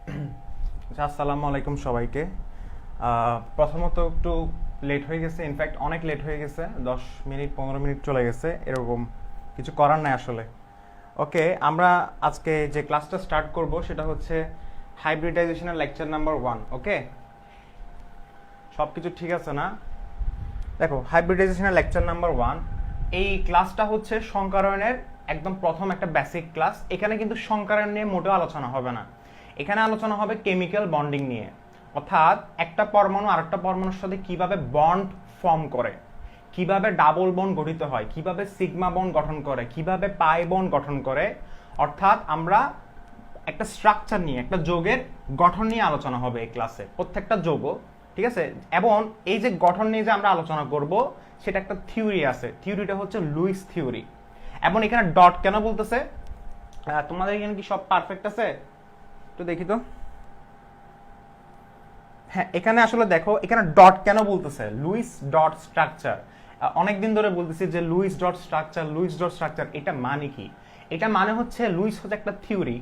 আসসালামু আলাইকুম সবাইকে। প্রথমত একটু লেট হয়ে গেছে, ইনফ্যাক্ট অনেক লেট হয়ে গেছে, 10 মিনিট 15 মিনিট চলে গেছে, এরকম কিছু করার নাই আসলে। ওকে, আমরা আজকে যে ক্লাসটা স্টার্ট করব সেটা হচ্ছে হাইব্রিডাইজেশনের লেকচার নাম্বার 1। ওকে, সব কিছু ঠিক আছে না? দেখো, হাইব্রিডাইজেশনের লেকচার নাম্বার 1, এই ক্লাসটা হচ্ছে সংকারণের একদম প্রথম একটা বেসিক ক্লাস। এখানে কিন্তু সংকারণ নিয়ে মোটেও আলোচনা হবে না, এখানে আলোচনা হবে কেমিক্যাল বন্ডিং নিয়ে, অর্থাৎ একটা পরমাণু আরেকটা পরমাণুর সাথে কিভাবে বন্ড ফর্ম করে, কিভাবে ডাবল বন্ড গঠিত হয়, কিভাবে সিগমা বন্ড গঠন করে, কিভাবে পাই বন্ড গঠন করে। অর্থাৎ আমরা একটা স্ট্রাকচার নিয়ে, একটা যৌগের গঠন নিয়ে আলোচনা হবে এই ক্লাসে, প্রত্যেকটা যৌগ, ঠিক আছে? এবং এই যে গঠন নিয়ে যে আমরা আলোচনা করব সেটা একটা থিওরি আছে, থিওরিটা হচ্ছে লুইস থিওরি। এবং এখানে ডট কেন বলতেছে? তোমাদের এখানে কি সব পারফেক্ট আছে? একটু দেখি তো। হ্যাঁ, এখানে আসলে দেখো, এখানে ডট কেন বলতেছে, লুইস ডট স্ট্রাকচার। অনেকদিন ধরে বলতেছি যে Luis dot structure, Luis dot structure, এটা মানে কি? এটা মানে হচ্ছে লুইস হচ্ছে একটা থিওরি,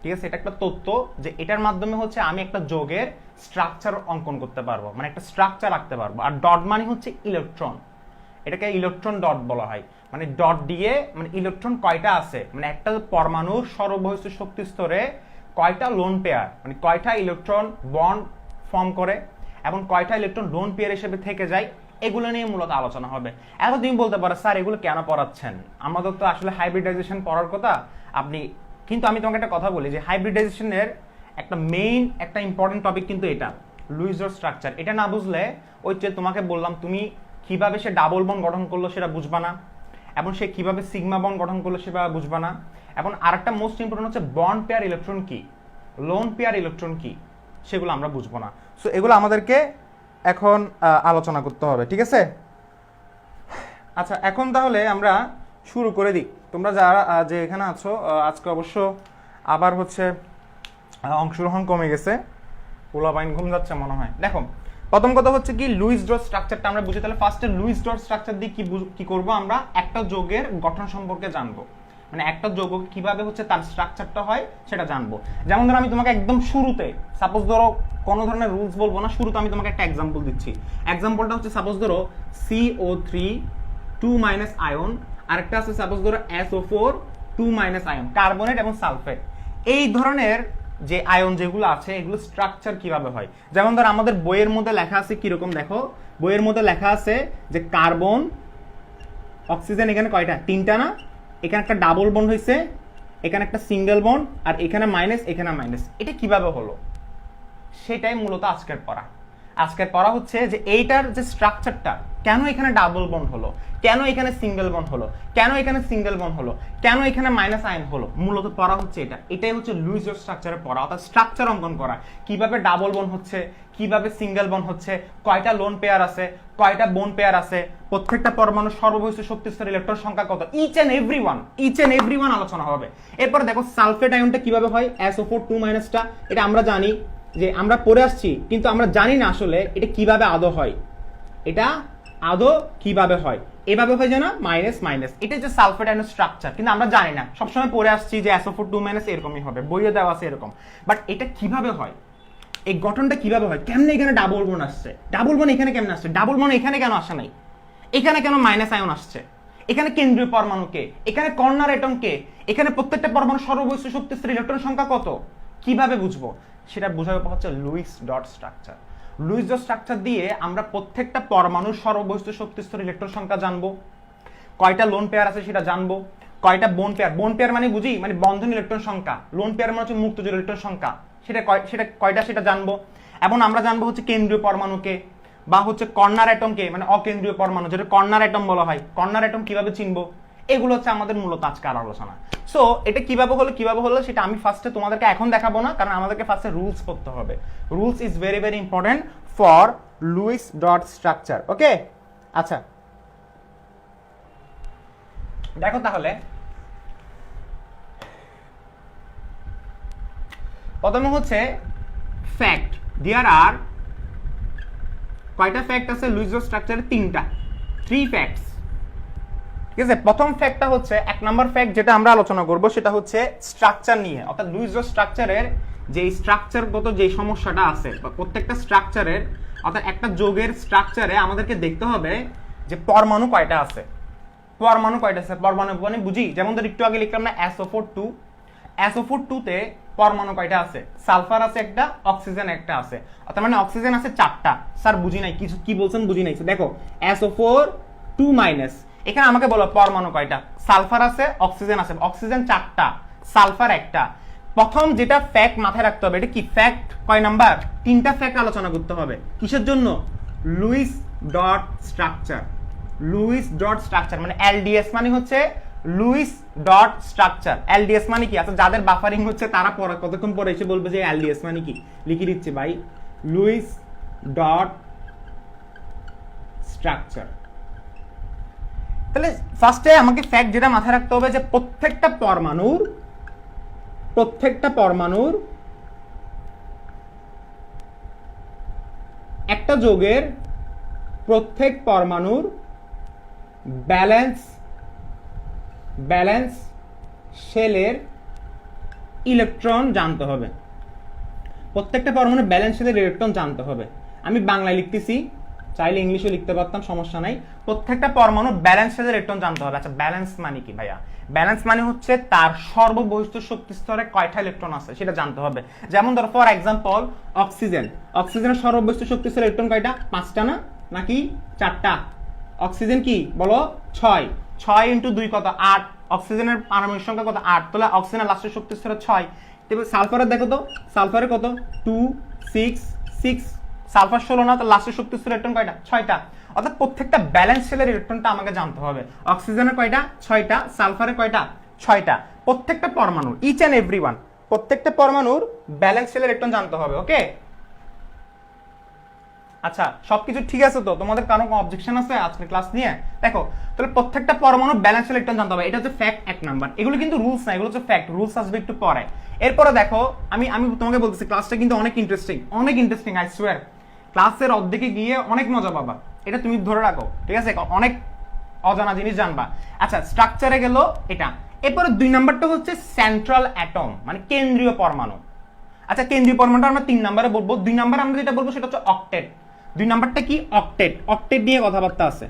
ঠিক আছে? এটা একটা তত্ত্ব যে এটার মাধ্যমে হচ্ছে আমি একটা যৌগের স্ট্রাকচার অঙ্কন করতে পারবো, মানে একটা স্ট্রাকচার রাখতে পারবো। আর ডট মানে হচ্ছে ইলেকট্রন, এটাকে ইলেকট্রন ডট বলা হয়। মানে ডট দিয়ে মানে ইলেকট্রন কয়টা আছে, মানে একটা পরমাণুর সর্ববহিষ্ঠ শক্তি স্তরে কয়টা লোন পেয়ার, মানে কয়টা ইলেকট্রন বন্ড ফর্ম করে এবং কয়টা ইলেকট্রন লোন পেয়ার হিসেবে থেকে যায়, এগুলো নিয়ে মূলত আলোচনা হবে। এখন তুমি বলতে পারো, স্যার এগুলো কেন পড়াচ্ছেন? আমাদের তো আসলে হাইব্রিডাইজেশন পড়ার কথা আপনি, কিন্তু আমি তোমাকে একটা কথা বলি যে হাইব্রিডাইজেশনের একটা মেইন একটা ইম্পর্টেন্ট টপিক কিন্তু এটা লুইস ডট স্ট্রাকচার। এটা না বুঝলে ওই যে তোমাকে বললাম, তুমি কিভাবে সে ডাবল বন্ড গঠন করলো সেটা বুঝবা না, এবং সে কিভাবে সিগমা বন্ড গঠন করলো সেটা বুঝবা না। এবং আরেকটা মোস্ট ইম্পর্টেন্ট হচ্ছে বন্ড পেয়ার ইলেকট্রন কি, লোন পেয়ার ইলেকট্রন কি, সেগুলো আমরা বুঝবো না। সো এগুলো আমাদেরকে এখন আলোচনা করতে হবে, ঠিক আছে? আচ্ছা, এখন তাহলে আমরা শুরু করে দিই। তোমরা যারা যে এখানে আছো, আজকে অবশ্য আবার হচ্ছে অংশগ্রহণ কমে গেছে, পোলাপাইন ঘুম যাচ্ছে মনে হয়। দেখো, প্রথম কথা হচ্ছে কি, লুইস ডট স্ট্রাকচারটা আমরা বুঝি। তাহলে ফার্স্টে লুইস ডট স্ট্রাকচার দিয়ে কি করব, আমরা একটা যৌগের গঠন সম্পর্কে জানবো, মানে একটা যৌগ কিভাবে হচ্ছে তার স্ট্রাকচারটা হয় সেটা জানবো। যেমন ধরো আমি তোমাকে একদম শুরুতে, সাপোজ ধরো কোনো ধরনের রুলস বলবো না, শুরুতে আমি তোমাকে একটা এক্সাম্পল দিচ্ছি। এক্সাম্পলটা হচ্ছে সাপোজ ধরো CO3 2- আয়ন, আরেকটা আছে সাপোজ ধরো SO4 2- আয়ন, কার্বনেট এবং সালফেট। এই ধরনের যে আয়ন যেগুলো আছে এগুলো স্ট্রাকচার কিভাবে হয়, যেমন ধর আমাদের বইয়ের মধ্যে লেখা আছে কিরকম, দেখো বইয়ের মধ্যে লেখা আছে যে কার্বন অক্সিজেন, এখানে কয়টা? 3টা না? এখানে একটা ডাবল বন্ড হয়েছে, এখানে একটা সিঙ্গেল বন্ড, আর এখানে মাইনাস, এখানে মাইনাস। এটা কিভাবে হলো সেটাই মূলত আজকের পড়া। আজকের পড়া হচ্ছে যে এইটার যে স্ট্রাকচারটা, কেন এখানে ডাবল বন্ড হলো, কেন এখানে সিঙ্গেল বন্ড হলো, কেন এখানে সিঙ্গেল বন্ড হলো, কেন এখানে মাইনাস আয়ন হলো, মূলত পড়া হচ্ছে এটা। এটাই হচ্ছে লুইস ডট স্ট্রাকচারের পড়া, অর্থাৎ স্ট্রাকচার অঙ্কন করা, কিভাবে ডাবল বন্ড হচ্ছে, কিভাবে সিঙ্গেল বন্ড হচ্ছে, কয়টা লোন পেয়ার আছে, কয়টা বোন পেয়ার আছে, প্রত্যেকটা পরমাণুর সর্ববহিষ্ঠ শক্তি স্তরের ইলেকট্রন সংখ্যা কত, ইচ এন্ড এভরি ওয়ান আলোচনা হবে। এরপর দেখো সালফেট আয়নটা কিভাবে হয়, SO4 2- টা, এটা আমরা জানি যে আমরা পড়ে আসছি, কিন্তু আমরা জানি না আসলে এটা কিভাবে আদৌ হয়, এটা আদৌ কিভাবে হয়। এভাবে হয় জানা মাইনাস মাইনাস, এটা যে সালফেট আয়নের স্ট্রাকচার, কিন্তু আমরা জানি না, সবসময় পড়ে আসছি যে SO4 2- এরকমই হবে, বইয়ে দেওয়া আছে এরকম। বাট এটা কিভাবে হয়, এই গঠনটা কিভাবে হয়, কেমনে এখানে ডাবল বন্ড আসছে, ডাবল বন্ড এখানে কেমনে আসছে, ডাবল বন্ড এখানে কেন আসে নাই, এখানে কেন মাইনাস আয়ন আসছে, এখানে কেন্দ্রীয় পরমাণু কে, এখানে কর্নার অ্যাটম কে, এখানে প্রত্যেকটা পরমাণু সর্ববহিষ্ঠ শক্তি স্তরের ইলেকট্রন সংখ্যা কত, কিভাবে বুঝবো সেটা বোঝার ব্যাপার হচ্ছে Luis dot structure. Luis dot structure দিয়ে আমরা প্রত্যেকটা পরমাণুর সর্ববহিষ্ঠ শক্তি স্তরের ইলেকট্রন সংখ্যা জানবো, কয়টা লোন পেয়ার আছে সেটা জানবো, কয়টা বোন পেয়ার, বোন পেয়ার মানে বুঝি মানে বন্ধন ইলেকট্রন সংখ্যা, লোন পেয়ার মানে হচ্ছে মুক্ত জোড় ইলেকট্রন সংখ্যা, সেটা কয়টা সেটা জানবো। এবং আমরা জানবো হচ্ছে কেন্দ্রীয় পরমাণুকে বা হচ্ছে কর্নার অ্যাটমকে, মানে অকেন্দ্রীয় পরমাণু যেটা কর্নার অ্যাটম বলা হয়, কর্নার অ্যাটম কিভাবে চিনবো, এগুলো হচ্ছে আমাদের মূলত আজকের আলোচনা। সো এটা কিভাবে হলো সেটা আমি ফার্স্টে তোমাদেরকে এখন দেখাবো না, কারণ আমাদেরকে ফার্স্টে রুলস পড়তে হবে। Rules is very very important for Lewis dot structure. Okay, আচ্ছা দেখো তাহলে প্রথমে হচ্ছে ফ্যাক্ট, দেয়ার আর কয়টা ফ্যাক্ট আছে লুইস ডট স্ট্রাকচারে, 3 ফ্যাক্টস, ঠিক আছে? প্রথম ফ্যাক্টটা হচ্ছে, 1 নম্বর ফ্যাক্ট যেটা আমরা আলোচনা করব সেটা হচ্ছে স্ট্রাকচার নিয়ে, অর্থাৎ লুইস ডট স্ট্রাকচারের যে স্ট্রাকচারগত যে সমস্যাটা আছে বা প্রত্যেকটা স্ট্রাকচারের অর্থাৎ একটা যৌগের স্ট্রাকচারে আমাদেরকে দেখতে হবে যে পরমাণু কয়টা আছে, পরমাণু কয়টা আছে, পরমাণু মানে বুঝি, যেমন ধর একটু আগে লিখলাম না SO4 2, SO4 তে পরমাণু কয়টা আছে, সালফার আছে একটা, অক্সিজেন একটা আছে, অর্থাৎ মানে অক্সিজেন আছে 4টা। স্যার বুঝি নাই, কিছু কি বলছেন বুঝি নাই। দেখো SO4 2-, এখানে আমাকে বলো পরমাণু কয়টা, সালফার আছে, অক্সিজেন আছে, অক্সিজেন 4টা, সালফার একটা। প্রথম যেটা ফ্যাক্ট মাথায় রাখতে হবে, এটা কি ফ্যাক্ট কয় নাম্বার, 3টা ফ্যাক্ট আলোচনা করতে হবে। কিসের জন্য, Luis dot structure, Luis dot structure মানে LDS মানে হচ্ছে লুইস ডট স্ট্রাকচার। LDS মানে কি, আচ্ছা যাদের বাফারিং হচ্ছে তারা পরে কতক্ষণ পরে এসে বলবে যে LDS মানে কি, লিখে দিচ্ছি ভাই, লুইস ডট স্ট্রাকচার। তাহলে ফার্স্টে আমাকে ফ্যাক্ট যেটা মাথায় রাখতে হবে যে প্রত্যেকটা পরমাণুর একটা যৌগের প্রত্যেক পরমাণুর ব্যালেন্স শেলের ইলেকট্রন জানতে হবে, প্রত্যেকটা পরমাণুর ব্যালেন্স শেলের ইলেকট্রন জানতে হবে। আমি বাংলায় লিখতেছি, চাইলে ইংলিশে লিখতে পারতাম, সমস্যা নাই। প্রত্যেকটা পরমাণুর ব্যালেন্স শেলের ইলেকট্রন জানতে হবে। আচ্ছা ব্যালেন্স মানে কি ভাইয়া, ব্যালেন্স মানে হচ্ছে তার সর্ববহিষ্ঠ শক্তি স্তরে কয়টা ইলেকট্রন আছে সেটা জানতে হবে। যেমন ধরো ফর এক্সাম্পল অক্সিজেনের সর্ববহিষ্ঠ শক্তি স্তরে ইলেকট্রন কয়টা, 5টা না নাকি 4টা, অক্সিজেন কি বলো 6, 6 × 2 কত 8, অক্সিজেনের পারমাণবিক সংখ্যা কত 8, তাহলে অক্সিজেনের লাস্টের শক্তি স্তরে 6। তবে সালফারের দেখো তো, সালফারের কত 2 6 6, সালফার 16 না, তো লাস্টের শক্তি স্তরে ইলেকট্রন কয়টা, 6টা। অর্থাৎ প্রত্যেকটা ব্যালেন্স শেলের ইলেকট্রনটা আমাকে জানতে হবে। অক্সিজেনের কয়টা, 6টা, সালফারের কয়টা, 6টা। প্রত্যেকটা পরমাণুর ইচ এন্ড এভরিওয়ান, প্রত্যেকটা পরমাণুর ব্যালেন্স শেলের ইলেকট্রন জানতে হবে। ওকে, আচ্ছা সবকিছু ঠিক আছে তো, তোমাদের কারো কোনো অবজেকশন আছে আজকে ক্লাস নিয়ে? দেখো তাহলে প্রত্যেকটা পরমাণু ব্যালেন্স ইলেকট্রন জানতে হবে, এটা হচ্ছে ফ্যাক্ট 1 নাম্বার। এগুলো কিন্তু রুলস না, এগুলো হচ্ছে ফ্যাক্ট, রুলস আসবে একটু পরে। এরপরে দেখো আমি তোমাকে বলতেছি ক্লাসটা কিন্তু অনেক ইন্টারেস্টিং, আই সোয়্যার। ক্লাসের অর্ধেকে গিয়ে অনেক মজা পাবা, এটা তুমি ধরে রাখো, ঠিক আছে? অনেক অজানা জিনিস জানবা। আচ্ছা স্ট্রাকচারে গেল এটা। এরপরে 2 নাম্বারটা হচ্ছে সেন্ট্রাল অ্যাটম মানে কেন্দ্রীয় পরমাণু। আচ্ছা কেন্দ্রীয় পরমাণুটা আমরা 3 নাম্বারে বলবো। 2 নাম্বার আমরা যেটা বলবো সেটা হচ্ছে অক্টেট। 2 নাম্বারটা কি, অক্টেট নিয়ে কথাবার্তা আছে।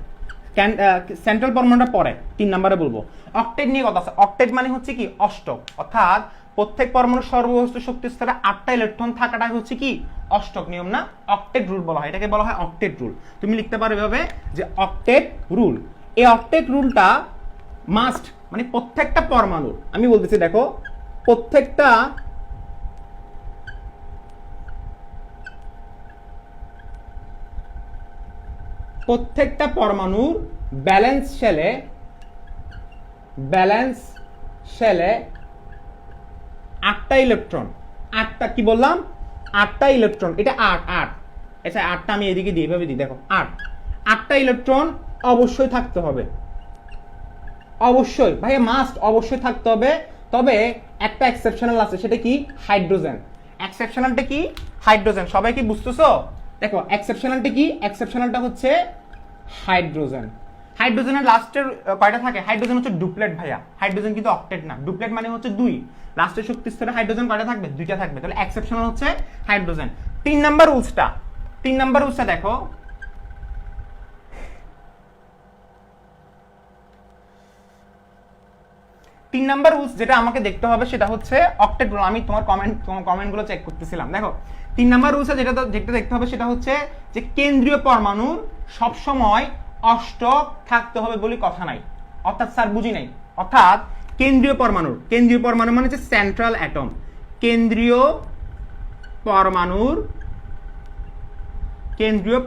সেন্ট্রাল পরমাণুটা পরে 3 নাম্বারে বলবো, অক্টেট নিয়ে কথা আছে। অক্টেট মানে হচ্ছে কি অষ্টক, অর্থাৎ প্রত্যেক পরমাণুর সর্ববহিষ্ঠ শক্তি স্তরে 8টা ইলেকট্রন থাকাটাই হচ্ছে কি অষ্টক নিয়ম না, অক্টেট রুল বলা হয়, এটাকে বলা হয় অক্টেট রুল। তুমি লিখতে পারো এভাবে যে অক্টেট রুল। এই অক্টেট রুলটা মাস্ট মানে প্রত্যেকটা পরমাণুর, আমি বলতেছি দেখো প্রত্যেকটা পরমাণুর ব্যালেন্স শেলে 8টা ইলেকট্রন, 8টা কি বললাম 8টা ইলেকট্রন, এটা 8 আচ্ছা 8টা আমি এদিকে দিই, এভাবে দিই, দেখো 8টা ইলেকট্রন অবশ্যই থাকতে হবে, অবশ্যই ভাইয়া মাস্ট অবশ্যই থাকতে হবে। তবে একটা এক্সেপশনাল আছে, সেটা কি হাইড্রোজেন। এক্সেপশনালটা কি হাইড্রোজেন, সবাই কি বুঝতেছো? দেখো এক্সেপশনালটা কি, এক্সেপশনালটা হচ্ছে হাইড্রোজেন। হাইড্রোজেনের লাস্টের কয়টা থাকে, হাইড্রোজেন হচ্ছে ডুপ্লেট ভাইয়া, হাইড্রোজেন কিন্তু অক্টেট না। ডুপ্লেট মানে হচ্ছে 2, লাস্টের শক্তি স্তরে হাইড্রোজেন কয়টা থাকবে, 2টা থাকবে, তাহলে এক্সেপশনাল হচ্ছে হাইড্রোজেন। 3 নাম্বার রুলসটা দেখো, 3 নাম্বার রুলস যেটা আমাকে দেখতে হবে সেটা হচ্ছে অক্টেট রুল। আমি তোমার কমেন্টগুলো চেক করতেছিলাম, দেখো 3 নাম্বার রুলসে যেটা দেখতে হবে সেটা হচ্ছে যে কেন্দ্রীয় পরমাণুর সবসময় অষ্টক থাকতে হবে বলে কথা নাই। অর্থাৎ স্যার বুঝি নাই, অর্থাৎ কেন্দ্রীয় পরমাণু মানে হচ্ছে সেন্ট্রাল অ্যাটম। কেন্দ্রীয়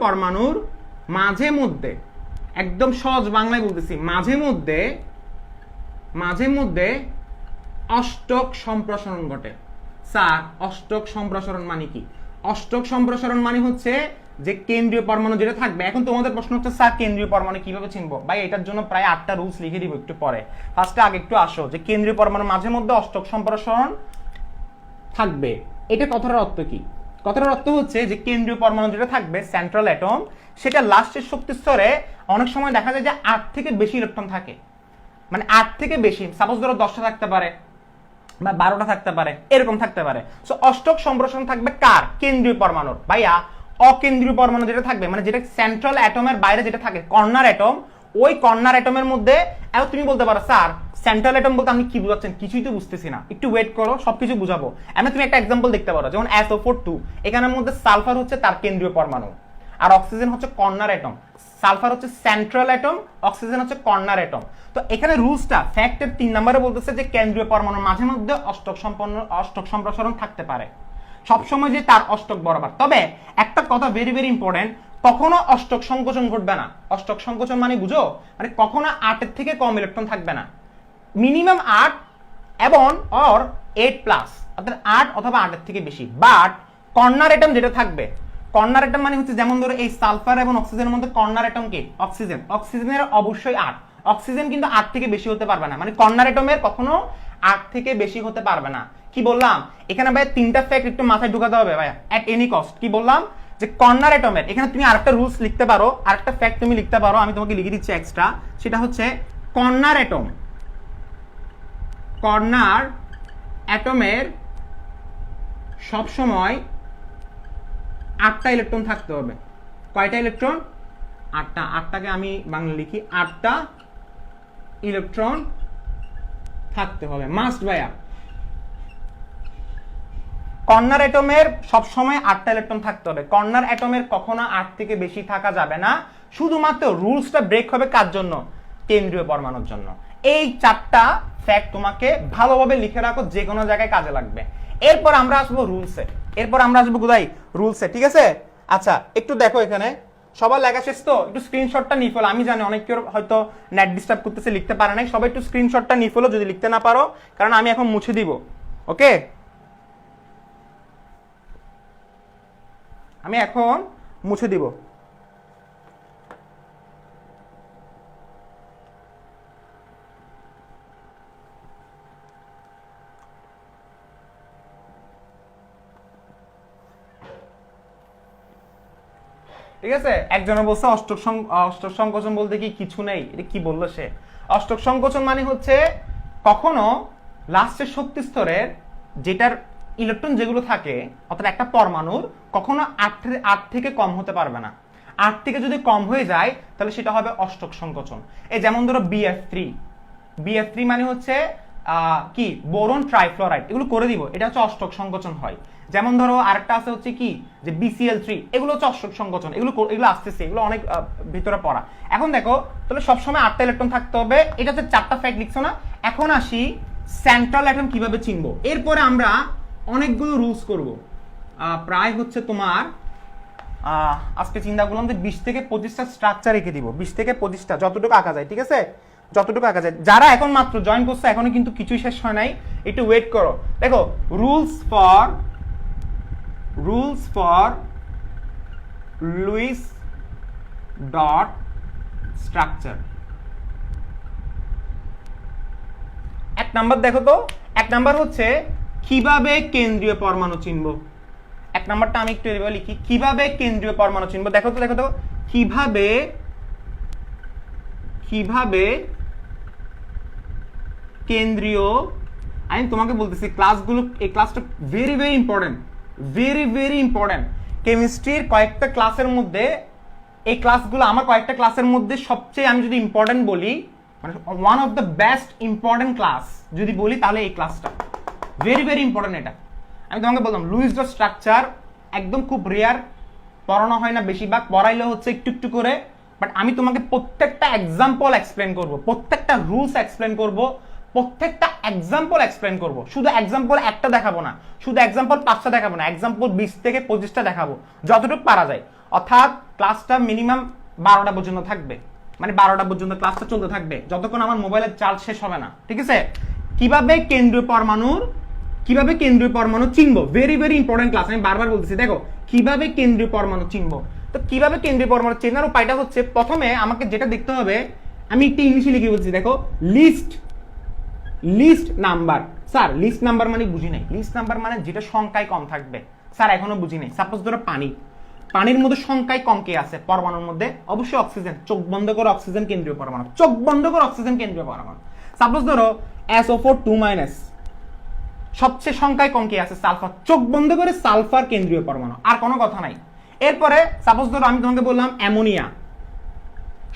পরমাণুর মাঝে মধ্যে, একদম সহজ বাংলায় বলতেছি, মাঝে মধ্যে অষ্টক সম্প্রসারণ ঘটে। স্যার অষ্টক সম্প্রসারণ মানে কি? অষ্টক সম্প্রসারণ মানে হচ্ছে যে কেন্দ্রীয় পরমাণু যেটা থাকবে। এখন তোমাদের প্রশ্ন হচ্ছে স্যার কেন্দ্রীয় পরমাণু কিভাবে চিনবো? ভাই এটার জন্য প্রায় 8টা রুলস লিখে দিব একটু পরে। ফার্স্টে আগে একটু আসো যে কেন্দ্রীয় পরমাণু মাঝে মধ্যে অষ্টক সম্প্রসারণ থাকবে, এটা কথার অর্থ কি? কথার অর্থ হচ্ছে যে কেন্দ্রীয় পরমাণু যেটা থাকবে সেন্ট্রাল অ্যাটম, সেটা লাস্টের শক্তি স্তরে অনেক সময় দেখা যায় যে 8 থেকে বেশি ইলেকট্রন থাকে, মানে 8 থেকে বেশি, সাপোজ ধরো 10টা থাকতে পারে, বা 12টা থাকতে পারে, এরকম থাকতে পারে। সো অষ্টক সম্প্রসারণ থাকবে কার? কেন্দ্রীয় পরমাণুর। ভাইয়া অকেন্দ্রীয় পরমাণু যেটা থাকবে, মানে যেটা সেন্ট্রাল অ্যাটমের বাইরে যেটা থাকে কর্নার অ্যাটম, ওই কর্নার অ্যাটমের মধ্যে তুমি বলতে পারো স্যার সেন্ট্রাল অ্যাটম বলতে আপনি কি বুঝাচ্ছেন, কিছুই তো বুঝতেছি না, একটু ওয়েট করো সবকিছু বুঝাবো। আমি তুমি একটা এক্সাম্পল দেখতে পারো, যেমন SO4 2, এখানের মধ্যে সালফার হচ্ছে তার কেন্দ্রীয় পরমাণু, আর অক্সিজেন হচ্ছে কর্নার অ্যাটম। সালফার হচ্ছে সেন্ট্রাল অ্যাটম, অক্সিজেন হচ্ছে কর্নার অ্যাটম। তো এখানে রুলসটা ফ্যাক্টের 3 নম্বরে বলতেছে যে কেন্দ্রীয় পরমাণুর মাঝে মধ্যে অষ্টক সম্প্রসারণ থাকতে পারে, সবসময় যে তার অষ্টক বরাবর। তবে একটা কথা ভেরি ভেরি ইম্পর্টেন্ট, কখনো অষ্টক সংকোচন ঘটবে না। অষ্টক সংকোচন মানে বুঝো, মানে কখনো 8 থেকে কম ইলেকট্রন থাকবে না, মিনিমাম 8 এবং অর 8+, অর্থাৎ 8 অথবা 8 থেকে বেশি। বাট কর্নার অ্যাটম যেটা থাকবে, কর্নার অ্যাটম মানে হচ্ছে যেমন ধরো এই সালফার এবং অক্সিজেনের মধ্যে কর্নার অ্যাটম কি? অক্সিজেন। অক্সিজেনের অবশ্যই 8, অক্সিজেন কিন্তু 8 থেকে বেশি হতে পারবে না, মানে কর্নার অ্যাটমের কখনো 8 থেকে বেশি হতে পারবে না। কি বললাম এখানে ভাই? 3টা ফ্যাক্ট একটু মাথায় ঢুকাতে হবে ভাই, এট এনি কস্ট। কি বললাম? যে কর্নার অ্যাটমের, এখানে তুমি আরেকটা রুলস লিখতে পারো, আরেকটা ফ্যাক্ট তুমি লিখতে পারো, আমি তোমাকে লিখে দিচ্ছি এক্সট্রা। সেটা হচ্ছে কর্নার অ্যাটম, কর্নার অ্যাটমের সবসময় 8টা ইলেকট্রন থাকতে হবে। কয়টা ইলেকট্রন? 8টা। 8টাকে আমি বাংলা লিখি, 8টা ইলেকট্রন থাকতে হবে, মাস্ট ভাইয়া। কর্নার অ্যাটমের সবসময় 8টা ইলেকট্রন থাকতে হবে। কর্নার অ্যাটমের কখনো 8 থেকে বেশি থাকা যাবে না। শুধুমাত্র রুলসটা ব্রেক হবে কার জন্য? কেন্দ্রীয় পরমাণুর জন্য। এই 4টা ফ্যাক্ট তোমাকে ভালোভাবে লিখে রাখো, যে কোনো জায়গায় কাজে লাগবে। এরপর আমরা আসবো রুলসে, এরপর আমরা আসবো কোথায়? রুলসে, ঠিক আছে? আচ্ছা একটু দেখো এখানে, সবার লেখা শেষ তো? একটু স্ক্রিনশটটা নিয়ে ফেলো। আমি জানি অনেক কেউ হয়তো নেট ডিস্টার্ব করতেছে, লিখতে পারে নাই। সবাই একটু স্ক্রিনশটটা নিয়ে ফেলো যদি লিখতে না পারো, কারণ আমি এখন মুছে দিব। ওকে, আমি এখন মুছে দিব। ঠিক আছে? একজনে বলছে অষ্টক সংকোচন বলতে কি কিছু নেই, এটা কি বললো সে? অষ্টক সংকোচন মানে হচ্ছে কখনো লাস্টের শক্তি স্তরের যেটার ইলেকট্রন যেগুলো থাকে, অর্থাৎ একটা পরমাণুর কখনো 8 থেকে কম হতে পারবে না। 8 থেকে যদি কম হয়ে যায় তাহলে সেটা হবে অষ্টক সংকোচন। এই যেমন ধরো BF3 মানে হচ্ছে কি? বোরন ট্রাইফ্লোরাইড, এগুলো করে দিব, এটা হচ্ছে অষ্টক সংকোচন হয়। যেমন ধরো আরেকটা আছে হচ্ছে কি, যে BCl3, এগুলো হচ্ছে অষ্টক সংকোচন। এগুলো আসতেছে, এগুলো অনেক ভিতরে পড়া। এখন দেখো তাহলে সবসময় 8টা ইলেকট্রন থাকতে হবে, এটা হচ্ছে 4টা ফ্যাক্ট লিখছো না? এখন আসি সেন্ট্রাল অ্যাটম কিভাবে চিনবো। এরপরে আমরা অনেকগুলো রুলস করব, প্রায় হচ্ছে তোমার আজকে চিন্তা করলাম যে 20 থেকে 25টা স্ট্রাকচার রেখে দিব, 20 থেকে 25টা, যতটুকু আঁকা যায়। ঠিক আছে? যতটুকু আঁকা যায়। যারা এখন মাত্র জয়েন করছে, এখনো কিন্তু কিছুই শেষ হয় নাই, একটু ওয়েট করো। দেখো rules for Lewis dot structure. এক নাম্বার দেখো তো, এক নাম্বার হচ্ছে কিভাবে কেন্দ্রীয় পরমাণু চিনবো। এক নাম্বারটা আমি একটু এভাবে লিখি, কিভাবে কেন্দ্রীয় পরমাণু চিনবো। দেখো তো কিভাবে কেন্দ্রীয়, আমি তোমাকে বলতেছি ক্লাসগুলো, এই ক্লাসটা very very important, very very important. কেমিস্ট্রির কয়েকটা ক্লাসের মধ্যে এই ক্লাসগুলো, আমার কয়েকটা ক্লাসের মধ্যে সবচেয়ে আমি যদি ইম্পর্টেন্ট বলি, মানে one of the best important class যদি বলি, তাহলে এই ক্লাসটা ভেরি ভেরি ইম্পর্টেন্ট। এটা আমি তোমাকে বললাম লুইস ডট স্ট্রাকচার একদম খুব রেয়ার, পড়ানো হয় না, বেশিরভাগ পড়াইলে হচ্ছে একটু একটু করে। বাট আমি তোমাকে প্রত্যেকটা এক্সাম্পল এক্সপ্লেন করব, প্রত্যেকটা রুলস এক্সপ্লেন করব, প্রত্যেকটা এক্সাম্পল এক্সপ্লেন করব। শুধু এক্সাম্পল একটা দেখাবো না, শুধু এক্সাম্পল 5টা দেখাবো না, এক্সাম্পল 20 থেকে 25টা দেখাবো, যতটুকু পারা যায়। অর্থাৎ ক্লাসটা মিনিমাম 12টা পর্যন্ত থাকবে, মানে 12টা পর্যন্ত ক্লাসটা চলতে থাকবে, যতক্ষণ আমার মোবাইলের চার্জ শেষ হবে না। ঠিক আছে? কিভাবে কেন্দ্রীয় পরমাণু চিনবো, ভেরি ভেরি ইম্পর্টেন্ট ক্লাস, আমি বারবার বলতেছি। দেখো কিভাবে কেন্দ্রীয় পরমাণু চিনবো। তো কিভাবে কেন্দ্রীয় পরমাণু চেনার উপায়টা হচ্ছে, প্রথমে আমাকে যেটা দেখতে হবে, আমি একটু ইংলিশে লিখে বলছি। দেখো list number. Sir list number মানে বুঝি নাই। লিস্ট নাম্বার মানে যেটা সংখ্যায় কম থাকবে। স্যার এখনো বুঝি নাই। সাপোজ ধরো পানির মধ্যে সংখ্যায় কম কে আছে পরমাণুর মধ্যে? অবশ্যই অক্সিজেন। চোখ বন্ধ করে অক্সিজেন কেন্দ্রীয় পরমাণু, চোখ বন্ধ করে অক্সিজেন কেন্দ্রীয় পরমাণু। সাপোজ ধরো SO4 2- সবচেয়ে সংখ্যায় কম কি আছে? সালফার। চোখ বন্ধ করে সালফার কেন্দ্রীয় পরমাণু, আর কোনো কথা নাই। এরপরে সাপোজ ধরো আমি তোমাকে বললাম অ্যামোনিয়া,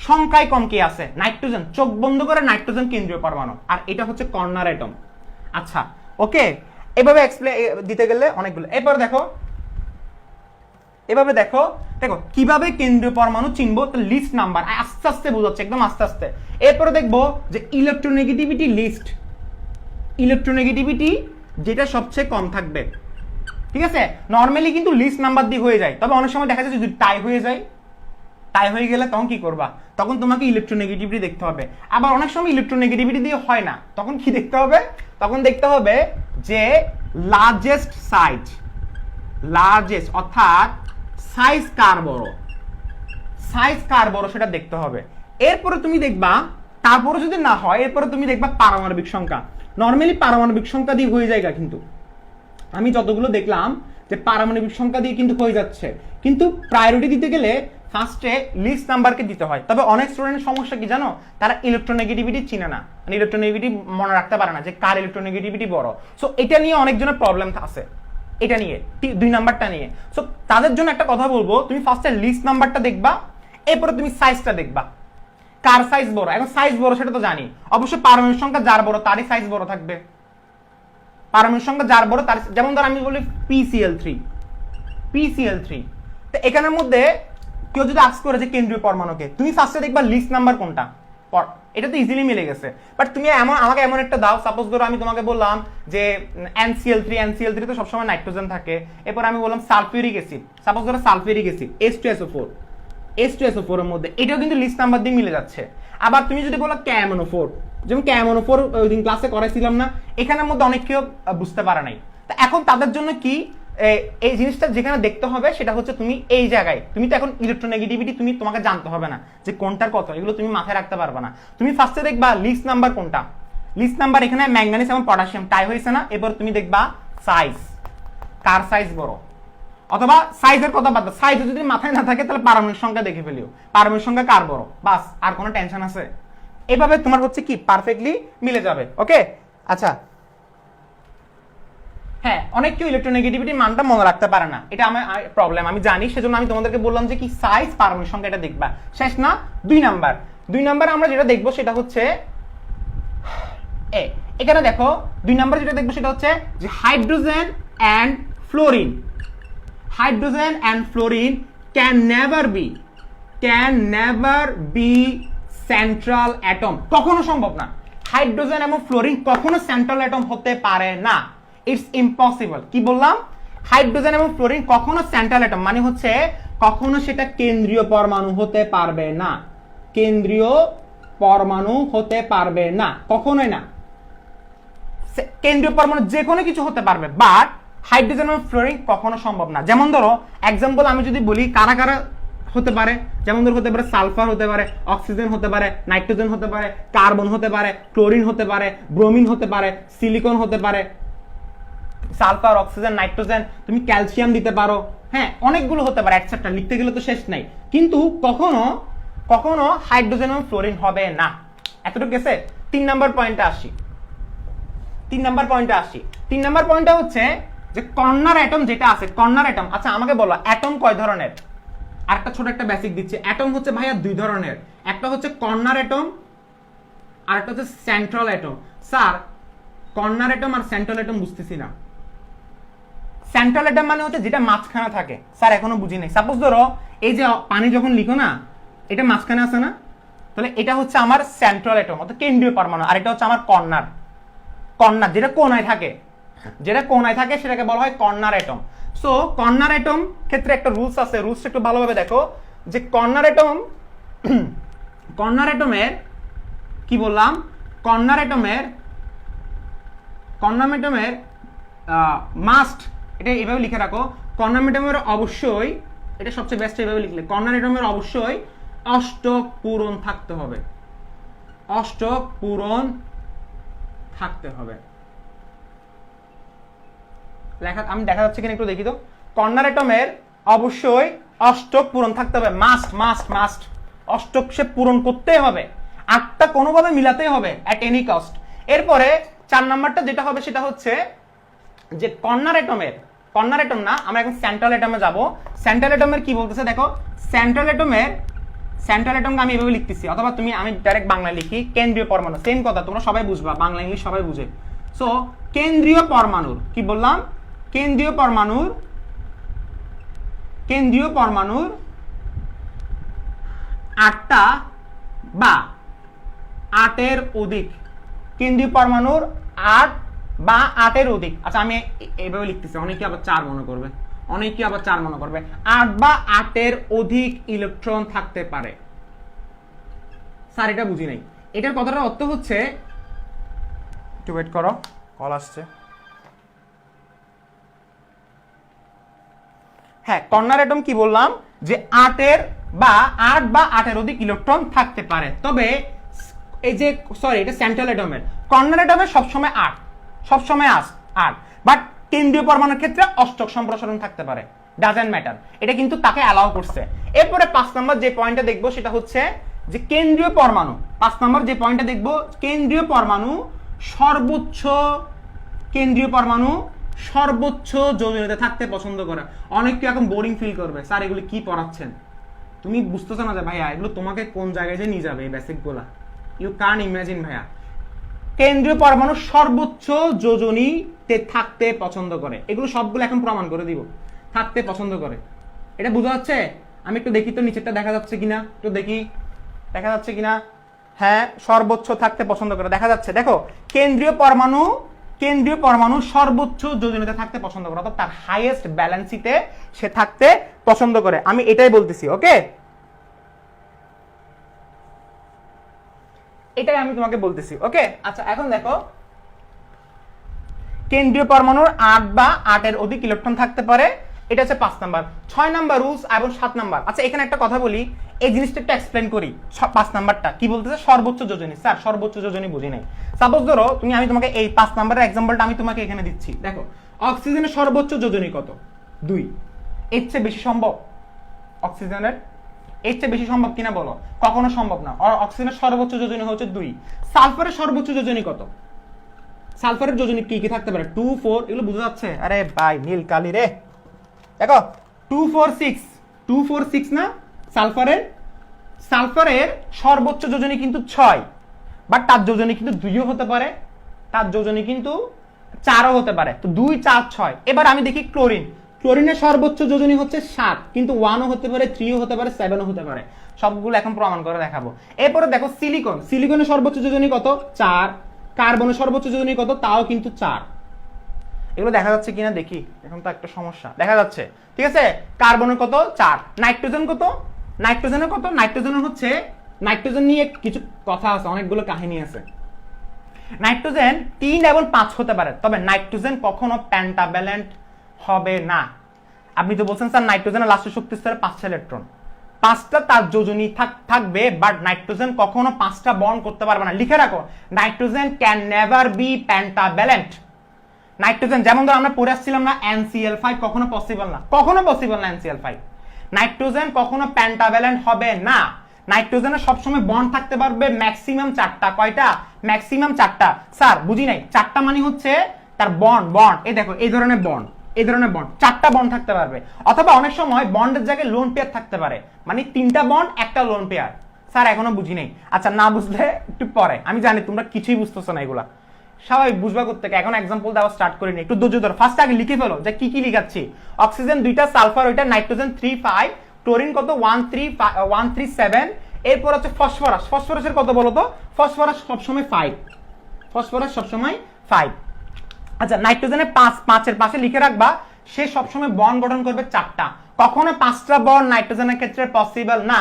সংখ্যায় কম কি আছে? নাইট্রোজেন। চোখ বন্ধ করে নাইট্রোজেন কেন্দ্রীয় পরমাণু, আর এটা হচ্ছে কর্নার অ্যাটম। আচ্ছা ওকে, এভাবে এক্সপ্লেন দিতে গেলে অনেকগুলো। এরপর দেখো, এভাবে দেখো দেখো কিভাবে কেন্দ্রীয় পরমাণু চিনবো, তো লিস্ট নাম্বার আস্তে আস্তে বোঝাচ্ছে, একদম আস্তে আস্তে। এরপরে দেখবো যে ইলেকট্রোনেগেটিভিটি লিস্ট, ইলেকট্রোনেগেটিভিটি যেটা সবচেয়ে কম থাকবে, ঠিক আছে। নর্মালি কিন্তু লিস্ট নাম্বার দিয়ে হয়ে যায়, তবে অনেক সময় দেখা যায় যদি টাই হয়ে যায়, টাই হয়ে গেলে তখন কি করবা? তখন তোমাকে ইলেকট্রোনেগেটিভিটি দেখতে হবে। আবার অনেক সময় ইলেকট্রোনেগেটিভিটি দিয়ে হয় না, তখন কি দেখতে হবে? তখন দেখতে হবে যে লার্জেস্ট সাইজ, লার্জেস্ট অর্থাৎ সাইজ কার বড়, সাইজ কার বড় সেটা দেখতে হবে। এরপরে তুমি দেখবা, তারপরে যদি না হয় এরপরে তুমি দেখবা পারমাণবিক সংখ্যা। নর্মালি পারমাণবিক সংখ্যা দিয়ে হয়ে যায়, কিন্তু আমি যতগুলো দেখলাম যে পারমাণবিক সংখ্যা দিয়ে কিন্তু হয়ে যাচ্ছে, কিন্তু প্রায়োরিটি দিতে গেলে ফার্স্টে লিস্ট নাম্বারকে দিতে হয়। তবে অনেক স্টুডেন্টের সমস্যা কি জানো? তারা ইলেকট্রোনেগেটিভিটি চিনে না, মানে ইলেকট্রোনেগেটিভিটি মনে রাখতে পারে না যে কার ইলেকট্রোনেগেটিভিটি বড়। সো এটা নিয়ে অনেকজনের প্রবলেম আছে, এটা নিয়ে 2 নাম্বারটা নিয়ে। সো তাদের জন্য একটা কথা বলবো, তুমি ফার্স্টে লিস্ট নাম্বারটা দেখবা, এরপরে তুমি সাইজটা দেখবা কার সাইজ বড়। এখন সাইজ বড় সেটা তো জানি, অবশ্য পারমাণবিক সংখ্যা যার বড় তারই সাইজ বড় থাকবে। পারমাণবিক সংখ্যা যার বড় তার, যেমন ধর আমি বলি PCl3, PCl3, তো এখানের মধ্যে কেউ যদি আস্ক করে যে কেন্দ্রীয় পরমাণুকে, তুমি ফার্স্টে দেখবা লিস্ট নাম্বার কোনটা, এটা তো ইজিলি মিলে গেছে। বাট তুমি আমাকে এমন একটা দাও, সাপোজ ধরো আমি তোমাকে বললাম যে NCl3, NCl3 তো সবসময় নাইট্রোজেন থাকে। এরপর আমি বললাম সালফিউরিক অ্যাসিড, সাপোজ ধরো সালফিউরিক অ্যাসিড H2SO4, H2SO4 এর মধ্যে এটাও কিন্তু লিস্ট নাম্বার দিয়ে মিলে যাচ্ছে। আবার তুমি যদি বলো KMNO4, যেমন KMNO4 ওই দিন ক্লাসে করাইছিলাম না, এখানের মধ্যে অনেক কেউ বুঝতে পারে নাই। তো এখন তাদের জন্য কি এই জিনিসটা যেখানে দেখতে হবে সেটা হচ্ছে তুমি এই জায়গায়, তুমি তো এখন ইলেকট্রোনেগেটিভিটি তুমি তোমাকে জানতে হবে না যে কোনটার কত, এগুলো তুমি মাথায় রাখতে পারবে না। তুমি ফার্স্টে দেখবা লিস্ট নাম্বার কোনটা, লিস্ট নাম্বার এখানে ম্যাঙ্গানিজ এবং পটাশিয়াম টাই হয়েছে না, এবার তুমি দেখবা সাইজ, কার সাইজ বড়। অথবা সাইজের কথা বাদ দাও, সাইজ যদি মাথায় না থাকে তাহলে পারমাণবিক সংখ্যা দেখে ফেলিও, পারমাণবিক সংখ্যা কার বড়, বাস, আর কোনো টেনশন আছে? এভাবে তোমার হচ্ছে কি পারফেক্টলি মিলে যাবে। ওকে আচ্ছা, হ্যাঁ অনেক কেউ ইলেকট্রোনেগেটিভিটি মানটা মনে রাখতে পারে না, এটা আমার প্রবলেম আমি জানি, সেজন্য আমি তোমাদেরকে বললাম যে কি সাইজ পারমাণবিক সংখ্যা এটা দেখবা। শেষ না? 2 নাম্বার আমরা যেটা দেখবো সেটা হচ্ছে এখানে দেখো 2 নাম্বার যেটা দেখবো সেটা হচ্ছে যে hydrogen and fluorine. Hydrogen and fluorine can never be central atom, কখনো সম্ভব না। হাইড্রোজেন এবং ফ্লোরিন কখনো সেন্ট্রাল অ্যাটম হতে পারে না, ইটস ইম্পসিবল। কি বললাম? হাইড্রোজেন এবং ফ্লোরিন কখনো সেন্ট্রাল অ্যাটম মানে হচ্ছে কখনো সেটা কেন্দ্রীয় পরমাণু হতে পারবে না, কেন্দ্রীয় পরমাণু হতে পারবে না, কখনোই না। কেন্দ্রীয় পরমাণু যে কোনো কিছু হতে পারবে, বাট হাইড্রোজেন এবং ফ্লোরিন কখনো সম্ভব না। যেমন ধরো এক্সাম্পল আমি যদি বলি কারা কারা হতে পারে, যেমন ধরো হতে পারে সালফার হতে পারে, অক্সিজেন হতে পারে, নাইট্রোজেন হতে পারে, কার্বন হতে পারে, ক্লোরিন হতে পারে, ব্রোমিন হতে পারে, সিলিকন হতে পারে, সালফার, অক্সিজেন, নাইট্রোজেন, তুমি ক্যালসিয়াম দিতে পারো, হ্যাঁ অনেকগুলো হতে পারে এটসেট্রা, লিখতে গেলে তো শেষ নাই। কিন্তু কখনো কখনো হাইড্রোজেন এবং ফ্লোরিন হবে না। এতটুকু গেছে? 3 নাম্বার পয়েন্টে আসি। 3 নাম্বার পয়েন্টটা হচ্ছে যে কর্নার অ্যাটম যেটা আছে, কর্নার অ্যাটম। আচ্ছা আমাকে বলো অ্যাটম কয় ধরনের? আরেকটা ছোট একটা বেসিক দিচ্ছে, অ্যাটম হচ্ছে ভাইয়া 2 ধরনের, একটা হচ্ছে কর্নার অ্যাটম আর একটা হচ্ছে central atom. Sir corner atom আর সেন্ট্রাল অ্যাটম বুঝতেছি না। সেন্ট্রাল অ্যাটম মানে হচ্ছে যেটা মাঝখানে থাকে। স্যার এখনো বুঝি নাই। সাপোজ ধরো এই যে পানি যখন লিখো না, এটা মাঝখানে আছে না, তাহলে এটা হচ্ছে আমার সেন্ট্রাল অ্যাটম অর্থাৎ কেন্দ্রীয় পরমাণু, আর এটা হচ্ছে আমার কর্নার। কর্নার যেটা কোনায় থাকে, যেটা কোনায় থাকে সেটাকে বলা হয় corner atom. So corner atom ক্ষেত্রে একটা রুলস আছে, রুলসটা একটু ভালোভাবে দেখো যে কর্নার অ্যাটমের কি বললাম, কর্নার অ্যাটমের মাস্ট, এটা এইভাবে লিখে রাখো, কর্নার অ্যাটমের অবশ্যই, এটা সবচেয়ে বেস্ট এইভাবে লিখলে, কর্নার অ্যাটমের অবশ্যই অষ্টক পূরণ থাকতে হবে, অষ্টক পূরণ থাকতে হবে। লেখা আমি দেখা যাচ্ছে কিনা একটু দেখি তো। কর্নার অ্যাটমের অবশ্যই অষ্টক পূরণ থাকতে হবে, মাস্ট অষ্টক সে পূরণ করতেই হবে, 8টা কোনোভাবে মিলাতেই হবে অ্যাট এনি কস্ট। এরপরে 4 নাম্বারটা যেটা হবে সেটা হচ্ছে যে কর্নার অ্যাটম না, আমরা এখন সেন্ট্রাল অ্যাটমে যাব। সেন্ট্রাল অ্যাটমের কি বলতেছে দেখো, সেন্ট্রাল অ্যাটমকে আমি এভাবে লিখতেছি, অথবা আমি ডাইরেক্ট বাংলা লিখি, কেন্দ্রীয় পরমাণু। সেম কথা, তোমরা সবাই বুঝবা, বাংলা ইংলিশ সবাই বুঝে। সো কেন্দ্রীয় পরমাণুর কি বললাম, কেন্দ্রীয় পরমাণুর 8টা বা 8-এর অধিক, কেন্দ্রীয় পরমাণুর 8 বা 8-এর অধিক। আচ্ছা আমি এইভাবে লিখতেছি, অনেকে আবার 4 মনে করবে, 8 বা 8-এর অধিক ইলেকট্রন থাকতে পারে। স্যার এটা বুঝি নাই, এটার কথাটার অর্থ হচ্ছে, একটু ওয়েট করো, কল আসছে। হ্যাঁ, কর্নার অ্যাটম কি বললাম, যে 8 বা 8-এর অধিক ইলেকট্রন থাকতে পারে। তবে এই যে এটা সেন্ট্রাল অ্যাটমের, কর্নার অ্যাটমের সবসময় 8, বাট কেন্দ্রীয় পরমাণুর ক্ষেত্রে অষ্টক সম্প্রসারণ থাকতে পারে, ডাজন্ট ম্যাটার, এটা কিন্তু তাকে অ্যালাউ করছে। এরপরে 5 নম্বর যে পয়েন্টটা দেখবো সেটা হচ্ছে যে কেন্দ্রীয় পরমাণু, 5 নম্বর যে পয়েন্টটা দেখবো, কেন্দ্রীয় পরমাণু সর্বোচ্চ যোজনীতে থাকতে পছন্দ করে। অনেকে এখন বোরিং ফিল করবে, স্যার এগুলো কি পড়াচ্ছেন, তুমি বুঝতেছো না যে ভাইয়া এগুলো তোমাকে কোন জায়গায় যে নিয়ে যাবে এই বেসিক গুলা, ইউ কান ইমাজিন ভাইয়া। কেন্দ্রীয় পরমাণু সর্বোচ্চ যোজনীতে থাকতে পছন্দ করে, এগুলো সবগুলো এখন প্রমাণ করে দিব, থাকতে পছন্দ করে। এটা বোঝা যাচ্ছে? আমি একটু দেখি তো নিচেরটা দেখা যাচ্ছে কিনা, একটু দেখি দেখা যাচ্ছে কিনা। হ্যাঁ, সর্বোচ্চ থাকতে পছন্দ করে, দেখা যাচ্ছে। দেখো, কেন্দ্রীয় পরমাণু সর্বোচ্চ যোজনীতে থাকতে পছন্দ করে, অর্থাৎ তার হাইয়েস্ট ব্যালেন্সিতে সে থাকতে পছন্দ করে, আমি এটাই বলতেছি। ওকে, এটাই আমি তোমাকে বলতেছি। ওকে, আচ্ছা এখন দেখো, কেন্দ্রীয় পরমাণুর 8 বা 8-এর অধিক ইলেকট্রন থাকতে পারে, এটা হচ্ছে 5 নাম্বার। 6 নাম্বার রুলস এবং 7 নাম্বার। আচ্ছা এখানে একটা কথা বলি, এই জিনিসটা একটু এক্সপ্লেন করি। 5 নাম্বারটা কি বলতেছে, সর্বোচ্চ যোজনী। স্যার সর্বোচ্চ যোজনী বুঝি নাই। সাপোজ ধরো আমি তোমাকে এই 5 নাম্বারের এক্সাম্পলটা আমি তোমাকে এখানে দিচ্ছি। দেখো, অক্সিজেনের সর্বোচ্চ যোজনী কত? 2। এর চেয়ে বেশি সম্ভব? অক্সিজেনের এর চেয়ে বেশি সম্ভব কিনা বলো? কখনো সম্ভব না। অক্সিজেনের সর্বোচ্চ যোজনী হচ্ছে 2। সালফারের সর্বোচ্চ যোজনী কত? সালফারের যোজনী কি কি থাকতে পারে? 2, 4, এগুলো বুঝা যাচ্ছে? আরে ভাই নীল কালি রে, দেখো 2, 4, 6 না। সালফারের সর্বোচ্চ যোজনী কিন্তু 6, বাট তার যোজনী কিন্তু 2ও হতে পারে, তার যোজনী কিন্তু 4ও হতে পারে। তো 2, 4, 6। এবার আমি দেখি ক্লোরিনের সর্বোচ্চ যোজনী হচ্ছে 7, কিন্তু 1ও হতে পারে, 3ও হতে পারে, 7ও হতে পারে। সবগুলো এখন প্রমাণ করে দেখাবো। এরপরে দেখো সিলিকনের সর্বোচ্চ যোজনী কত? 4। কার্বনের সর্বোচ্চ যোজনী কত? তাও কিন্তু 4। এগুলো দেখা যাচ্ছে কিনা দেখি, এখন তো একটা সমস্যা। দেখা যাচ্ছে, ঠিক আছে। কার্বনের কত? 4। নাইট্রোজেনের কত? নাইট্রোজেন নিয়ে কিছু কথা আছে, অনেকগুলো কাহিনী আছে। নাইট্রোজেন 3 এবং 5 হতে পারে, তবে নাইট্রোজেন কখনো পেন্টাভ্যালেন্ট হবে না। আপনি তো বলছেন স্যার নাইট্রোজেনের লাস্টের শক্তি স্তরে 5টা ইলেকট্রন, 5টা তার যোজনী থাকবে, বাট নাইট্রোজেন কখনো 5টা বন্ড করতে পারবে না। লিখে রাখো, nitrogen can never be pentavalent. Nitrogen যেমন ধর আমরা পড়ে আসছিলাম না, NCl5 কখনো পসিবল না, NCl5। নাইট্রোজেন কখনো পেন্টাভ্যালেন্ট হবে না। নাইট্রোজেনের সবসময় বন্ড থাকতে পারবে ম্যাক্সিমাম 4টা। কয়টা? ম্যাক্সিমাম 4টা। স্যার বুঝি নাই, 4টা মানে হচ্ছে তার বন্ড। এই দেখো, এই ধরনের বন্ড 4টা বন্ড থাকতে পারবে, অথবা অনেক সময় বন্ডের জায়গায় লোন পেয়ার থাকতে পারে, মানে 3টা বন্ড, একটা লোন পেয়ার। স্যার এখনো বুঝি নাই। আচ্ছা না বুঝলে একটু পরে, আমি জানি তোমরা কিছুই বুঝতেছো না, এগুলা স্বাভাবিক বুঝবা করতে। এখন एग्जांपल দেওয়া স্টার্ট করিনি, একটু ধৈর্য ধরো। ফার্স্ট আগে লিখে ফেলো যে কি কি লিখাচ্ছি। অক্সিজেন 2টা, সালফার ওইটা, নাইট্রোজেন 3, 5, ক্লোরিন কত? 1, 3, 7। এরপর হচ্ছে ফসফরাসের কত বলো তো? ফসফরাস সবসময় 5। আচ্ছা নাইট্রোজেনের 5 এর পাশে লিখে রাখবা, সে সবসময় বন্ড গঠন করবে 4টা। কখনো 5টা বন্ড নাইট্রোজেনের ক্ষেত্রে পসিবল না,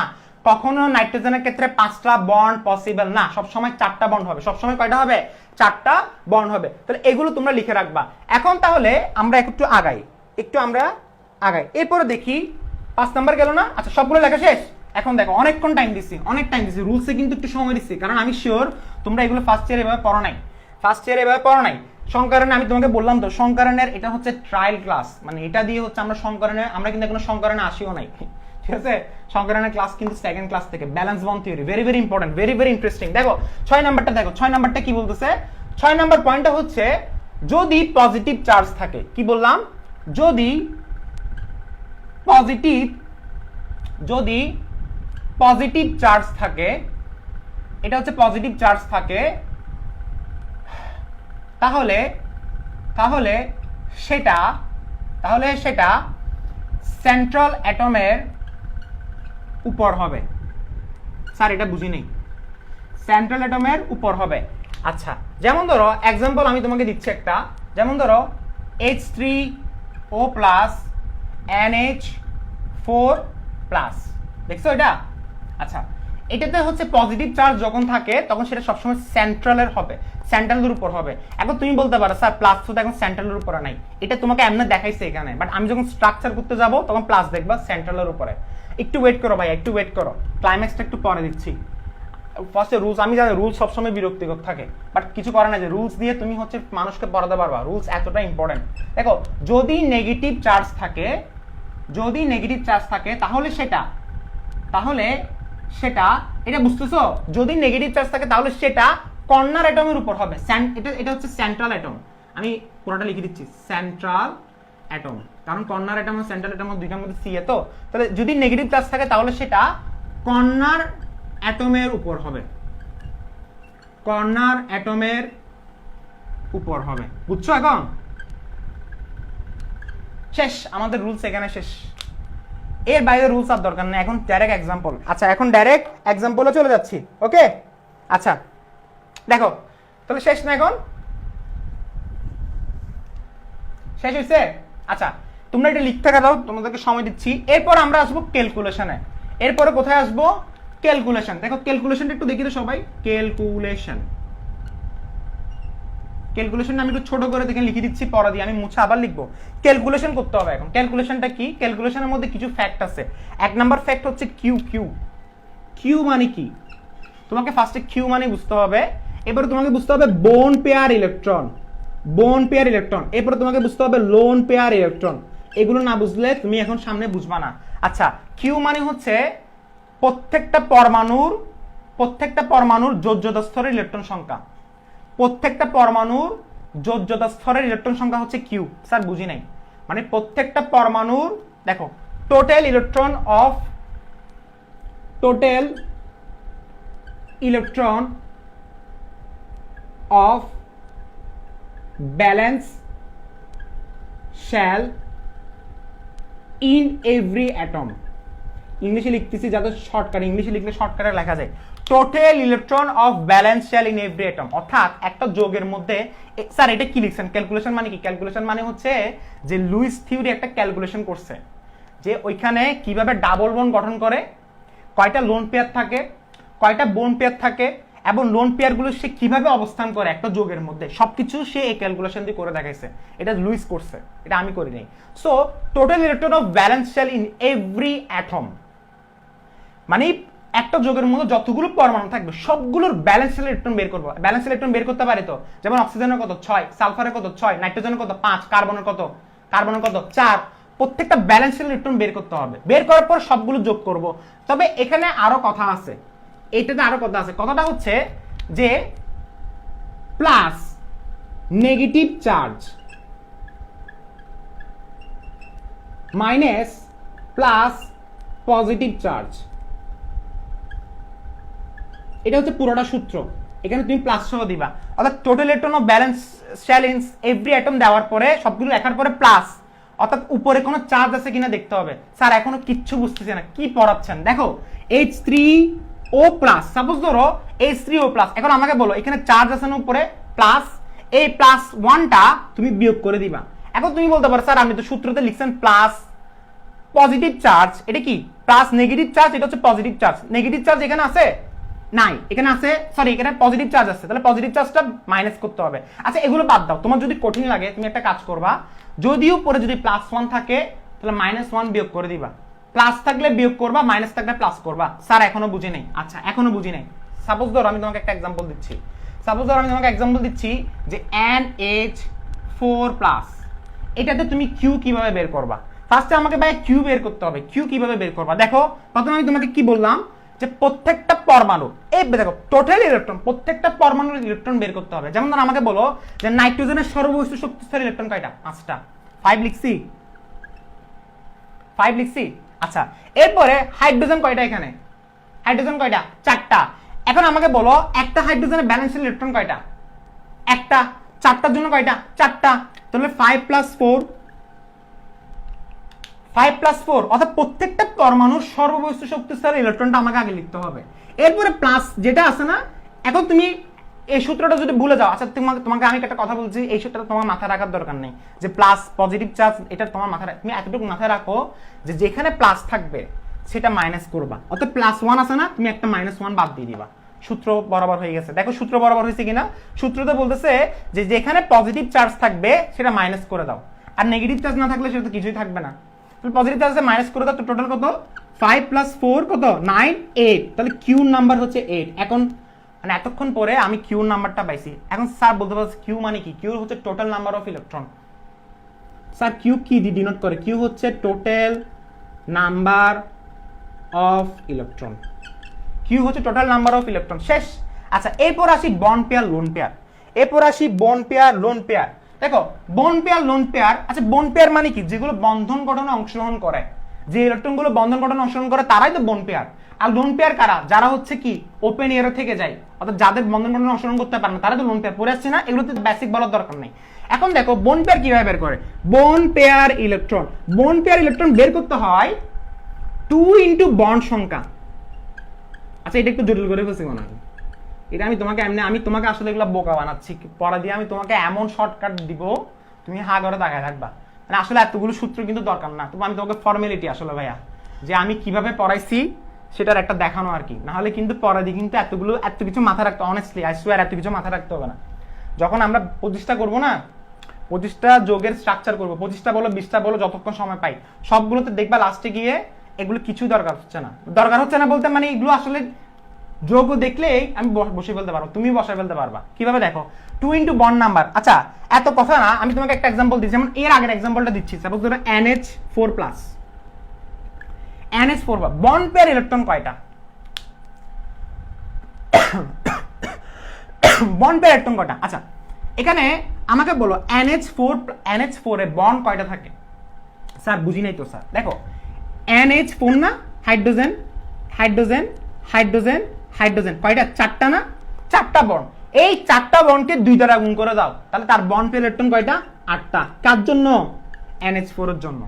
কখনো নাইট্রোজেনের ক্ষেত্রে 5টা বন্ড পসিবল না। সবসময় 4টা বন্ড হবে। সবসময় কয়টা হবে? 4টা বন্ড হবে। তাহলে এগুলো তোমরা লিখে রাখবা। এখন তাহলে আমরা একটু আগাই, এরপরে দেখি 5 নাম্বার গেল না? আচ্ছা সবগুলো লেখা শেষ। এখন দেখো, অনেক টাইম দিছি, রুলসে কিন্তু একটু সময় দিচ্ছি, কারণ আমি শিওর তোমরা এগুলো ফার্স্ট ইয়ারে এভাবে পড়ো নাই। সংকরণে আমি তোমাকে বললাম তো, সংকরণের এটা হচ্ছে ট্রায়াল ক্লাস, মানে এটা দিয়ে হচ্ছে আমরা কিন্তু কোনো সংকরণে আসিও নাই, ঠিক আছে। সংকরণের ক্লাস কিন্তু সেকেন্ড ক্লাস থেকে। Balance bond theory very very important, very very interesting. দেখো 6 নাম্বারটা দেখো, 6 নাম্বারটা কি বলতেছে? 6 নাম্বার পয়েন্টটা হচ্ছে যদি পজিটিভ চার্জ থাকে, কি বললাম, যদি পজিটিভ চার্জ থাকে, এটা হচ্ছে পজিটিভ চার্জ থাকে, তাহলে সেটা সেন্ট্রাল অ্যাটমের উপর হবে। স্যার এটা বুঝি নেই, সেন্ট্রাল অ্যাটমের উপর হবে। আচ্ছা, যেমন ধরো এক্সাম্পল আমি তোমাকে দিচ্ছি একটা, যেমন ধরো H3O প্লাস NH4 প্লাস, দেখছো এটা? আচ্ছা, এটাতে হচ্ছে পজিটিভ চার্জ যখন থাকে তখন সেটা সবসময় সেন্ট্রালের হবে, সেন্ট্রালের উপর হবে। এখন তুমি বলতে পারো স্যার প্লাস তো এখন সেন্ট্রালের উপরে নাই, এটা তোমাকে এমনি দেখাইছে এখানে, বাট আমি যখন স্ট্রাকচার করতে যাব তখন প্লাস দেখবা সেন্ট্রালের উপরে। একটু ওয়েট করো ভাই, একটু ওয়েট করো, ক্লাইম্যাক্সটা একটু পরে দিচ্ছি। ফার্স্টে রুলস, আমি জানি রুলস সবসময় বিরক্তিকর থাকে, বাট কিছু করে না, যে রুলস দিয়ে তুমি হচ্ছে মানুষকে পড়াতে পারবা, রুলস এতটা ইম্পর্টেন্ট। দেখো, যদি নেগেটিভ চার্জ থাকে, তাহলে সেটা এটা বুঝতেছো, যদি নেগেটিভ চার্জ থাকে তাহলে সেটা কর্নার অ্যাটমের উপর হবে। এটা হচ্ছে সেন্ট্রাল অ্যাটম, আমি পুরোটা লিখে দিচ্ছি, সেন্ট্রাল অ্যাটম, কারণ কর্নার অ্যাটম আর সেন্ট্রাল অ্যাটম দুইটার মধ্যে সি, তো তাহলে যদি নেগেটিভ চার্জ থাকে তাহলে সেটা কর্নার অ্যাটমের উপর হবে, কর্নার অ্যাটমের উপর হবে। বুঝছো? এখন শেষ, আমাদের রুলস এখানে শেষ, এর বাইরে রুলস আর দরকার নেই, এখন ডাইরেক্ট এক্সাম্পল। আচ্ছা, এখন ডাইরেক্ট এক্সাম্পলে চলে যাচ্ছি, ওকে? আচ্ছা দেখো, তাহলে শেষ না, এখন শেষ হয়েছে? আচ্ছা, তোমরা এটা লিখতে দাও, তোমাদেরকে সময় দিচ্ছি। এরপর আমরা আসবো ক্যালকুলেশনে। এরপরে কোথায় আসবো? ক্যালকুলেশন। দেখো ক্যালকুলেশনটা একটু দেখি তো সবাই, ক্যালকুলেশনটা আমি একটু ছোট করে দেখে লিখে দিচ্ছি, পড়া দিয়ে আমি মুছে আবার লিখবো। ক্যালকুলেশন করতে হবে। এখন ক্যালকুলেশনটা কি? ক্যালকুলেশনের মধ্যে কিছু ফ্যাক্ট আছে। এক নাম্বার ফ্যাক্ট হচ্ছে কিউ মানে কি? তোমাকে ফার্স্টে কিউ মানে বুঝতে হবে, এবারে তোমাকে বুঝতে হবে বোন পেয়ার ইলেকট্রন, এরপরে তোমাকে বুঝতে হবে লোন পেয়ার ইলেকট্রন। এগুলো না বুঝলে তুমি এখন সামনে বুঝবা না। আচ্ছা, কিউ মানে হচ্ছে প্রত্যেকটা পরমাণুর যোজ্যতা স্তরের ইলেকট্রন সংখ্যা, প্রত্যেকটা পরমাণুর যোজ্যতা স্তরের ইলেকট্রন সংখ্যা হচ্ছে কিউ। স্যার বুঝি নাই, মানে প্রত্যেকটা পরমাণুর, দেখো total electron of valence shell in every atom. ইংলিশে লিখতেছি যাতে শর্টকাট, ইংলিশে লিখলে শর্টকাটে লেখা যায়, total electron of valence shell in every atom. অর্থাৎ একটা যৌগের মধ্যে, স্যার এটা কি লিখছেন? ক্যালকুলেশন মানে কি? ক্যালকুলেশন মানে হচ্ছে যে লুইস থিওরি একটা ক্যালকুলেশন করছে, যে ওইখানে কিভাবে ডাবল বন্ড গঠন করে, কয়টা লোন পেয়ার থাকে, কয়টা বোন পেয়ার থাকে, এবং লোন পেয়ারগুলো সে কিভাবে অবস্থান করে একটা যৌগের মধ্যে, সবকিছু সে এই ক্যালকুলেশন দিয়ে করে দেখাইছে। এটা লুইস করছে, এটা আমি করি নাই। So total electron of valence shell in every atom মানে একটা যৌগের মধ্যে যতগুলো পরমাণু থাকবে সবগুলোর ব্যালেন্স ইলেকট্রন বের করবো। ব্যালেন্স ইলেকট্রন বের করতে পারি তো, যেমন অক্সিজেনের কত 6, সালফারের কত 6, নাইট্রোজেনের কত 5, কার্বনের কত 4, প্রত্যেকটা ব্যালেন্স ইলেকট্রন বের করতে হবে। বের করার পর সবগুলো যোগ করব। তবে এখানে আরো কথা আছে, এইটাতে আরো কথা আছে। কথাটা হচ্ছে যে plus negative charge minus plus positive charge, এটা হচ্ছে পুরোটা সূত্র। এখানে তুমি প্লাস সহ দিবা, অর্থাৎ total electron of valence shell in every atom দেওয়ার পরে সবগুলো লেখার পরে প্লাস, অর্থাৎ উপরে কোনো চার্জ আছে কিনা দেখতে হবে। স্যার এখনো কিচ্ছু বুঝতেছি না, কি পড়াচ্ছেন? দেখো H3O প্লাস, সাপোজ ধরো H3O প্লাস, এখন আমাকে বলো এখানে চার্জ আছে না উপরে প্লাস, এই প্লাস ওয়ানটা তুমি বিয়োগ করে দিবা। এখন তুমি বলতে পারো স্যার আপনি তো সূত্রতে লিখছেন প্লাস পজিটিভ চার্জ, এটা কি প্লাস নেগেটিভ চার্জ, এটা হচ্ছে পজিটিভ চার্জ। নেগেটিভ চার্জ এখানে আছে নাই, এখানে আছে, সরি এখানে পজিটিভ চার্জ আছে, তাহলে পজিটিভ চার্জটা মাইনাস করতে হবে। আচ্ছা এগুলো বাদ দাও, তোমার যদি কঠিন লাগে তুমি একটা কাজ করবা, যদিও পরে যদি +1 থাকে তাহলে -1 বিয়োগ করে দিবা, প্লাস থাকলে বিয়োগ করবা, মাইনাস থাকলে প্লাস করবা। স্যার এখনো বুঝি নাই। আচ্ছা এখনো বুঝি নাই, সাপোজ ধরো আমি তোমাকে একটা এক্সাম্পল দিচ্ছি, যে NH4+, এটাতে তুমি কিউ কিভাবে বের করবা। ফার্স্টে আমাকে ভাই কিউ বের করতে হবে। কিউ কিভাবে বের করবা? দেখো প্রথমে আমি তোমাকে কি বললাম, যে প্রত্যেকটা পরমাণু, এই দেখো টোটাল ইলেকট্রন, প্রত্যেকটা পরমাণুর ইলেকট্রন বের করতে হবে। যেমন ধর আমাকে বলো যে নাইট্রোজেনের সর্ববস্তু শক্তিস্তর ইলেকট্রন কয়টা? 5টা। 5 লিখছি, 5 লিখছি। আচ্ছা, এরপরে হাইড্রোজেন কয়টা? এখানে হাইড্রোজেন কয়টা? 4টা। এখন আমাকে বলো একটা হাইড্রোজেনের ব্যালেন্স ইলেকট্রন কয়টা? একটা। 4টার জন্য কয়টা? 4টা। তাহলে 5 + 4, 5 + 4, অর্থাৎ প্রত্যেকটা পরমাণুর সর্ববস্তু শক্তিস্তরের ইলেকট্রনটা আমাকে আগে লিখতে হবে। এরপরে প্লাস যেটা আছে না, এখন তুমি এই সূত্রটা যদি ভুলে যাও, আচ্ছা তোমাকে আমি একটা কথা বলছি, এই সূত্রটা তোমার মাথায় রাখার দরকার নেই যে প্লাস পজিটিভ চার্জ, এটা তোমার মাথায়, তুমি এতটুকু মাথায় রাখো যে যেখানে প্লাস থাকবে সেটা মাইনাস করবা, অর্থাৎ +1 আছে না, তুমি একটা -1 বাদ দিয়ে দিবা। সূত্র বরাবর হয়ে গেছে। দেখো সূত্র বরাবর হয়েছে কিনা। সূত্রতে বলতেছে যে যেখানে পজিটিভ চার্জ থাকবে সেটা মাইনাস করে দাও, আর নেগেটিভ চার্জ না থাকলে সেটা তো কিছুই থাকবে না। পজিটিভ চার্জে মাইনাস করে দাও, তো টোটাল কত? 5 + 4 কত? 9, 8। তাহলে কিউ নাম্বার হচ্ছে 8। এখন মানে এতক্ষণ পরে আমি কিউ নাম্বারটা পাইছি। এখন স্যার বলতে পারছে কিউ মানে কি? কিউ হচ্ছে total number of electron. Sir Q কি ডিনোট করে? কিউ হচ্ছে total number of electron. Q হচ্ছে টোটাল নাম্বার অফ ইলেকট্রন। শেষ। আচ্ছা, এরপর আসি বন্ড পেয়ার, লোন পেয়ার। এরপর আসি বন্ড পেয়ার, লোন পেয়ার। দেখো বন্ড পেয়ার, লোন পেয়ার। আচ্ছা, বন্ড পেয়ার মানে কি? যেগুলো বন্ধন গঠনে অংশগ্রহণ করে, যে ইলেকট্রনগুলো বন্ধন গঠনে অংশগ্রহণ করে তারাই তো বন্ড পেয়ার। আর লোন পেয়ার কারা? যারা হচ্ছে কি ওপেন এয়ারে থেকে যায়, অর্থাৎ যাদের বন্ধন গঠনে অংশগ্রহণ করতে পারে না, তারা তো লোন পেয়ার। পড়ে আসছে না? এগুলোতে বেসিক বলার দরকার নেই। এখন দেখো বন্ড পেয়ার কিভাবে বের করে। Bond pair electron, bond pair electron বের করতে হয় 2 × বন্ড সংখ্যা। আচ্ছা, এটা একটু জটিল করে ফেলছি মনে হয়। এটা আমি তোমাকে এমনি, আমি তোমাকে আসলে এগুলো বোকা বানাচ্ছি পড়া দিয়ে। আমি তোমাকে এমন শর্টকাট দিব, তুমি হা করে তাকায় থাকবা। মানে আসলে এতগুলো সূত্র কিন্তু দরকার না। আমি তোমাকে ফর্মালিটি আসলে ভাইয়া, যে আমি কিভাবে পড়াইছি সেটার একটা দেখানো আর কি। না হলে কিন্তু পড়া দিয়ে কিন্তু এত কিছু মাথায় রাখতে, অনেস্টলি আই সোয়ার এত কিছু মাথায় রাখতে হবে না। যখন আমরা 25টা করবো না, 25টা যোগের স্ট্রাকচার করবো, 25টা বলো 20টা বলো, যতক্ষণ সময় পাই সবগুলোতে দেখবা লাস্টে গিয়ে এগুলো কিছুই দরকার হচ্ছে না। দরকার হচ্ছে না বলতে মানে এগুলো আসলে যোগও দেখলেই আমি বসে ফেলতে পারবো, তুমি বসে ফেলতে পারবা। কিভাবে দেখো, 2 × বন্ড নাম্বার। আচ্ছা, এত কথা না, আমি তোমাকে একটা এক্সাম্পল দিচ্ছি। যেমন এর আগের এক্সাম্পলটা দিচ্ছি। সাপোজ ধরো NH4+, NH4 bond pair electron কয়টা? বন্ড পেয়ার ইলেকট্রন কয়টা? আচ্ছা, এখানে আমাকে বলো NH4 এ বন্ড কয়টা থাকে? স্যার বুঝি নাই তো স্যার। দেখো NH4 না, হাইড্রোজেন হাইড্রোজেন হাইড্রোজেন হাইড্রোজেন, কয়টা? 4টা না? 4টা বন্ড। এই 4টা বন্ডকে 2 দ্বারা গুণ করে দাও, তাহলে তার বন্ড পেয়ার ইলেকট্রন কয়টা? 8টা। কার জন্য? NH4 এর জন্য।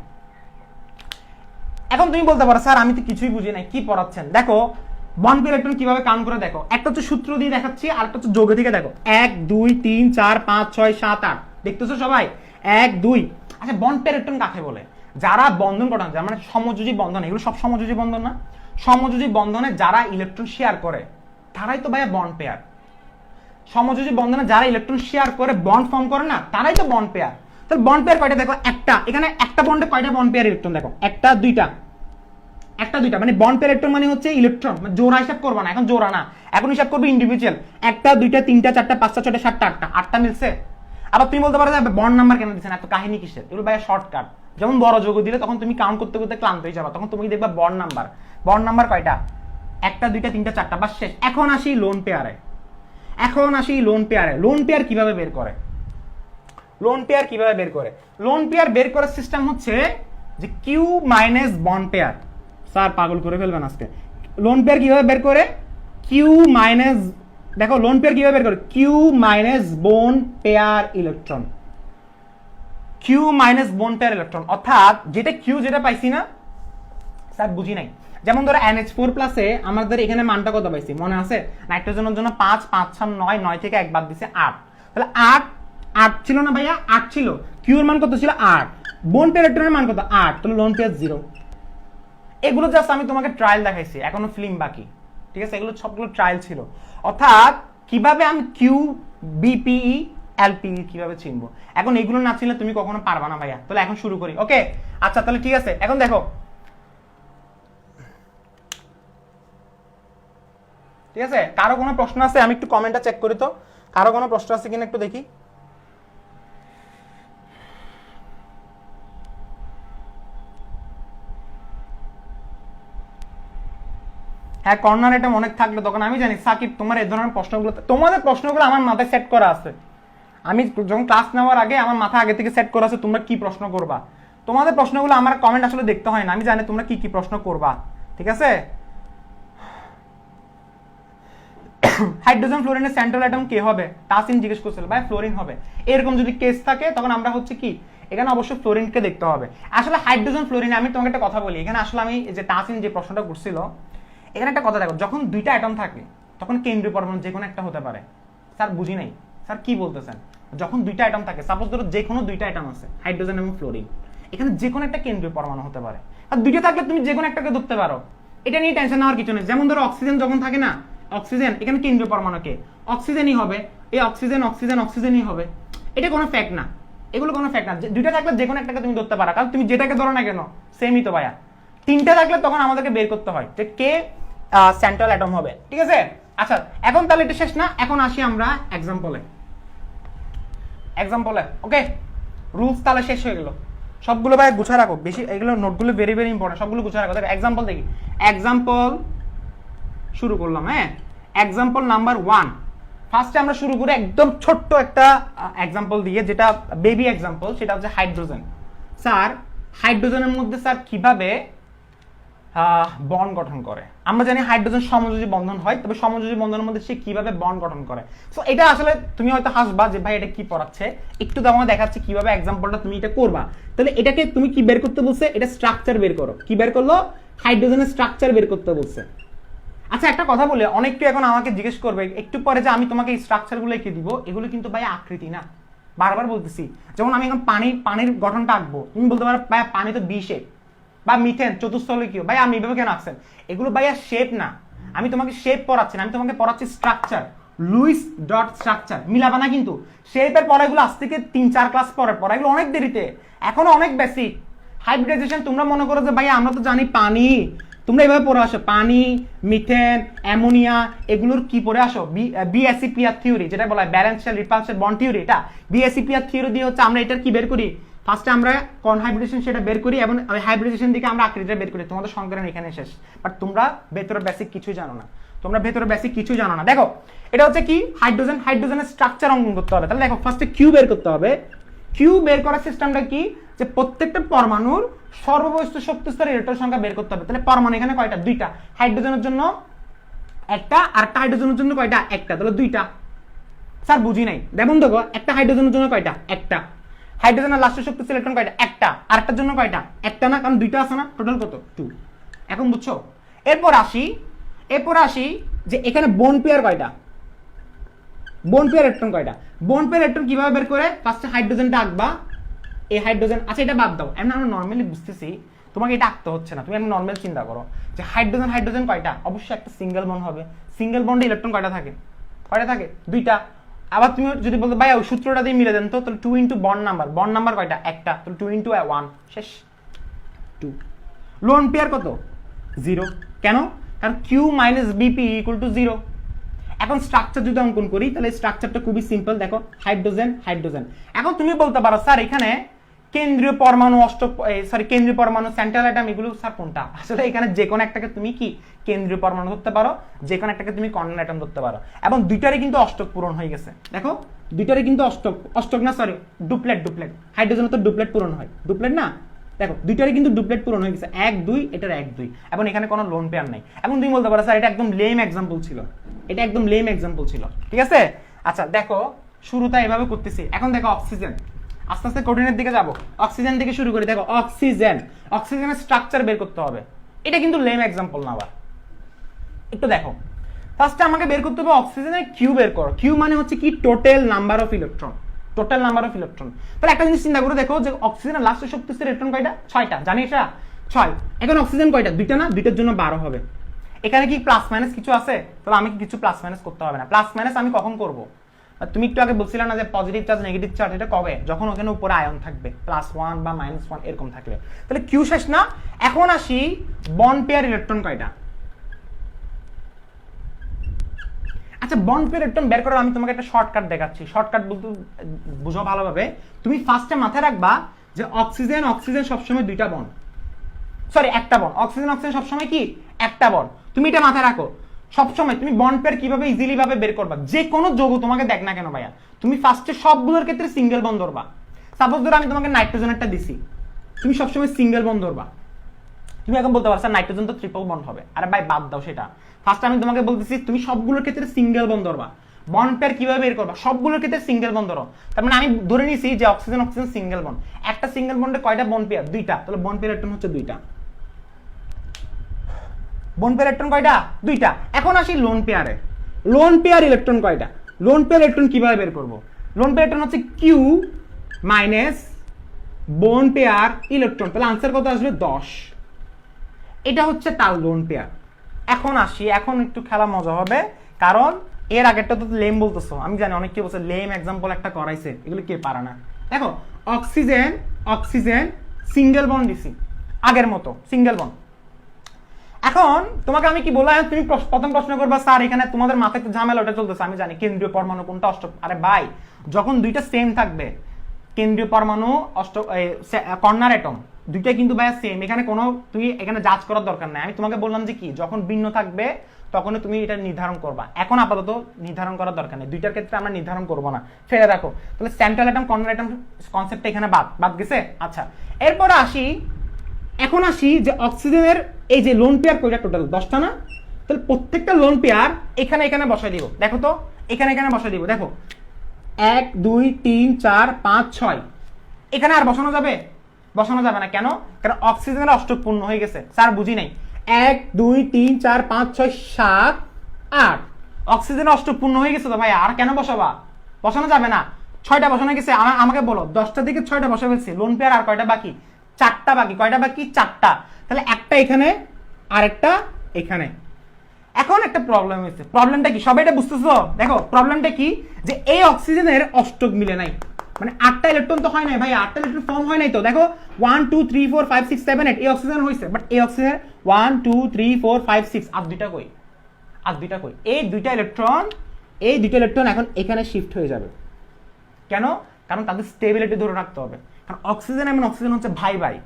এখন তুমি বলতে পারো স্যার আমি তো কিছুই বুঝি নাই, কি পড়াচ্ছেন? দেখো বন্ড পেয়ার ইলেকট্রন কিভাবে কাউন্ট করে দেখো। একটা হচ্ছে সূত্র দিয়ে দেখাচ্ছি, আর একটা হচ্ছে যোগে থেকে দেখো। 1 2 3 4 5 6 7 8, দেখতেছো সবাই? 1 2। আচ্ছা, বন্ড পেয়ার ইলেকট্রন কাকে বলে? যারা বন্ধন গঠন, যারা মানে সমযোজী বন্ধন। এগুলো সব সমযোজী বন্ধন না? সমযোজী বন্ধনে যারা ইলেকট্রন শেয়ার করে তারাই তো ভাইয়া বন্ড পেয়ার। সমযোজী বন্ধনে যারা ইলেকট্রন শেয়ার করে বন্ড ফর্ম করে না, তারাই তো বন্ড পেয়ার। তাহলে বন্ড পেয়ার কয়টা দেখো? একটা। এখানে একটা বন্ডে কয়টা বন্ড পেয়ার ইলেকট্রন দেখো? একটা দুইটা, একটা দুইটা। মানে বন্ড পেয়ার ইলেকট্রন মানে হচ্ছে ইলেকট্রন, মানে জোড়া হিসাব করবা না, এখন জোড়া না, এখন হিসাব করবে ইন্ডিভিজুয়াল। একটা দুইটা তিনটা চারটা পাঁচটা ছয়টা সাতটা আটটা, 8টা মিলছে। আবার তুমি বলতে পারো যে বন্ড নাম্বার কেন দিচ্ছেন, এত কাহিনী কিসের? এগুলো ভাইয়া শর্টকাট। যেমন বড় যোগ দিলে তখন তুমি কাউন্ট করতে করতে ক্লান্ত হয়ে যাবে, তখন তুমি দেখবা বন্ড নাম্বার। বন্ড নাম্বার কয়টা? একটা দুইটা তিনটা চারটা, বাস শেষ। এখন আসি লোন পেয়ারে। লোন পেয়ার কিভাবে বের করে? লোন পেয়ার কিভাবে বের করে? লোন পেয়ার বের করার সিস্টেম হচ্ছে যে Q minus bond pair. Sir পাগল করে ফেলবেন আজকে। লোন পেয়ার কিভাবে বের করে? কিউ মাইনাস, দেখো লোন পেয়ার কিভাবে বের করে? Q minus bond pair electron. Q minus bond pair electron, অর্থাৎ যেটা কিউ যেটা পাইছি না স্যার বুঝি নাই। যেমন ধরো NH4+ এ আমাদের এখানে মানটা কত পাইছি মনে আছে? নাইট্রোজেনের জন্য 5 5 6 9, 9 থেকে 1 বাদ দিছে 8। তাহলে 8 ছিল না ভাইয়া? 8 ছিল। কিউ এর মান কত ছিল? 8। বোন পেয়ার ইলেকট্রনের মান কত? 8। তাহলে লোন পেয়ার 0। এগুলো জাস্ট আমি তোমাকে ট্রায়াল দেখাইছি, এখনো ফিল্ম বাকি। ঠিক আছে, এগুলো সবগুলো ট্রায়াল ছিল। অর্থাৎ কিভাবে আমি কিউ বিপিই এলপিই কিভাবে চিনবো, এখন এগুলো না চিনলে তুমি কখনো পারবা না ভাইয়া। তাহলে এখন শুরু করি, ওকে? আচ্ছা তাহলে ঠিক আছে, এখন দেখো, ঠিক আছে, কারো কোনো প্রশ্ন আছে? আমি একটু কমেন্টটা চেক করি তো, কারো কোনো প্রশ্ন আছে কিনা একটু দেখি। হ্যাঁ কর্নার এটা অনেক থাকলো তখন আমি জানি সাকিব তোমার এই ধরনের প্রশ্নগুলো, তোমাদের প্রশ্নগুলো আমার মাথায় সেট করা আছে। আমি যখন ক্লাস নেওয়ার আগে আমার মাথা আগে থেকে সেট করা আছে তোমরা কি প্রশ্ন করবা। তোমাদের প্রশ্নগুলো আমার কমেন্ট আসলে দেখতে হয় না, আমি জানি তোমরা কি কি প্রশ্ন করবা। ঠিক আছে, হাইড্রোজেন ফ্লোরিনের সেন্ট্রাল অ্যাটম কে হবে? তাসিন জিজ্ঞেস করছিল ভাই ফ্লোরিন হবে। এরকম যদি কেস থাকে তখন আমরা হচ্ছে কি এখানে অবশ্যই ফ্লোরিনকে দেখতে হবে। আসলে হাইড্রোজেন ফ্লোরিন আমি তোমাকে একটা কথা বলি, এখানে আসলে আমি যে তাসিন যে প্রশ্নটা করছিল এখানে একটা কথা দেখো, যখন দুইটা অ্যাটম থাকে তখন কেন্দ্রীয় পরমাণু যে কোনো একটা হতে পারে। স্যার বুঝি নাই, স্যার কি বলতেছেন? যখন দুইটা অ্যাটম থাকে, সাপোজ ধরো যে কোনো দুইটা অ্যাটম আছে হাইড্রোজেন এবং ফ্লোরিন, এখানে যে কোনো একটা কেন্দ্রীয় পরমাণু হতে পারে। আর দুইটা থাকলে তুমি যে কোনো একটাকে ধরতে পারো, এটা নিয়ে টেনশন নেওয়ার কিছু নেই। যেমন ধরো অক্সিজেন যখন থাকে না, অক্সিজেন এখানে কেন্দ্রীয় পরমাণু কে? অক্সিজেনই হবে। এই অক্সিজেন অক্সিজেন অক্সিজেনই হবে, এটা কোনো ফ্যাক্ট না, এগুলো কোনো ফ্যাক্ট না। দুইটা থাকলে যে কোনো একটাকে তুমি ধরতে পারো, কারণ তুমি যেটাকে ধরো না কেন সেমই তো ভাইয়া। তিনটা থাকলে তখন আমাদেরকে বের করতে হয় যে কে সেন্ট্রাল অ্যাটম হবে। ঠিক আছে, আচ্ছা এখন তাহলে এটা শেষ না, এখন আসি আমরা এক্সাম্পলে। ওকে, রুলস তাহলে শেষ হয়ে গেল। সবগুলো ভাই গুছা রাখো, বেশি এগুলো নোটগুলো ভেরি ভেরি ইম্পর্টেন্ট, সবগুলো গুছা রাখো। দেখো এক্সাম্পল দেখি, এক্সাম্পল শুরু করলাম। হ্যাঁ, এক্সাম্পল নাম্বার 1। ফার্স্টে আমরা শুরু করি একদম ছোট্ট একটা এক্সাম্পল দিয়ে, যেটা বেবি এক্সাম্পল, সেটা হচ্ছে হাইড্রোজেন। স্যার হাইড্রোজেনের মধ্যে স্যার কিভাবে বন্ড গঠন করে? আমরা জানি হাইড্রোজেন সমযোজী বন্ধন হয়, তবে সমযোজী বন্ধনের মধ্যে সে কিভাবে বন্ড গঠন করে। সো এটা আসলে তুমি হয়তো হাসবা যে ভাই এটা কি পড়াচ্ছে, একটু তোমাকে দেখাচ্ছে কিভাবে এক্সাম্পলটা তুমি এটা করবা। তাহলে এটাকে তুমি কি বের করতে বলছে? এটা স্ট্রাকচার বের করো। কি বের করলো? হাইড্রোজেনের স্ট্রাকচার বের করতে বলছে। আচ্ছা একটা কথা বলে, অনেককে এখন আমাকে জিজ্ঞেস করবে একটু পরে যে আমি তোমাকে এই স্ট্রাকচারগুলো এঁকে দিব, এগুলো কিন্তু ভাই আকৃতি না, বারবার বলতেছি। যেমন আমি এখন পানির গঠনটা আঁকবো, তুমি বলতে পারো ভাই পানি তো বি শেপ, বা মিথেন চতুস্থলকীয়, ভাই আমি এভাবে কেন আঁকছেন? এগুলো ভাইয়া শেপ না, আমি তোমাকে শেপ পড়াচ্ছি না, আমি তোমাকে পড়াচ্ছি স্ট্রাকচার। লুইস ডট স্ট্রাকচার মিলাবা না কিন্তু। শেপের পড়াগুলো আজ থেকে 3-4 ক্লাস পরের পড়া, এগুলো অনেক দেরিতে, এখনো অনেক বেসিক। হাইব্রিডাইজেশন তোমরা মনে করো যে ভাই আমরা তো জানি পানি, তোমরা এভাবে পড়ে আসো পানি, মিথেন, অ্যামোনিয়া, এগুলোর কি পড়ে আসো? বিএসিপিআর থিওরি, যেটা বলা হয় ব্যালেন্সিয়াল রিপালশন বন্ড থিওরি। এটা বিএসিপিআর থিওরি দিয়ে হচ্ছে আমরা এটার কি বের করি? ফার্স্টে আমরা কোন হাইব্রিডেশন সেটা বের করি, এবং ওই হাইব্রিডেশন দিকে আমরা আকৃতিটা বের করি। তোমাদের সংকলন এখানে শেষ, বাট তোমরা ভেতরে বেসিক কিছুই জানো না। দেখো এটা হচ্ছে কি হাইড্রোজেনের স্ট্রাকচার অঙ্কন করতে হবে। তাহলে দেখো ফার্স্টে কিউ বের করতে হবে। কিউ বের করার সিস্টেমটা কি? যে প্রত্যেকটা পরমাণুর সর্ববস্তু শক্তি স্তরের ইলেকট্রন সংখ্যা বের করতে হবে। তাহলে পরমাণু এখানে কয়টা? 2টা। হাইড্রোজেনের জন্য একটা, আর একটা হাইড্রোজেনের জন্য কয়টা? একটা। তাহলে 2টা। স্যার বুঝি নাই। দেখুন দেখো, একটা হাইড্রোজেনের জন্য কয়টা? একটা। হাইড্রোজেনের লাস্টের শক্তি ইলেকট্রন কয়টা? একটা। আরেকটার জন্য কয়টা? একটা না, কারণ 2টা আছে না, টোটাল কত? 2। এখন বুঝছো? এরপর আসি যে এখানে বোন পেয়ার কয়টা? বোন পেয়ার ইলেকট্রন কয়টা? বোন পেয়ার ইলেকট্রন কিভাবে বের করে? ফার্স্টে হাইড্রোজেনটা আঁকবা, এই হাইড্রোজেন। আচ্ছা এটা বাদ দাও, আমরা নর্মালি বুঝতেছি, তোমাকে এটা আঁকতে হচ্ছে না, তুমি আমি নর্মাল চিন্তা করো যে হাইড্রোজেন কয়টা? অবশ্যই একটা সিঙ্গেল বন্ড হবে। সিঙ্গেল বন্ডে ইলেকট্রন কয়টা থাকে? 2টা। আবার তুমি যদি বলতে ভাই ওই সূত্রটা দিয়ে মিলে দেন তো, তাহলে 2 ইন্টু বন্ড নাম্বার কয়টা? একটা। তাহলে 2 ইন্টু 1 শেষ, 2। লোন পেয়ার কত? 0। কেন? কারণ Q minus BP equal to 0। এখন স্ট্রাকচার যদি অঙ্কন করি, তাহলে স্ট্রাকচারটা খুবই সিম্পল। দেখো হাইড্রোজেন। এখন তুমি বলতে পারো স্যার এখানে কেন্দ্রীয় পরমাণু কেন্দ্রীয় পরমাণু, সেন্ট্রাল অ্যাটম, এগুলো স্যার কোনটা? আসলে এখানে যে কোনো একটাকে তুমি কি কেন্দ্রীয় পরমাণু ধরতে পারো, যে কোনো একটাকে তুমি কর্নার অ্যাটম ধরতে পারো, এবং দুইটারই কিন্তু অষ্টক পূরণ হয়ে গেছে। দেখো দুইটারই কিন্তু অষ্টক না, সরি ডুপ্লেট। হাইড্রোজেনের তো ডুপ্লেট পূরণ হয়, ডুপ্লেট না? দেখো দুইটারই কিন্তু ডুপ্লেট পূরণ হয়ে গেছে, 1 2, এটার 1 2, এবং এখানে কোনো লোন পেয়ার নাই। এখন তুমি বলতে পারো স্যার এটা একদম লেম এক্সাম্পল ছিল, ঠিক আছে? আচ্ছা দেখো শুরুটা এভাবে করতেছি। এখন দেখো অক্সিজেন, আস্তে আস্তে কঠিনের দিকে যাব। অক্সিজেন থেকে শুরু করি। দেখো অক্সিজেনের স্ট্রাকচার বের করতে হবে। এটা কিন্তু লেম এক্সাম্পল না, আবার একটু দেখো। ফার্স্টে আমাকে বের করতে হবে অক্সিজেনের কিউ বের করো। কিউ মানে হচ্ছে কি? Total number of electron. তাহলে একটা জিনিস চিন্তা করে দেখো যে অক্সিজেনের লাস্টের শক্তি স্তরের ইলেকট্রন কয়টা? 6টা। জানি এটা 6। এখন অক্সিজেন কয়টা? 2টা না? 2টার জন্য 12 হবে। এখানে কি প্লাস মাইনাস কিছু আছে? তাহলে আমি কিছু প্লাস মাইনাস করতে হবে না। প্লাস মাইনাস আমি কখন করব? তুমি একটু আগে বলছিলে না যে পজিটিভ চার্জ নেগেটিভ চার্জ, এটা কবে? যখন ওখানে উপরে আয়ন থাকবে, +1 বা -1 এরকম থাকলে। তাহলে কিউ শেষ না? এখন আসি বন্ড পেয়ার ইলেকট্রন কয়টা? আচ্ছা বন্ড পেয়ার ইলেকট্রন বের করার আমি তোমাকে একটা শর্টকাট দেখাচ্ছি। শর্টকাট বলতে বুঝো ভালোভাবে। তুমি ফার্স্টে মাথায় রাখবা যে অক্সিজেন সবসময় 2টা বন্ড, সরি একটা বন্ড। অক্সিজেন সবসময় কি? একটা বন্ড। তুমি এটা মাথায় রাখো সবসময়, তুমি বন্ড পেয়ার কিভাবে ইজিলি ভাবে বের করবা, যে কোনো যৌগ তোমাকে দেখ না কেন ভাইয়া, তুমি ফার্স্টে সবগুলোর ক্ষেত্রে সিঙ্গেল বন্ড ধরবা। সাপোজ ধরো আমি তোমাকে নাইট্রোজেনেরটা দিছি, তুমি সবসময় সিঙ্গেল বন্ড ধরবা। তুমি এখন বলতে পারছো নাইট্রোজেন তো ট্রিপল বন্ড হবে, আরে ভাই বাদ দাও সেটা। ফার্স্ট আমি তোমাকে বলতেছি তুমি সবগুলোর ক্ষেত্রে সিঙ্গেল বন্ড ধরবা। বন্ড পেয়ার কিভাবে বের করবা, সবগুলোর ক্ষেত্রে সিঙ্গেল বন্ড ধরো। তার মানে আমি ধরে নিয়েছি যে অক্সিজেন অক্সিজেন সিঙ্গেল বন্ড, একটা সিঙ্গেল বন্ডে কয়টা বন্ড পেয়ার, দুইটা, তাহলে বন্ড পেয়ার ইলেকট্রন হচ্ছে দুইটা। বন্ড পেয়ার ইলেকট্রন কয়টা, দুইটা। এখন আসি লোন পেয়ারে। লোন পেয়ার ইলেকট্রন কয়টা, লোন পেয়ার ইলেকট্রন কিভাবে বের করব, লোন পেয়ার ইলেকট্রন হচ্ছে Q minus bond pair electron, তাহলে আনসার কত আসবে 10। এটা হচ্ছে তার লোন পেয়ার। এখন আসি, এখন একটু খেলা মজা হবে, কারণ এর আগেরটা তো লেম বলতেছো, আমি জানি অনেক কেউ বলছে লেম এক্সাম্পল একটা করাইছে, এগুলো কে পারে না। দেখো অক্সিজেন অক্সিজেন সিঙ্গেল বন্ড দিছি আগের মতো সিঙ্গেল বন্ড। এখন তোমাকে আমি কি বললাম, তুমি প্রথম প্রশ্ন করবা স্যার এখানে তোমাদের মাথায় একটু ঝামেলা ওটা চলতেছে, আমি জানি কেন্দ্রীয় পরমাণু কোনটা অষ্টক, আরে ভাই যখন দুইটা সেম থাকবে, কেন্দ্রীয় পরমাণু কর্নার অ্যাটম দুইটা কিন্তু ভাইয়া সেম, এখানে কোনো তুমি এখানে যাচ করার দরকার নাই। আমি তোমাকে বললাম যে কি যখন ভিন্ন থাকবে তখন তুমি এটা নির্ধারণ করবা, এখন আপাতত নির্ধারণ করার দরকার নেই, দুইটার ক্ষেত্রে আমরা নির্ধারণ করবো না, ফেলে রাখো। তাহলে সেন্ট্রাল অ্যাটম কর্নার অ্যাটম কনসেপ্টটা এখানে বাদ গেছে। আচ্ছা এরপরে আসি, এখন আসি যে অক্সিজেনের এই যে লোন পেয়ার কয়টা, টোটাল 10টা না, তাহলে প্রত্যেকটা লোন পেয়ার এখানে এখানে বসাই দিব। দেখো তো এখানে এখানে বসাই দিব, দেখো 1 2 3 4 5 6, এখানে আর বসানো যাবে, বসানো যাবে না। কেন, কারণ অক্সিজেনের অষ্টক পূর্ণ হয়ে গেছে। স্যার বুঝি নাই, 1 2 3 4 5 6 7 8, অক্সিজেনের অষ্টক পূর্ণ হয়ে গেছে তো ভাই, আর কেন বসাবা, বসানো যাবে না। 6টা বসানো গেছে, আমাকে বলো 10টা থেকে 6টা বসা ফেলছি, লোন পেয়ার আর কয়টা বাকি, 4টা বাকি। কয়টা বাকি, 4টা, তাহলে একটা এখানে আর একটা এখানে। এখন একটা প্রবলেম হয়েছে, প্রবলেমটা কি সবাই এটা বুঝতেছো, দেখো প্রবলেমটা কি, যে এই অক্সিজেনের অষ্টক মিলে নাই, মানে 8টা ইলেকট্রন তো হয় নাই ভাই, 8টা ইলেকট্রন ফর্ম হয় নাই তো। দেখো 1 2 3 4 5 6 7 8 এই অক্সিজেন হইছে, বাট এই অক্সিজেন 1 2 3 4 5 6 আর দুইটা কই, আর দুইটা কই, এই দুইটা ইলেকট্রন এখন এখানে শিফট হয়ে যাবে। কেন, কারণ তাদের স্টেবিলিটি ধরে রাখতে হবে, কারণ অক্সিজেন এবং অক্সিজেন হচ্ছে ভাই ভাই।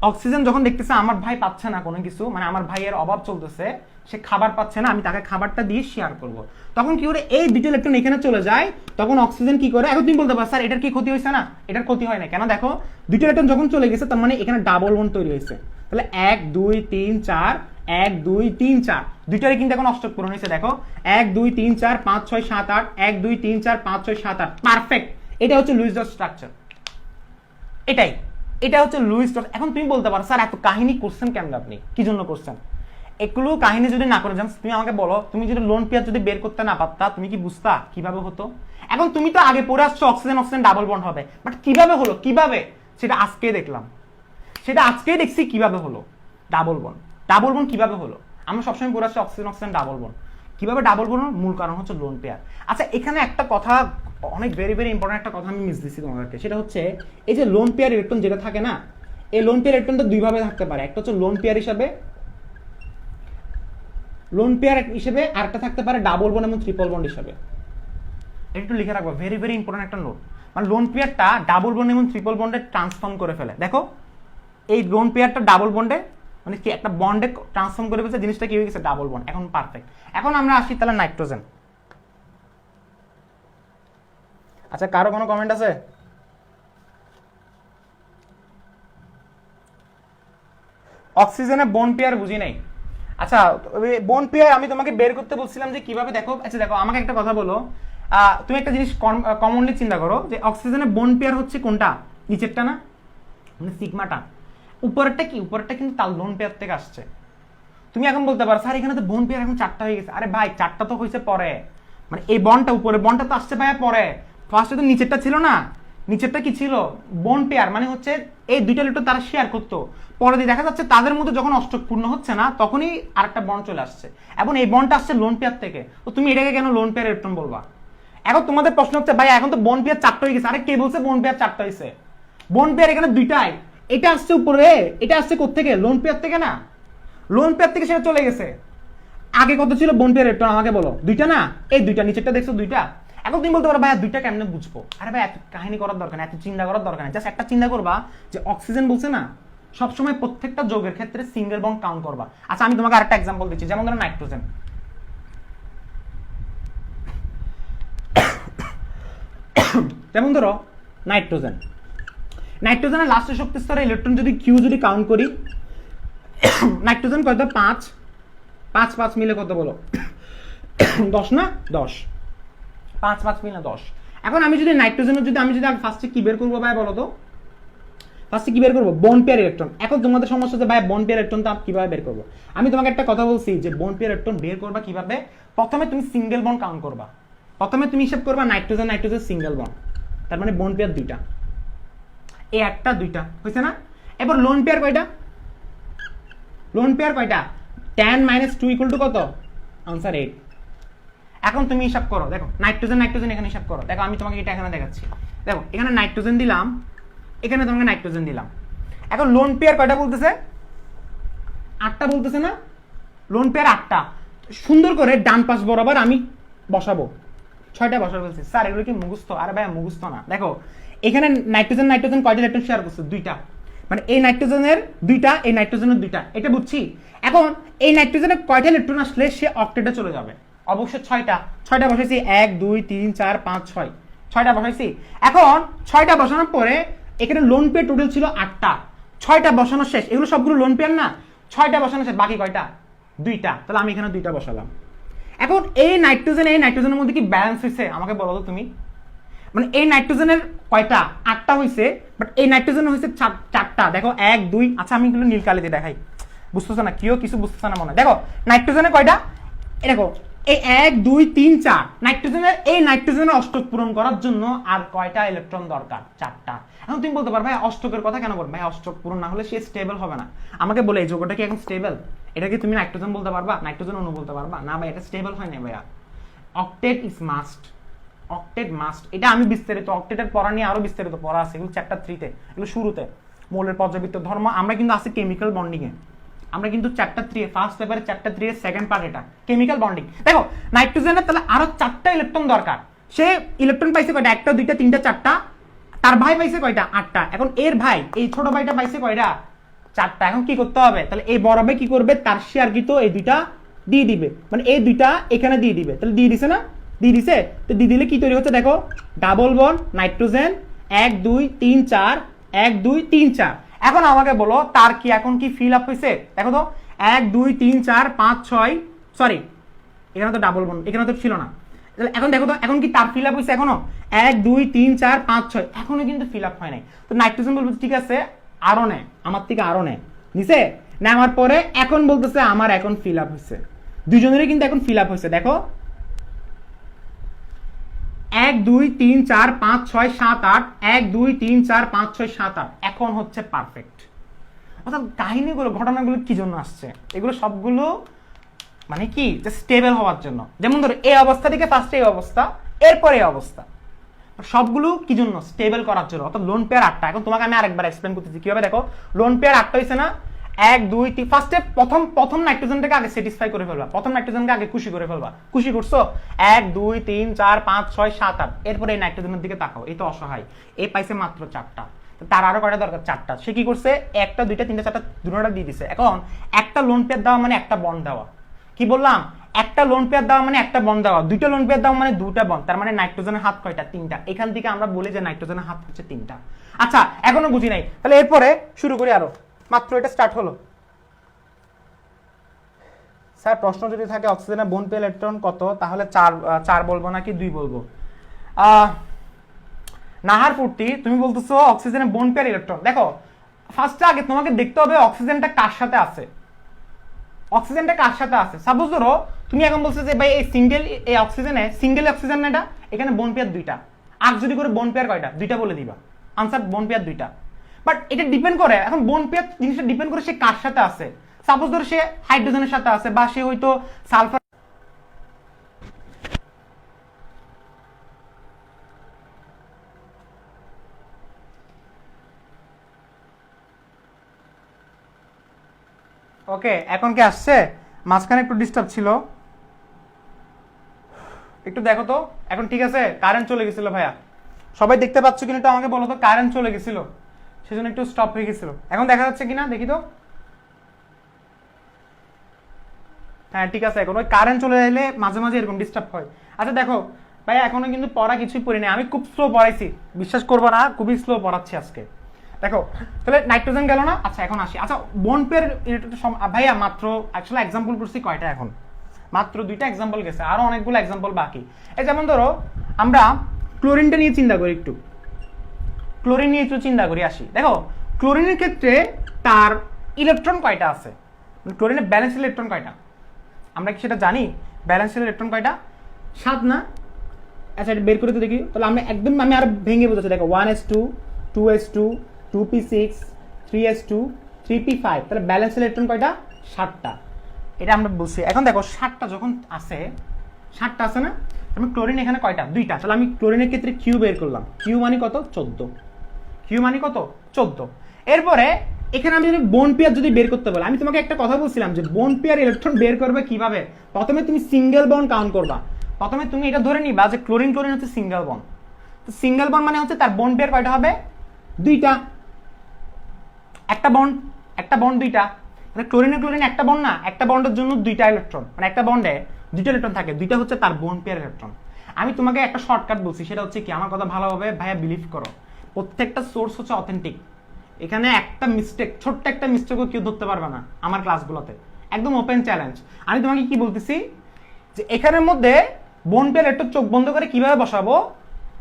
অক্সিজেন যখন দেখতেছে আমার ভাই পাচ্ছে না কোনো কিছু, মানে আমার ভাইয়ের অভাব চলতেছে, সে খাবার পাচ্ছে না, আমি তাকে খাবারটা দিয়ে শেয়ার করব, তখন কি করে এই দুটো ইলেকট্রন এখানে চলে যায়, তখন অক্সিজেন কি করে, এখন তুমি বলতে পারো স্যার এটার কি ক্ষতি হয়েছে না, এটার ক্ষতি হয় না। কেন, দেখো দুটো ইলেকট্রন যখন চলে গেছে তার মানে এখানে ডাবল বন্ড তৈরি হয়েছে, তাহলে 1 2 3 4 1 2 3 4 দুইটারে কিন্তু এখন অষ্টক পূরণ হয়েছে। দেখো 1 2 3 4 5 6 7 8 1 2 3 4 5 6 7 8, পারফেক্ট। এটা হচ্ছে লুইস ডট স্ট্রাকচার, এটা হচ্ছে লুইস ডট। এখন তুমি বলতে পারো স্যার এত কাহিনী করছেন কেন, আপনি কি জন্য করছেন, এগুলো কাহিনী যদি না করে যান, তুমি আমাকে বলো, তুমি যদি লোন পেয়ার যদি বের করতে না পারতা, তুমি কি বুঝতা কিভাবে হতো। এখন তুমি তো আগে পড়ে আসছো অক্সিজেন অক্সিজেন ডাবল বন্ড হবে, বাট কিভাবে হলো, কিভাবে সেটা আজকেই দেখলাম, সেটা আজকেই দেখছি কিভাবে হলো ডাবল বন্ড কিভাবে হলো। আমরা সবসময় পড়ে আসছি অক্সিজেন অক্সিজেন ডাবল বন্ড, কিভাবে ডাবল বন্ড, মূল কারণ হচ্ছে লোন পেয়ার। আচ্ছা এখানে একটা কথা, অনেক ভেরি ভেরি ইম্পর্টেন্ট একটা কথা আমি মিস দিচ্ছি তোমাদেরকে, সেটা হচ্ছে এই যে লোন পেয়ার ইলেকট্রন যেটা থাকে না, এই লোন পেয়ার ইলেকট্রনটা দুইভাবে থাকতে পারে, একটা হচ্ছে লোন পেয়ার হিসেবে, আর একটা থাকতে পারে ডাবল বন্ড এবং ট্রিপল বন্ড হিসেবে। এটা একটু লিখে রাখবো, ভেরি ভেরি ইম্পর্টেন্ট একটা নোট। মানে লোন পেয়ারটা ডাবল বন্ড এবং ট্রিপল বন্ডে ট্রান্সফর্ম করে ফেলে। দেখো এই লোন পেয়ারটা ডাবল বন্ডে, মানে কি একটা বন্ডে ট্রান্সফর্ম করে ফেলছে, জিনিসটা কি হয়ে গেছে, ডাবল বন্ড। এখন পারফেক্ট। এখন আমরা আসি তাহলে নাইট্রোজেন। আচ্ছা কারো কোনো কমেন্ট আছে? অক্সিজেনে বন্ড পেয়ার বুঝি নাই। আচ্ছা বন্ড পেয়ার আমি তোমাকে বের করতে বলছিলাম যে কিভাবে, দেখো আচ্ছা দেখো আমাকে একটা কথা বলো, তুমি একটা জিনিস কমনলি চিন্তা করো যে অক্সিজেনে বন্ড পেয়ার হচ্ছে কোনটা, নিচেরটা না, মানে সিগমাটা। উপরেরটা কি, উপরেরটা কিন্তু তার লোন পেয়ার থেকে আসছে। তুমি এখন বলতে পারো স্যার এখানে তো বন্ড পেয়ার এখন 4টা হয়ে গেছে, আরে ভাই 4টা তো হয়েছে পরে, মানে এই বন্ডটা উপরে বন্ডটা তো আসছে ভাই পরে, ফার্স্টে তো নিচেরটা ছিল না, নিচেরটা কি ছিল, বন্ড পেয়ার, মানে হচ্ছে এই দুইটা ইলেকট্রন তারা শেয়ার করতো, পরে দিয়ে দেখা যাচ্ছে তাদের মধ্যে যখন অষ্টক পূর্ণ হচ্ছে না তখনই আরেকটা বন্ড চলে আসছে, এবং এই বন্ডটা আসছে লোন পেয়ার থেকে, তো তুমি এটাকে কেন লোন পেয়ার ইলেকট্রন বলবা। এখন তোমাদের প্রশ্ন হচ্ছে ভাই এখন তো বন্ড পেয়ার 4টা হয়ে গেছে, আরে কে বলছে বন্ড পেয়ার 4টা হয়েছে, বন্ড পেয়ার এখানে দুইটাই, এটা আসছে উপরে, এটা আসছে কোত্থেকে, লোন পেয়ার থেকে না, লোন পেয়ার থেকে সেটা চলে গেছে। আগে কত ছিল বন্ড পেয়ার ইলেকট্রন আমাকে বলো, দুইটা না, এই দুইটা, নিচেরটা দেখছো দুইটা। এখন তুমি বলতে পারো ভাই দুইটা কেমনে বুঝবো, আরে ভাই এত কাহিনী করার দরকার নেই, এত চিন্তা করার দরকার নেই, জাস্ট একটা চিন্তা করবা যে অক্সিজেন বলছে না, সবসময় প্রত্যেকটা যৌগের ক্ষেত্রে সিঙ্গেল বন্ড কাউন্ট করবা। আচ্ছা আমি তোমাকে আরেকটা এক্সাম্পল দিচ্ছি, যেমন ধরো নাইট্রোজেন। যেমন ধরো নাইট্রোজেন, নাইট্রোজেনের লাস্টের শক্তি স্তরে ইলেকট্রন যদি কিউ যদি কাউন্ট করি, নাইট্রোজেন কত? 5 5 5 মিলে কত বলো? 10 না? 10, 5 5 মিলে 10। এখন আমি যদি নাইট্রোজেনের যদি আমি যদি ফার্স্টে কি বের করবো ভাই বলো তো? ফার্স্টে কি বের করবো? Bond pair electron. এখন তোমাদের সমস্যা হচ্ছে ভাই বন্ড পেয়ার ইলেকট্রন কিভাবে বের করবো? আমি তোমাকে একটা কথা বলছি যে বন্ড পেয়ার ইলেকট্রন বের করবা কিভাবে? প্রথমে তুমি সিঙ্গেল বন্ড কাউন্ট করবা। প্রথমে তুমি হিসাব করবা নাইট্রোজেন নাইট্রোজেন সিঙ্গেল বন্ড, তার মানে বন্ড পেয়ার 2টা, এই একটা 2টা হয়েছে না? এবার লোন পেয়ার কয়টা? লোন পেয়ার কয়টা? 10 - 2 = কত? আনসার 8। এখন তুমি হিসাব করো, দেখো নাইট্রোজেন নাইট্রোজেন এখানে হিসাব করো। দেখো আমি তোমাকে এটা এখানে দেখাচ্ছি। দেখো এখানে নাইট্রোজেন দিলাম, এখানে তোমাকে নাইট্রোজেন দিলাম। এখন লোন পেয়ার কয়টা বলতেছে? 8টা বলতেছে না? লোন পেয়ার 8টা। সুন্দর করে ডান পাশ বরাবর আমি বসাবো, 6টা বসাবো বলছি। স্যার এগুলো কি মুখস্থ? আরে ভাই মুখস্থ না। দেখো এখানে নাইট্রোজেন নাইট্রোজেন কয়টা ইলেকট্রন শেয়ার করছে? 2টা, মানে এই নাইট্রোজেনের 2টা, এই নাইট্রোজেনের 2টা, এটা বুঝছি। এখন এই নাইট্রোজেনের কয়টা ইলেকট্রন আসলে সে অক্টেটে চলে যাবে? অবশ্যই 6টা। 6টা বসাইছি, 1 2 3 4 5 6, 6টা বসাইছি। এখন 6টা বসানোর পরে এখানে লোন পেয়ার টোটাল ছিল 8টা, 6টা বসানো শেষ। এগুলো সবগুলো লোন পেয়ার না? 6টা বসানো শেষ, বাকি কয়টা? 2টা। তাহলে আমি এখানে 2টা বসালাম। এখন এই নাইট্রোজেনের মধ্যে কি ব্যালেন্স হয়েছে আমাকে বলো তো তুমি? মানে এই নাইট্রোজেনের কয়টা? 8টা হয়েছে, বাট এই নাইট্রোজেনের হয়েছে 4টা। দেখো 1 2, আচ্ছা আমি এগুলো নীল কালিতে দেখাই, বুঝতেছো না? কেউ কিছু বুঝতেছে না মনে হয়। দেখো নাইট্রোজেনের কয়টা? দেখো এই 1 2 3 4, নাইট্রোজেনের এই নাইট্রোজেনের অষ্টক পূরণ করার জন্য আর কয়টা ইলেকট্রন দরকার? 4টা। এখন তুমি বলতে পারবে ভাই অষ্টকের কথা কেন বলবে? ভাই অষ্টক পূরণ না হলে সে স্টেবল হবে না। আমাকে বলে এই যৌগটা কি এখন স্টেবল? এটা কি তুমি নাইট্রোজেন বলতে পারবা? নাইট্রোজেন অণু বলতে পারবা? না ভাই, এটা স্টেবল হয় না ভাইয়া। Octet is must, octet must. এটা আমি বিস্তারিত অক্টেটের পড়া নিয়ে আরো বিস্তারিত পড়া আছে, এগুলো চ্যাপ্টার 3 তে, এগুলো শুরুতে মৌলের পর্যাবৃত্ত ধর্ম। আমরা কিন্তু আছে কেমিক্যাল বন্ডিং এ, আমরা কিন্তু চ্যাপ্টার 3 এ ফার্স্ট পেপারে চ্যাপ্টার 3 এর সেকেন্ড পার্ট এটা কেমিক্যাল বন্ডিং। দেখো নাইট্রোজেনের তাহলে আরো 4টা ইলেকট্রন দরকার। সে ইলেকট্রন পাইছে কয়টা? 1টা 2টা 3টা 4টা। তার ভাই পাইছে কয়টা? 8টা। এখন এর ভাই এই ছোট ভাইটা পাইছে কয়টা? 4টা। এখন কি করতে হবে? তাহলে এই বড় ভাই কি করবে? তার শেয়ারকৃত এই 2টা দিয়ে দিবে, মানে এই 2টা এখানে দিয়ে দিবে। তাহলে দিয়ে দিছে না? দিয়ে দিছে। তো দিয়ে দিলে কি তৈরি হচ্ছে? দেখো ডাবল বন্ড নাইট্রোজেন 1 2 3 4, 1 2 3 4। এখন আমাকে বলো তার কি এখন কি ফিল আপ হয়েছে? দেখো তো 1 2 3 4 5 6, সরি এখানে তো ডাবল বন্ড এখানে তো ছিল না। তাহলে এখন দেখো তো এখন কি তার ফিল আপ হয়েছে? এখনো 1 2 3 4 5 6, এখনো কিন্তু ফিল আপ হয় নাই। তো নাইট্রোজেন বলবে ঠিক আছে আরো নে, আমার থেকে আরো নে, নিছে নেওয়ার পরে এখন বলতেছে আমার এখন ফিল আপ হয়েছে। দুজনেরই কিন্তু এখন ফিল আপ হয়েছে। দেখো 1 2 3 4 5 6 7 8, 1 2 3 4 5 6 7 8, এখন হচ্ছে পারফেক্ট। অর্থাৎ কাহিনীগুলো ঘটনাগুলো কি জন্য আসছে? এগুলো সবগুলো মানে কি যে স্টেবল হওয়ার জন্য। যেমন ধরো এই অবস্থা থেকে ফার্স্টে এই অবস্থা, এরপরে এই অবস্থা, সবগুলো কি জন্য? স্টেবল করার জন্য। অর্থাৎ লোন পেয়ার 8টা। এখন তোমাকে আমি আরেকবার এক্সপ্লেন করতেছি কিভাবে। দেখো লোন পেয়ার 8টা হয়েছে না? 1 2 3, ফার্স্টে প্রথম নাইট্রোজেনটাকে আগে স্যাটিসফাই করে ফেলবা, প্রথম নাইট্রোজেনকে আগে খুশি করে ফেলবা। খুশি করছো? 1 2 3 4 5 6 7 8, এরপরে এই নাইট্রোজেনের দিকে তাকাও, এই তো অসহায়, এই পাইছে মাত্র 4টা। তার আরো কয়টা দরকার? 4টা। সে কি করছে? 1টা 2টা 3টা 4টা দুটোটা দিয়ে দিছে। এখন একটা লোন পেয়ার দেওয়া মানে একটা বন্ড দেওয়া। কি বললাম? একটা লোন পেয়ার দেওয়া মানে একটা বন্ড দেওয়া, 2টা লোন পেয়ার দেওয়া মানে 2টা বন্ড। তার মানে নাইট্রোজেনের হাত কয়টা? 3টা। এখান থেকে আমরা বলি যে নাইট্রোজেনের হাত হচ্ছে 3টা। আচ্ছা এখনো বুঝি নাই, তাহলে এরপরে শুরু করি। আরো মাত্র এটা স্টার্ট হলো। স্যার প্রশ্ন যদি থাকে অক্সিজেনের বন্ড পেয়ার ইলেকট্রন কত, তাহলে 4 বলবো নাকি 2 বলবো? নাহার ফুর্তি তুমি বলতেছো অক্সিজেনের বন্ড পেয়ার ইলেকট্রন। দেখো ফার্স্টে আগে তোমাকে দেখতে হবে অক্সিজেনটা কার সাথে আছে। অক্সিজেনটা কার সাথে আছে? সাপোজ ধরো তুমি এখন বলছো যে ভাই এই সিঙ্গেল এই অক্সিজেনে সিঙ্গেল অক্সিজেন না, এটা এখানে বন্ড পেয়ার 2টা। আর যদি করে বন্ড পেয়ার কয়টা? 2টা বলে দিবা। আনসার বন্ড পেয়ার 2টা। বাট এটা ডিপেন্ড করে, এখন বন্ড পেয়ার জিনিসটা ডিপেন্ড করে সে কার সাথে আছে। সাপোজ ধরো সে হাইড্রোজেনের সাথে আছে, বা সে হয়তো সালফার। ওকে এখন কি আসছে? মাঝখানে একটু ডিস্টার্ব ছিল, একটু দেখো তো এখন ঠিক আছে? কারেন্ট চলে গেছিল ভাইয়া, সবাই দেখতে পাচ্ছ কিনা একটু আমাকে বলো তো? কারেন্ট চলে গেছিল, সেজন্য একটু স্টপ হয়ে গেছিল। এখন দেখা যাচ্ছে কিনা দেখি তো। হ্যাঁ ঠিক আছে, এখন ওই কারেন্ট চলে এলে মাঝে মাঝে এরকম ডিস্টার্ব হয়। আচ্ছা দেখো ভাই, এখনো কিন্তু পড়া কিছুই পড়ি নাই, আমি খুব স্লো পড়াইছি, বিশ্বাস করবো না, খুবই স্লো পড়াচ্ছি আজকে। দেখো তাহলে নাইট্রোজেন গেল না। আচ্ছা এখন আসি, আচ্ছা বোন পেয়ার ভাইয়া মাত্র অ্যাকচুয়ালি এক্সাম্পল করছি কয়টা, এখন মাত্র 2টা এক্সাম্পল গেছে, আরো অনেকগুলো এক্সাম্পল বাকি। এই যেমন ধরো আমরা ক্লোরিনটা নিয়ে চিন্তা করি, একটু ক্লোরিন নিয়ে একটু চিন্তা করি আসি। দেখো ক্লোরিনের ক্ষেত্রে তার ইলেকট্রন কয়টা আছে, ক্লোরিনের ব্যালেন্স ইলেকট্রন কয়টা আমরা কি সেটা জানি? ব্যালেন্স ইলেকট্রন কয়টা? 7 না? আচ্ছা এটা বের করে তো দেখি। তাহলে আমরা একদম আমি আর ভেঙে বোঝাচ্ছি, দেখো 1s2 2s2 2p6 3s2 3p5, তাহলে ব্যালেন্স ইলেকট্রন কয়টা? 7টা। এটা আমরা বলছি। এখন দেখো 7টা যখন আছে, 7টা আছে না, আমি ক্লোরিন এখানে কয়টা? 2টা। তাহলে আমি ক্লোরিনের ক্ষেত্রে কিউ বের করলাম, কিউ মানে কত? 14। কিউ মানে কত? 14। এরপরে এখানে আমি যদি বোন পেয়ার যদি বের করতে বলে, আমি তোমাকে একটা কথা বলছিলাম যে বোন পেয়ার ইলেকট্রন বের করবে কিভাবে। প্রথমে তুমি সিঙ্গেল বন্ড কাউন্ট করবা, প্রথমে তুমি এটা ধরে নিবা যে ক্লোরিন ক্লোরিন হচ্ছে সিঙ্গেল বন্ড। তো সিঙ্গেল বন্ড মানে হচ্ছে তার বন্ড পেয়ার কয়টা হবে? 2টা। একটা বন্ড 2টা। মানে ক্লোরিনে ক্লোরিন একটা বন্ড না, একটা বন্ডের জন্য 2টা ইলেকট্রন, মানে একটা বন্ডে 2টা ইলেকট্রন থাকে, 2টা হচ্ছে তার বন্ড পেয়ার ইলেকট্রন। আমি তোমাকে একটা শর্টকাট বলছি, সেটা হচ্ছে কি, আমার কথা ভালোভাবে ভাইয়া বিলিভ করো, প্রত্যেকটা সোর্স হচ্ছে অথেন্টিক। এখানে একটা মিস্টেক, ছোট্ট একটা মিস্টেকও কেউ ধরতে পারবে না আমার ক্লাসগুলোতে, একদম ওপেন চ্যালেঞ্জ। আমি তোমাকে কি বলতেছি যে এখানের মধ্যে বোন পেয়ার একটু চোখ বন্ধ করে কিভাবে বসাবো,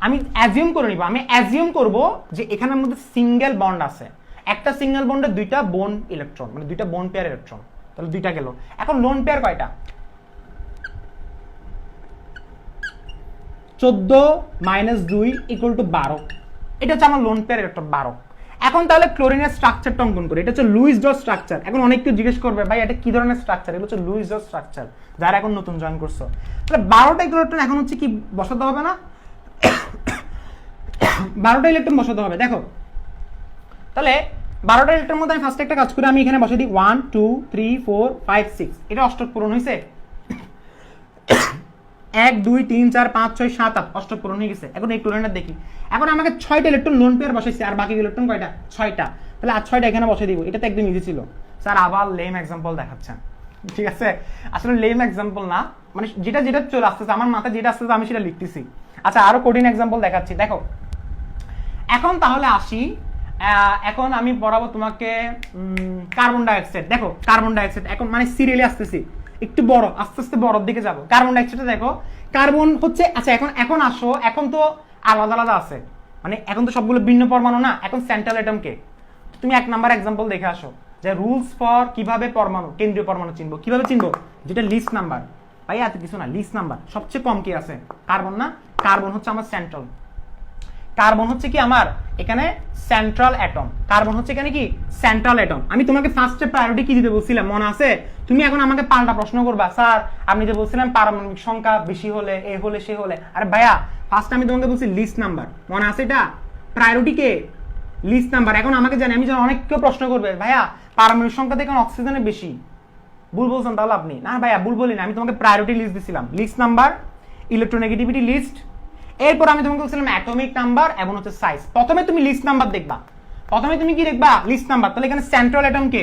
আমি অ্যাজিউম করে নিব, আমি অ্যাজিউম করব যে এখানের মধ্যে সিঙ্গেল বন্ড আছে, একটা সিঙ্গেল বন্ডে 2টা বোন ইলেকট্রন, মানে 2টা বোন পেয়ার ইলেকট্রন, তাহলে 2টা গেল। এখন লোন পেয়ার কয়টা? 14 - 2 = 12। এটা হচ্ছে আমার লোন পেয়ার ইলেকট্রন 12। এখন তাহলে ক্লোরিনের স্ট্রাকচারটা অঙ্কন করি, এটা হচ্ছে লুইস ডট স্ট্রাকচার। এখন অনেক কেউ জিজ্ঞেস করবে ভাই এটা কি ধরনের স্ট্রাকচার, এটা হচ্ছে লুইস ডট স্ট্রাকচার, যারা এখন নতুন জয়েন করছো। তাহলে 12টা ইলেকট্রন এখন হচ্ছে কি বসাতে হবে না? 12টা ইলেকট্রন বসাতে হবে। দেখো তাহলে 12টা ইলেকট্রনের মধ্যে আমি ফার্স্টে একটা কাজ করি, আমি এখানে বসাই দিই 1 2 3 4 5 6। এটা অষ্টক পূরণ হয়েছে, 1 2 3 4 5 6 7 8, অষ্টক পূরণ হয়ে গেছে। এখন এই ক্লোরিনটা দেখি, এখন আমাকে 6টা ইলেকট্রন লোন পেয়ার বসাইছে, আর বাকি ইলেকট্রন কয়টা? 6টা। তাহলে আর 6টা এখানে বসাই দিব, এটা তো একদম ইজি ছিল। স্যার আবার লেম এক্সাম্পল দেখাচ্ছেন, ঠিক আছে, আসলে লেম এক্সাম্পল না, মানে যেটা যেটা চলে আসতেছে আমার মাথায়, যেটা আসতেছে আমি সেটা লিখতেছি। আচ্ছা আরো কঠিন এক্সাম্পল দেখাচ্ছি। দেখো এখন তাহলে আসি, এখন আমি পড়াবো তোমাকে কার্বন ডাইঅক্সাইড। দেখো কার্বন ডাইঅক্সাইড এখন মানে সিরিয়ালি আসতেছি, একটু বড়, আস্তে আস্তে বড়র দিকে যাবো। কার্বন ডাইঅক্সাইড দেখো, কার্বন হচ্ছে, আচ্ছা এখন আসো, এখন তো আলাদা আলাদা আছে, মানে এখন তো সবগুলো ভিন্ন পরমাণু না। এখন সেন্ট্রাল অ্যাটম কে? তুমি 1 নাম্বার এক্সাম্পল দেখে আসো, যে রুলস ফর কিভাবে পরমাণু, কেন্দ্রীয় পরমাণু চিনবো, কিভাবে চিনবো, যেটা লিস্ট নাম্বার। ভাই এত কিছু না, লিস্ট নাম্বার সবচেয়ে কম কি আছে? কার্বন না? কার্বন হচ্ছে আমার সেন্ট্রাল, কার্বন হচ্ছে কি আমার এখানে সেন্ট্রাল অ্যাটম, কার্বন হচ্ছে এখানে কি সেন্ট্রাল অ্যাটম। আমি তোমাকে ফার্স্টে প্রায়োরিটি কি দিতে বলছিলাম মনে আছে? তুমি এখন আমাকে পাল্টা প্রশ্ন করবা, স্যার আপনি যে বলছিলেন পারমাণবিক সংখ্যা বেশি হলে এ হলে সে হলে। আরে ভাইয়া ফার্স্ট আমি তোমাকে বলছি লিস্ট নাম্বার, মনে আছে এটা? প্রায়োরিটি কে? List number. এখন আমাকে জানি, আমি জানি অনেক কেউ প্রশ্ন করবে ভাইয়া পারমাণবিক সংখ্যা থেকে অক্সিজেনের বেশি, ভুল বলছেন তাহলে আপনি। না ভাইয়া ভুল বলিনি, আমি তোমাকে প্রায়োরিটি লিস্ট দিছিলাম, লিস্ট নাম্বার, ইলেকট্রোনেগেটিভিটি লিস্ট, এরপর আমি তোমাকে বলছিলাম অ্যাটমিক নাম্বার এবং হচ্ছে সাইজ। প্রথমে তুমি লিস্ট নাম্বার দেখবা, প্রথমে তুমি কি দেখবা? List number. তাহলে এখানে সেন্ট্রাল অ্যাটম কে?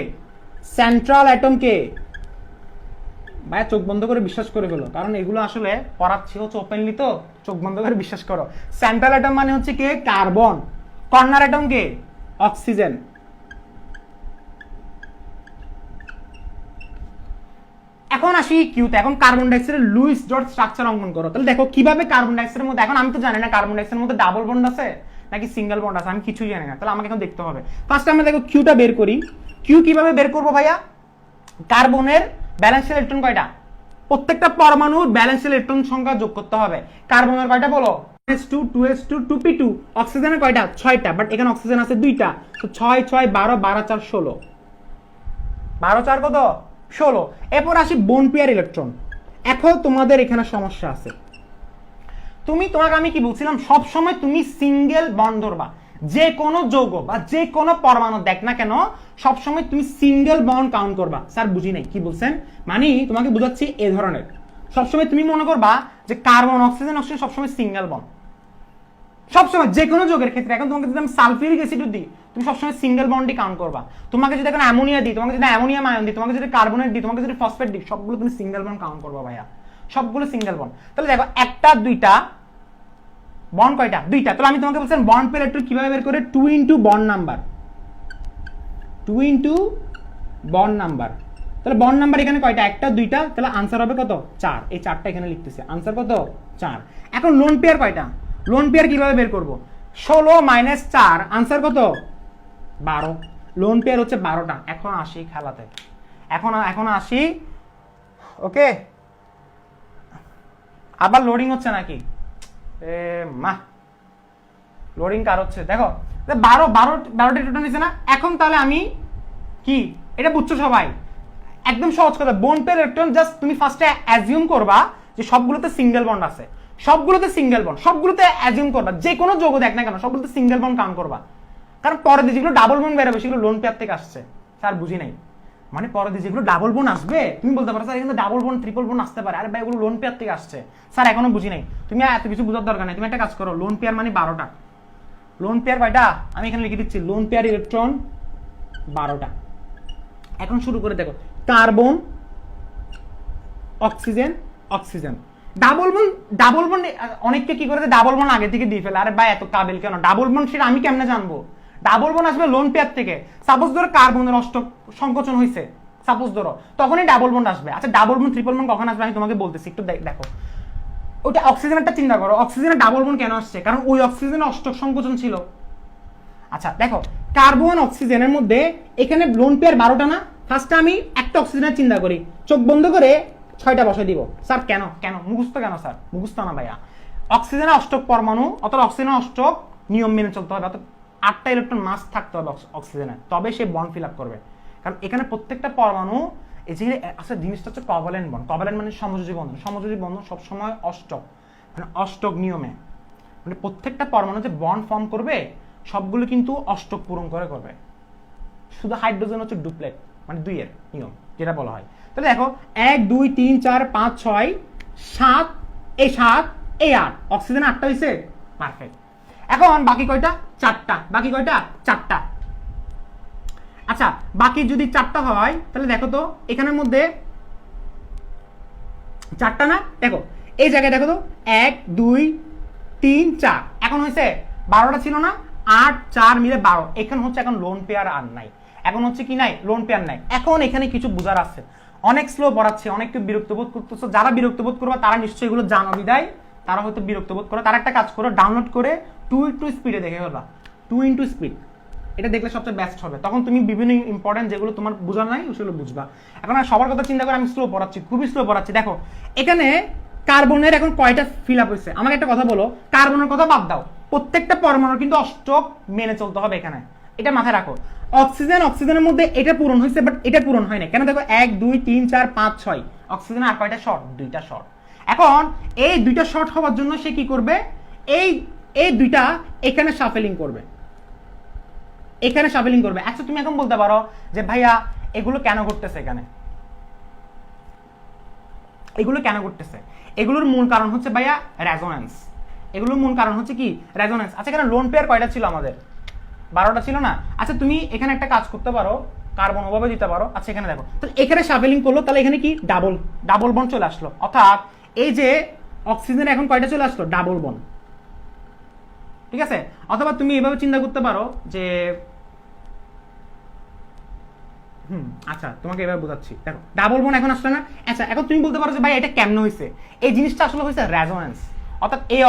সেন্ট্রাল অ্যাটম কে? ভাইয়া চোখ বন্ধ করে বিশ্বাস করে ফেলো, কারণ এগুলো আসলে পড়াচ্ছি হচ্ছে ওপেনলি, তো চোখ বন্ধ করে বিশ্বাস করো। সেন্ট্রাল অ্যাটম মানে হচ্ছে কে? কার্বন। কর্নার অ্যাটম কে? অক্সিজেন। এখন আসি কিউতে। এখন কার্বন ডাইঅক্সাইডের লুইস ডট স্ট্রাকচার অঙ্কন করো। তাহলে দেখো কিভাবে কার্বন ডাইঅক্সাইডের মধ্যে, এখন আমি তো জানি না কার্বন ডাইঅক্সাইডের মধ্যে ডাবল বন্ড আছে নাকি সিঙ্গেল বন্ড আছে, আমি কিছুই জানি না। তাহলে আমাকে এখন দেখতে হবে। ফার্স্ট আমরা দেখো কিউটা বের করি। কিউ কিভাবে বের করবো ভাইয়া? কার্বনের ব্যালেন্স ইলেকট্রন কয়টা? প্রত্যেকটা পরমাণুর ব্যালেন্স ইলেকট্রন সংখ্যা যোগ করতে হবে। কার্বনের কয়টা বলো? 2s2 2s2 2p2। অক্সিজেনের কয়টা? 6টা, বাট এখানে অক্সিজেন আছে 2টা, তো 6 6 12 12 4 16, 12 4 কত? 16। এরপর আসি বোন পেয়ার ইলেকট্রন। এখন তোমাদের এখানে সমস্যা আছে, তোমাকে আমি কি বলছিলাম, সব সময় তুমি সিঙ্গেল বন্ড ধরবা, যে কোনো যৌগ বা যে কোনো পরমাণু দেখ না কেন সবসময় তুমি সিঙ্গেল বন্ড কাউন্ট করবা। স্যার বুঝি নাই কি বলছেন, মানে তোমাকে বুঝাচ্ছি এ ধরনের। সবসময় তুমি মনে করবা যে কার্বন অক্সিজেন সবসময় সিঙ্গেল বন্ড, সবসময় যে কোনো যৌগের ক্ষেত্রে। এখন তোমাকে যদি আমি সালফিউরিক অ্যাসিড দিই, তুমি সবসময় সিঙ্গেল বন্ডই কাউন্ট করবা। তোমাকে যদি এখন অ্যামোনিয়া দিই, তোমাকে যদি অ্যামোনিয়াম আয়ন দিই, তোমাকে যদি কার্বনেট দিই, তোমাকে যদি ফসফেট দিই, সবগুলো তুমি সিঙ্গেল বন্ড কাউন্ট করবা ভাইয়া, সবগুলো সিঙ্গেল বন্ড। তাহলে দেখো একটা দুইটা বন্ড কয়টা? দুইটা। তাহলে আমি তোমাকে বলছিলাম বন্ড পেয়ার ইলেকট্রন কিভাবে বের করে, 2 into bond number, 2 into bond number. তাহলে বন্ড নাম্বার এখানে কয়টা? একটা দুইটা, তাহলে আনসার হবে কত? 4। এই 4টা এখানে লিখতেছে, আনসার কত? 4। এখন লোন পেয়ার কয়টা? লোন পেয়ার কিভাবে বের করব? 16 মাইনাস 4, আনসার কত? 12। লোন পেয়ার হচ্ছে 12টা। এখন আসি খেলাতে, এখন আসি। ওকে, আবার লোডিং হচ্ছে নাকি? মা লোডিং কার হচ্ছে? দেখো 12টা টোটাল নিছে না। এখন তাহলে আমি কি, এটা বুঝছো সবাই? একদম সহজ কথা, বন্ড পেয়ার ইলেকট্রন জাস্ট তুমি ফার্স্টে অ্যাজিউম করবা যে সবগুলোতে সিঙ্গেল বন্ড আছে, সবগুলোতে সিঙ্গেল বন্ড, সবগুলোতে অ্যাজিউম করবা, যে কোনো যৌগ দেখ না কেন সবগুলোতে সিঙ্গেল বন্ড কাউন্ট করবা। কারণ পরে দিয়ে যেগুলো ডাবল বন্ড বেরোবে সেগুলো লোন পেয়ার থেকে আসছে। স্যার বুঝি নাই, মানে পরে দিয়ে যেগুলো ডাবল বন্ড আসবে তুমি বলতে পারো স্যার এখানে ডাবল বন্ড ট্রিপল বন্ড আসতে পারে, আরে ভাই এগুলো লোন পেয়ার থেকে আসছে। স্যার এখনো বুঝি নাই, তুমি এত কিছু বোঝার দরকার নেই। তুমি একটা কাজ করো, লোন পেয়ার মানে 12টা। লোন পেয়ার কয়টা আমি এখানে লিখে দিচ্ছি, লোন পেয়ার ইলেকট্রন 12টা। এখন শুরু করে দেখো, carbon, oxygen, oxygen, double bond. অনেককে কি করে ডাবল বন্ড আগে থেকে দিয়ে ফেলে, আরে ভাই এত কাবিল কেন? ডাবল বন্ড সেটা আমি কেমনে জানবো? ডাবল বন্ড আসবে লোন পেয়ার থেকে। সাপোজ ধরো কার্বনের অষ্টক সংকোচন হয়েছে, সাপোজ ধরো, তখনই ডাবল বন্ড আসবে। আচ্ছা ডাবল বন্ড ট্রিপল বন্ড কখন আসবে আমি তোমাকে বলতেছি, একটু দেখো। ওটা অক্সিজেনটা চিন্তা করো, অক্সিজেনের ডাবল বন্ড কেন আসছে? কারণ ওই অক্সিজেনের অষ্টক সংকোচন ছিল। আচ্ছা দেখো, কার্বন অক্সিজেনের মধ্যে এখানে লোন পেয়ার 12টা না। ফার্স্টে আমি একটা অক্সিজেনের চিন্তা করি, চোখ বন্ধ করে 6টা বসাই দিব। স্যার কেন? মুখস্থ কেন স্যার? মুখস্থ না ভাইয়া, অক্সিজেনের অষ্টক পরমাণু, অথবা অক্সিজেনের অষ্টক নিয়ম মেনে চলতে হবে, অর্থাৎ 8টা ইলেকট্রন মাস থাকতে হবে অক্সিজেনের, তবে সে বন্ড ফিল আপ করবে। কারণ এখানে প্রত্যেকটা পরমাণু, এই যে আসলে জিনিসটা হচ্ছে কভালেন্ট বন্ড। কভালেন্ট মানে সমযোজী বন্ধন। সমযোজী বন্ধন সবসময় অষ্টক, মানে অষ্টক নিয়মে, মানে প্রত্যেকটা পরমাণু যে বন্ড ফর্ম করবে সবগুলো কিন্তু অষ্টক পূরণ করে করবে। শুধু হাইড্রোজেন হচ্ছে ডুপ্লেট, মানে 2 এর নিয়ম যেটা বলা হয়। তাহলে দেখো 1 2 3 4 5 6 7, এই 7 এই 8, অক্সিজেন 8টা হইছে, পারফেক্ট। এখন বাকি কয়টা? 4টা। বাকি কয়টা? 4টা। আচ্ছা বাকি যদি 4টা হয় তাহলে দেখো তো এখানের মধ্যে 4টা না, দেখো এই জায়গায় দেখো তো 1 2 3 4, এখন হয়েছে 12টা ছিল না, 8 4 মিলে 12। এখানে হচ্ছে এখন লোন পেয়ার আর নাই, এখন হচ্ছে কি নাই? লোন পেয়ার নাই। এখন এখানে কিছু বুঝার আছে, অনেক স্লো পড়াচ্ছে, অনেককে বিরক্ত বোধ করতেছো। যারা বিরক্ত বোধ করবে তারা নিশ্চয়ই এগুলো জানো বিদায় তারা হয়তো বিরক্ত বোধ করে। তারা একটা কাজ করো, ডাউনলোড করে 2 ইনটু স্পিডে দেখে ফেলবা, 2 ইনটু স্পিড, এটা দেখলে সবচেয়ে বেস্ট হবে। তখন তুমি বিভিন্ন ইম্পর্টেন্ট যেগুলো তোমার বোঝা নাই সেগুলো বুঝবা। এখন আর সবার কথা চিন্তা করে আমি স্লো পড়াচ্ছি, খুবই স্লো পড়াচ্ছি। দেখো এখানে কার্বনের এখন কয়টা ফিল আপ হয়েছে? আমাকে একটা কথা বলো, কার্বনের কথা বাদ দাও, প্রত্যেকটা পরমাণুর কিন্তু অষ্টক মেনে চলতে হবে এখানে, এটা মাথায় রাখো। অক্সিজেনের মধ্যে এটা পূরণ হয়েছে, বাট এটা পূরণ হয় না কেন? দেখো 1 2 3 4 5 6, অক্সিজেন আর কয়টা শর্ট? 2টা শর্ট। এখন এই 2টা শর্ট হওয়ার জন্য সে কি করবে? এই 2টা এখানে শাফেলিং করবে, এখানে শাফেলিং করবে। আচ্ছা তুমি এখন বলতে পারো যে ভাইয়া এগুলো কেন ঘটতেছে? এখানে এগুলো কেন ঘটতেছে? এগুলোর মূল কারণ হচ্ছে ভাইয়া রেজোন্যান্স। এগুলোর মূল কারণ হচ্ছে কি? রেজোন্যান্স। আচ্ছা এখানে লোন পেয়ার কয়টা ছিল আমাদের? 12টা ছিল না? আচ্ছা তুমি এখানে একটা কাজ করতে পারো, কার্বন ওভাবে দিতে পারো। আচ্ছা এখানে দেখো, তাহলে এখানে শাফেলিং করলো, তাহলে এখানে কি ডাবল বন্ড চলে আসলো, অর্থাৎ এই যে অক্সিজেন এখন কয়টা চলে আসলো? Double bond. ঠিক আছে? অথবা তুমি এভাবে চিন্তা করতে পারো যে আচ্ছা তোমাকে এবার বোঝাচ্ছি, দেখো ডাবল বন্ড এখন আসলে না। আচ্ছা এখন তুমি বলতে পারো যে ভাই এটা কেমনে হয়েছে? এই জিনিসটা আসলে হয়েছে রেজোন্যান্স, অর্থাৎ এই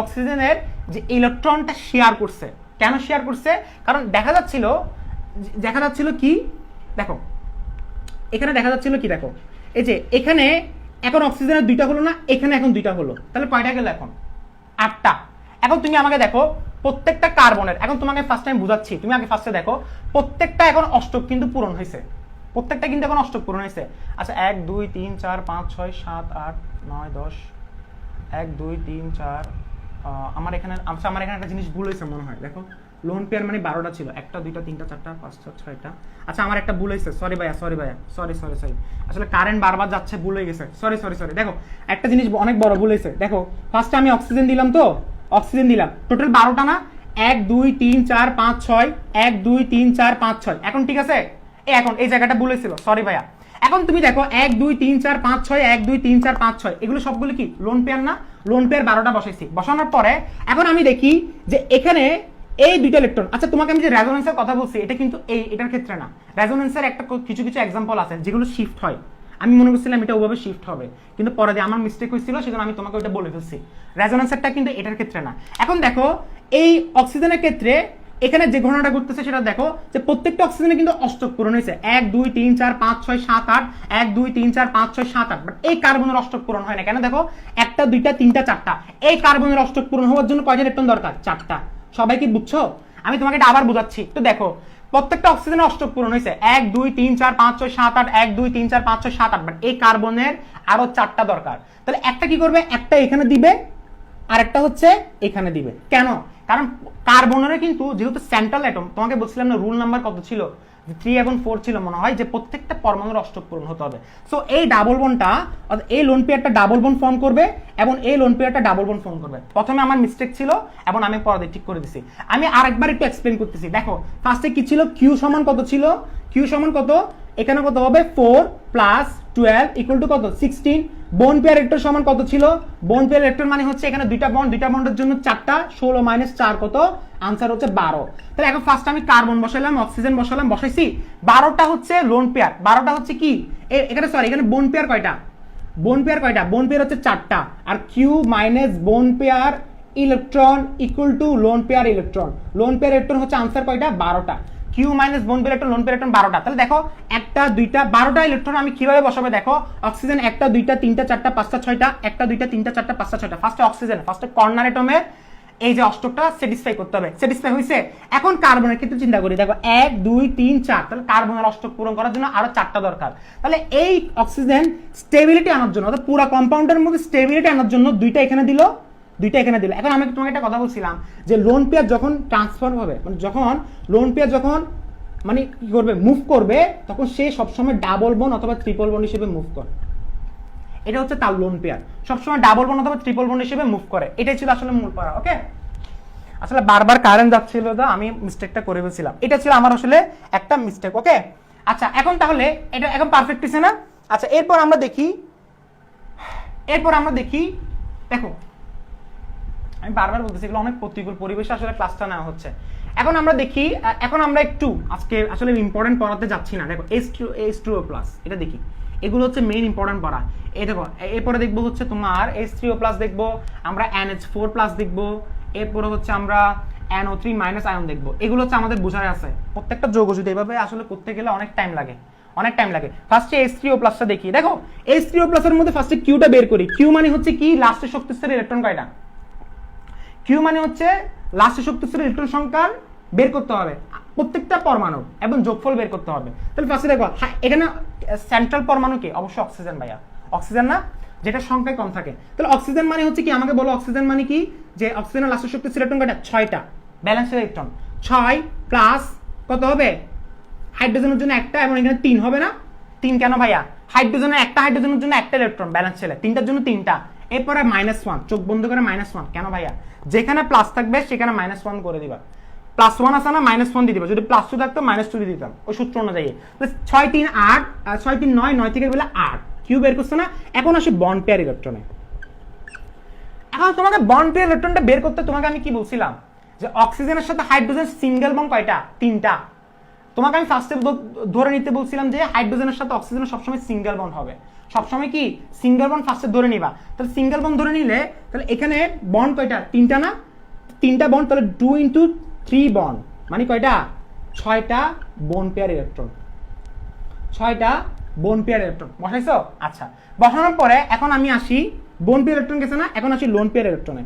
অক্সিজেনের যে ইলেকট্রনটা শেয়ার করছে। কেন শেয়ার করছে? কারণ দেখা যাচ্ছিল কি, দেখো এখানে দেখা যাচ্ছিল কি, দেখো এই যে এখানে এখন অক্সিজেনের 2টা হলো না, এখানে এখন 2টা হলো, তাহলে কয়টা গেল? এখন 8টা। এখন তুমি আমাকে দেখো প্রত্যেকটা কার্বনের, এখন তোমাকে ফার্স্ট টাইম বুঝাচ্ছি, তুমি আগে ফার্স্টে দেখো প্রত্যেকটা এখন অষ্টক কিন্তু পূরণ হয়েছে, প্রত্যেকটা কিন্তু এখন অষ্টক পূরণ হয়েছে। আচ্ছা 1 2 3 4 5 6 7 8 9 10, 1 2 3 4, আমার এখানে একটা জিনিস ভুল হয়েছে মনে হয়। দেখো লোন পেয়ার মানে 12টা ছিল, 1টা 2টা 3টা 4টা 5টা 6টা। আচ্ছা আমার একটা ভুল হয়েছে, সরি ভাইয়া সরি, আসলে কারেন্ট বারবার যাচ্ছে, ভুল হয়ে গেছে, সরি। দেখো একটা জিনিস অনেক বড় ভুল হয়েছে। দেখো ফার্স্টে আমি অক্সিজেন দিলাম, টোটাল 12টা না, 1 2 3 4 5 6 1 2 3 4 5 6 এখন ঠিক আছে এখন এই জায়গাটা ভুলেছিল সরি ভাইয়া এখন তুমি দেখো 1 2 3 4 5 6 1 2 3 4 5 6 এগুলো সবগুলো কি লোন পেয়ার না লোন পেয়ার 12টা বসাইছি বসানোর পরে এখন আমি দেখি যে এখানে এই দুইটা ইলেকট্রন আচ্ছা তোমাকে আমি যে রেজোন্যান্সের কথা বলছি এটা কিন্তু এটার ক্ষেত্রে না রেজোন্যান্সের একটা কিছু কিছু एग्जांपल আছে যেগুলো শিফট হয় আমি মনে করছিলাম এটা ওভাবে শিফট হবে কিন্তু পরে দিয়ে আমার মিস্টেক হয়েছিল সেজন্য আমি তোমাকে ওটা বলে ফেলছি রেজোন্যান্সেরটা কিন্তু এটার ক্ষেত্রে না এখন দেখো এই অক্সিজেনের ক্ষেত্রে এখানে যে ঘটনাটা ঘটতেছে সেটা দেখো যে প্রত্যেকটা অক্সিজেনে কিন্তু অষ্টক পূরণ হয়েছে 1 2 3 4 5 6 7 8 1 2 3 4 5 6 7 8 বাট এই কার্বনের অষ্টক পূরণ হয় না কেন দেখো একটা দুইটা তিনটা চারটা এই কার্বনের অষ্টক পূরণ হওয়ার জন্য কয়টা ইলেকট্রন দরকার চারটা সবাই কি বুঝছো আমি তোমাকে এটা আবার বোঝাচ্ছি তো দেখো প্রত্যেকটা অক্সিজেনের অষ্টক পূরণ হয়েছে 1 2 3 4 5 6 7 8 1 2 3 4 5 6 7 8 বাট এই কার্বনের আরো চারটা দরকার তাহলে একটা কি করবে একটা এখানে দিবে আর একটা হচ্ছে এখানে দিবে কেন কারণ কার্বনের কিন্তু যেহেতু সেন্ট্রাল অ্যাটম তোমাকে বলছিলাম না রুল নাম্বার কত ছিল 3 এবং 4 ছিল মনে হয় যে প্রত্যেকটা পরমাণুর অষ্টক পূরণ হতে হবে সো এই ডাবল বন্ডটা এই লোন পেয়ারটা ডাবল বন্ড ফর্ম করবে এবং এই লোন পেয়ারটা ডাবল বন্ড ফর্ম করবে প্রথমে আমার মিস্টেক ছিল এবং আমি পরে ঠিক করে দিছি আমি আরেকবার একটু এক্সপ্লেইন করতেছি দেখো ফার্স্টে কি ছিল কিউ সমান কত ছিল কিউ সমান কত এখানে কত হবে 4 প্লাস 12 ইকুয়াল টু কত 16 বন্ড পেয়ার ইলেকট্রন সমান কত ছিল বন্ড পেয়ার ইলেকট্রন মানে হচ্ছে এখানে দুইটা বন্ডের জন্য চারটা 16 মাইনাস 4 কত आंसर হচ্ছে 12 তাহলে এখন ফার্স্ট আমি কার্বন বসাইলাম অক্সিজেন বসাইলাম বসাইছি 12টা হচ্ছে লোন পেয়ার 12টা হচ্ছে কি এখানে সরি এখানে বন্ড পেয়ার কয়টা বন্ড পেয়ার হচ্ছে চারটা আর Q minus bond pair electron equal to lone pair electron হচ্ছে आंसर কয়টা 12টা Q minus bond pair electron lone pair electron 12টা তাহলে দেখো একটা দুইটা 12টা ইলেকট্রন আমি কিভাবে বসাবো দেখো অক্সিজেন একটা দুইটা তিনটা চারটা পাঁচটা ছয়টা একটা দুইটা তিনটা চারটা পাঁচটা ছয়টা ফার্স্টে অক্সিজেন ফার্স্টে কর্নার অ্যাটমে এই যে অষ্টকটা স্যাটিসফাই করতে হবে স্যাটিসফাই হইছে এখন কার্বনের ক্ষেত্রে চিন্তা করি দেখো 1 2 3 4 তাহলে কার্বনের অষ্টক পূরণ করার জন্য আরো চারটা দরকার তাহলে এই অক্সিজেন স্টেবিলিটি আনার জন্য অর্থাৎ পুরো কম্পাউন্ডের মধ্যে স্টেবিলিটি আনার জন্য দুইটা এখানে দিল এখন আমি তোমাকে একটা কথা বলছিলাম যে লোন পেয়ার যখন ট্রান্সফার হবে মানে যখন লোন পেয়ার যখন মানে কি করবে মুভ করবে তখন সে সবসময় ডাবল বন্ড অথবা ট্রিপল বন্ড হিসেবে মুভ করে এটা হচ্ছে তার লোন পেয়ার সবসময় ডাবল বন্ড অথবা ট্রিপল বন্ড হিসেবে মুভ করে এটাই ছিল আসলে মূল পড়া ওকে আসলে বারবার কারেন্ট যাচ্ছিল তো আমি মিস্টেকটা করে ফেলছিলাম এটা ছিল আমার আসলে একটা মিস্টেক ওকে আচ্ছা এখন তাহলে এটা এখন পারফেক্ট হইছে না আচ্ছা এরপর আমরা দেখি দেখো আমি বারবার বলতেছি এগুলো অনেক প্রতিকূল পরিবেশে আসলে ক্লাসটা নেওয়া হচ্ছে এখন আমরা দেখি এখন আমরা একটু আজকে আসলে ইম্পর্টেন্ট পড়াতে যাচ্ছি না দেখো H2O+ এটা দেখি এগুলো হচ্ছে মেইন ইম্পর্টেন্ট পড়া এই দেখো এরপরে দেখবো হচ্ছে তোমার H3O+ দেখবো আমরা NH4+ দেখবো এরপরে হচ্ছে আমরা NO3- আয়ন দেখবো এগুলো হচ্ছে আমাদের বোঝার আছে প্রত্যেকটা যৌগ যদি এভাবে আসলে করতে গেলে অনেক টাইম লাগে ফার্স্টে H3O+টা দেখি দেখো H3O+ এর মধ্যে ফার্স্টে কিউটা বের করি কিউ মানে হচ্ছে কি লাস্টের শক্তিস্তরের ইলেকট্রন কয়টা কিউ মানে হচ্ছে লাস্টের শক্তিস্তরের ইলেকট্রন সংখ্যা বের করতে হবে প্রত্যেকটা পরমাণু এবং যোগফল বের করতে হবে তাহলে ফার্স্টে দেখো এখানে সেন্ট্রাল পরমাণু কি অবশ্যই অক্সিজেন ভাইয়া অক্সিজেন না যেটা সংখ্যায় কম থাকে তাহলে অক্সিজেন মানে হচ্ছে কি আমাকে বলো অক্সিজেন মানে কি যে অক্সিজেনের লাস্টের শক্তিস্তরের ইলেকট্রন কয়টা 6টা ব্যালেন্স ইলেকট্রন 6 প্লাস কত হবে হাইড্রোজেনের জন্য একটা এবং এখানে 3 হবে না 3 কেন ভাইয়া হাইড্রোজেনের জন্য একটা ইলেকট্রন ব্যালেন্স ছেলে তিনটার জন্য তিনটা এরপরে -1 চোখ বন্ধ করে -1 কেন ভাইয়া যেখানে প্লাস থাকবে সেখানে -1 করে দিবা +1 আছে না -1 দিয়ে দিবা যদি +2 থাকতো -2 দিয়ে দিতাম ওই সূত্র অনুযায়ী 6 3 8 6 3 9 9 থেকে বলে 8 কিউ বের করছ না এখন আসি বন্ড পেয়ার ইলেকট্রনে এখন তোমাকে বন্ড পেয়ার ইলেকট্রনটা বের করতে তোমাকে আমি কি বলছিলাম যে অক্সিজেনের সাথে হাইড্রোজেন সিঙ্গেল বন্ড কয়টা তিনটা তোমাকে আমি ফার্স্টে ধরে নিতে বলছিলাম যে হাইড্রোজেনের সাথে অক্সিজেনের সবসময় সিঙ্গেল বন্ড হবে সবসময় কি সিঙ্গেল বন্ড ফার্স্টে ধরে নিবা তাহলে সিঙ্গেল বন্ড ধরে নিলে তাহলে এখানে বন্ড কয়টা তিনটা না তিনটা বন্ড তাহলে 2 × 3 বন্ড মানে কয়টা 6টা বন্ড পেয়ার ইলেকট্রন 6টা বন্ড পেয়ার ইলেকট্রন বসাইছো আচ্ছা বসানোর পরে এখন আমি আসি বন্ড পেয়ার ইলেকট্রন গেছে না এখন আসি লোন পেয়ার ইলেকট্রনে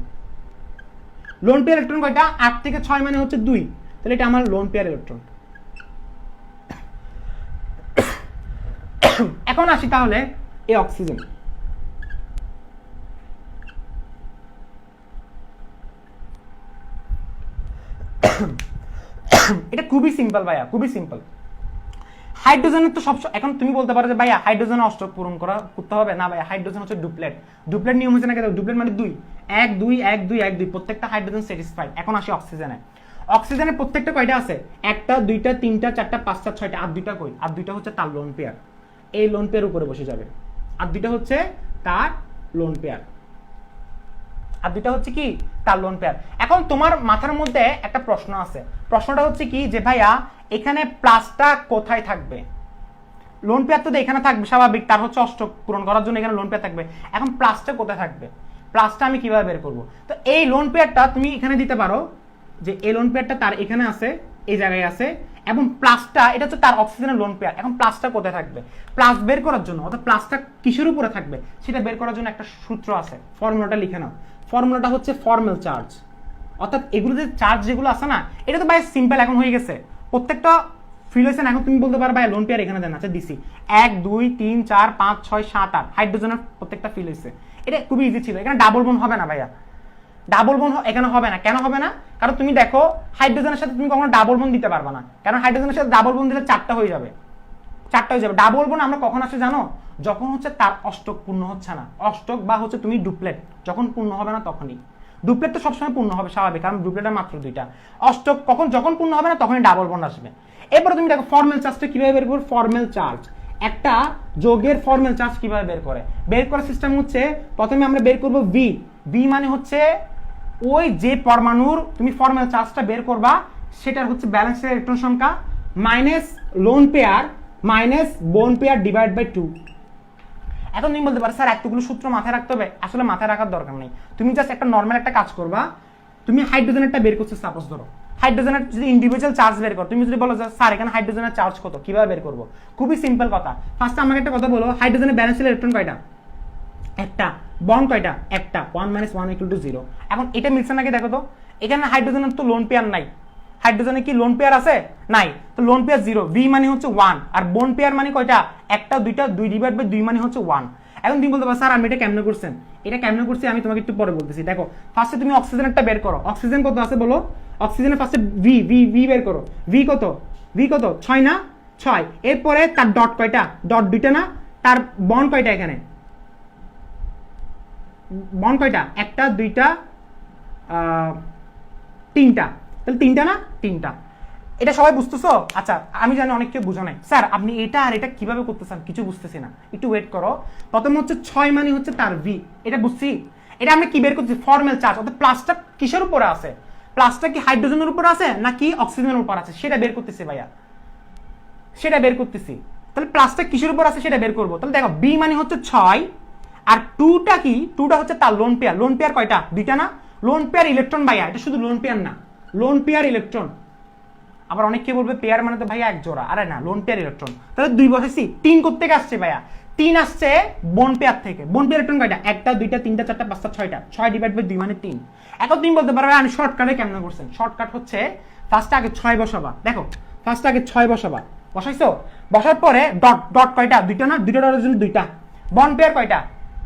লোন পেয়ার ইলেকট্রন কয়টা 8 থেকে 6 মানে হচ্ছে 2 তাহলে এটা আমার লোন পেয়ার ইলেকট্রন এখন আসি তাহলে এই অক্সিজেন এটা খুবই সিম্পল ভাইয়া খুবই সিম্পল হাইড্রোজেনের তো সব এখন তুমি বলতে পারো যে ভাইয়া হাইড্রোজেন অষ্টক পূরণ করতে হবে না ভাইয়া, হাইড্রোজেন হচ্ছে ডুপ্লেট। ডুপ্লেট নিয়ম হচ্ছে না, ডুপ্লেট মানে 2 1 2 1 2 1 2 প্রত্যেকটা হাইড্রোজেন স্যাটিসফাইড। এখন আসি অক্সিজেনে। অক্সিজেনের প্রত্যেকটা কয়টা আছে? 1টা 2টা 3টা 4টা 5টা 6টা। আর 2টা কই? আর 2টা হচ্ছে তার লোন পেয়ার, এই লোন পেয়ার উপরে বসে যাবে। আর 2টা হচ্ছে তার লোন পেয়ার, আর 2টা হচ্ছে কি তার লোন পেয়ার। এখন তোমার মাথার মধ্যে একটা প্রশ্ন আছে, প্রশ্নটা হচ্ছে কি যে ভাইয়া এখানে প্লাসটা কোথায় থাকবে? লোন পেয়ার তো এখানে থাকবে স্বাভাবিক, তার হচ্ছে অষ্টক পূরণ করার জন্য এখানে লোন পেয়ার থাকবে। এখন প্লাসটা কোথায় থাকবে? প্লাসটা আমি কিভাবে বের করব? তো এই লোন পেয়ারটা তুমি এখানে দিতে পারো যে এই লোন পেয়ারটা তার এখানে আছে, এই জায়গায় আছে, এবং প্লাসটা এটা হচ্ছে তার অক্সিজেনের লোন পেয়ার। এখন প্লাসটা কোথায় থাকবে? প্লাস বের করার জন্য, অর্থাৎ প্লাসটা কিসের উপরে থাকবে সেটা বের করার জন্য একটা সূত্র আছে, ফর্মুলাটা লিখে নাও। ফর্মুলাটা হচ্ছে ফর্মাল চার্জ, অর্থাৎ এগুলো যে চার্জ যেগুলো আছে না, এটা তো ভাই সিম্পল এখন হয়ে গেছে, প্রত্যেকটা ফিলেশন। এখন তুমি বলতে পারো ভাই লোন পেয়ার এখানে দেন, আচ্ছা দিছি 1 2 3 4 5 6 7 8 হাইড্রোজেনের প্রত্যেকটা ফিল হয়েছে। এটা খুবই ইজি ছিল, এখানে ডাবল বন্ড হবে না ভাইয়া, ডাবল বন্ড এখানে হবে না। কেন হবে না? কারণ তুমি দেখো হাইড্রোজেনের সাথে তুমি কখনো ডাবল বন্ড দিতে পারবে না, কারণ হাইড্রোজেনের সাথে ডাবল বন্ড দিলে 4টা হয়ে যাবে, 4টা হয়ে যাবে। ডাবল বন্ড আমরা কখন আসে জানো? যখন হচ্ছে তার অষ্টক পূর্ণ হচ্ছে না, অষ্টক বা হচ্ছে তুমি ডুপ্লেট যখন পূর্ণ হবে না তখনই। ডুপ্লেট তো সবসময় পূর্ণ হবে স্বাভাবিক, কারণ ডুপ্লেটের মাত্র 2টা। অষ্টক যখন পূর্ণ হবে না তখনই ডাবল বন্ড আসবে। এরপরে তুমি দেখো ফর্মাল চার্জটা কিভাবে বের করবে। ফর্মাল চার্জ, একটা যৌগের ফর্মাল চার্জ কিভাবে বের করে? বের করার সিস্টেম হচ্ছে প্রথমে আমরা বের করব ভি। ভি মানে হচ্ছে ওই যে পরমাণুর তুমি ফর্মাল চার্জটা বের করবা সেটার হচ্ছে ব্যালেন্সের ইলেকট্রন সংখ্যা minus lone pair minus bond pair divide by 2। এখন তুমি বলতে পারো স্যার এতগুলো সূত্র মাথায় রাখতে হবে। আসলে মাথায় রাখার দরকার নেই, তুমি জাস্ট একটা নর্মাল একটা কাজ করবা। তুমি হাইড্রোজেনেরটা বের করছো, সাপোজ ধরো হাইড্রোজেনের যদি ইন্ডিভিজুয়াল চার্জ বের করো, তুমি যদি বলো যে স্যার এখানে হাইড্রোজেনের চার্জ কত, কিভাবে বের করবো? খুবই সিম্পল কথা। ফার্স্ট আমাকে একটা কথা বলো, হাইড্রোজেনের ব্যালেন্সের ইলেকট্রন কয়টা? একটা। বন্ড কয়টা? একটা। 1 - 1 = 0। এখন এটা মিলছে নাকি দেখো তো। এখানে হাইড্রোজেনের তো লোন পেয়ার নাই, হাইড্রোজেনে কি লোন পেয়ার আছে? নাই, তো লোন পেয়ার 0। ভি মানে হচ্ছে 1, আর বোন পেয়ার মানে কয়টা? একটা 2টা, 2 ডিভাইড বাই 2 মানে হচ্ছে 1। এখন তুমি বলতে পারো স্যার আমি এটা কেমনে করছেন? এটা কেমনে করছি আমি তোমাকে একটু পরে বলতেছি। দেখো ফার্স্টে তুমি অক্সিজেনেরটা বের করো। অক্সিজেন কত আছে বলো? অক্সিজেনের ফার্স্টে ভি ভি ভি বের করো। ভি কত? ভি কত? 6 না? 6। এরপরে তার ডট কয়টা? ডট 2টা না? তার বন্ড কয়টা? এখানে বন্ড কয়টা? একটা 2টা 3টা। তাহলে 3টা না? 3টা। এটা সবাই বুঝতেছো? আচ্ছা আমি জানি অনেক কেউ বুঝো নাই, স্যার আপনি এটা আর এটা কিভাবে করতেছেন কিছু বুঝতেছি না, একটু ওয়েট করো। প্রথম হচ্ছে 6 মানে হচ্ছে তার ভি, এটা বুঝছি। এটা আমরা কি বের করছি? ফর্মাল চার্জ, অর্থাৎ প্লাসটা কিসের উপরে আছে? প্লাসটা কি হাইড্রোজেনের উপর আছে নাকি অক্সিজেনের উপর আছে সেটা বের করতেছি ভাইয়া, সেটা বের করতেছি। তাহলে প্লাসটা কিসের উপর আছে সেটা বের করবো। তাহলে দেখো বি মানে হচ্ছে 6, আর 2টা কি? 2টা হচ্ছে তার লোন পেয়ার। লোন পেয়ার কয়টা? 2টা না? লোন পেয়ার ইলেকট্রন ভাইয়া, এটা শুধু লোন পেয়ার না, লোন পেয়ার ইলেকট্রন। আবার অনেকে বলবে পেয়ার মানে তো ভাইয়া এক জোড়া, আরে না, লোন পেয়ার ইলেকট্রন। তাহলে 2 বসাইছি। 3 করতে আসছে ভাইয়া? 3 আসছে বোন পেয়ার থেকে। বোন পেয়ার ইলেকট্রন কয়টা? একটা 2টা 3টা 4টা 5টা 6টা। 6 ডিভাইড বাই 2 মানে 3। এখন তুমি বলতে পারবে আমি শর্টকাটে কেমন করছেন? শর্টকাট হচ্ছে ফার্স্টে আগে 6 বসাবা। দেখো ফার্স্টে আগে 6 বসাবা, বসাইছো? বসার পরে ডট ডট কয়টা? 2টা না? 2টা ডটের জন্য 2টা। বন্ড পেয়ার কয়টা?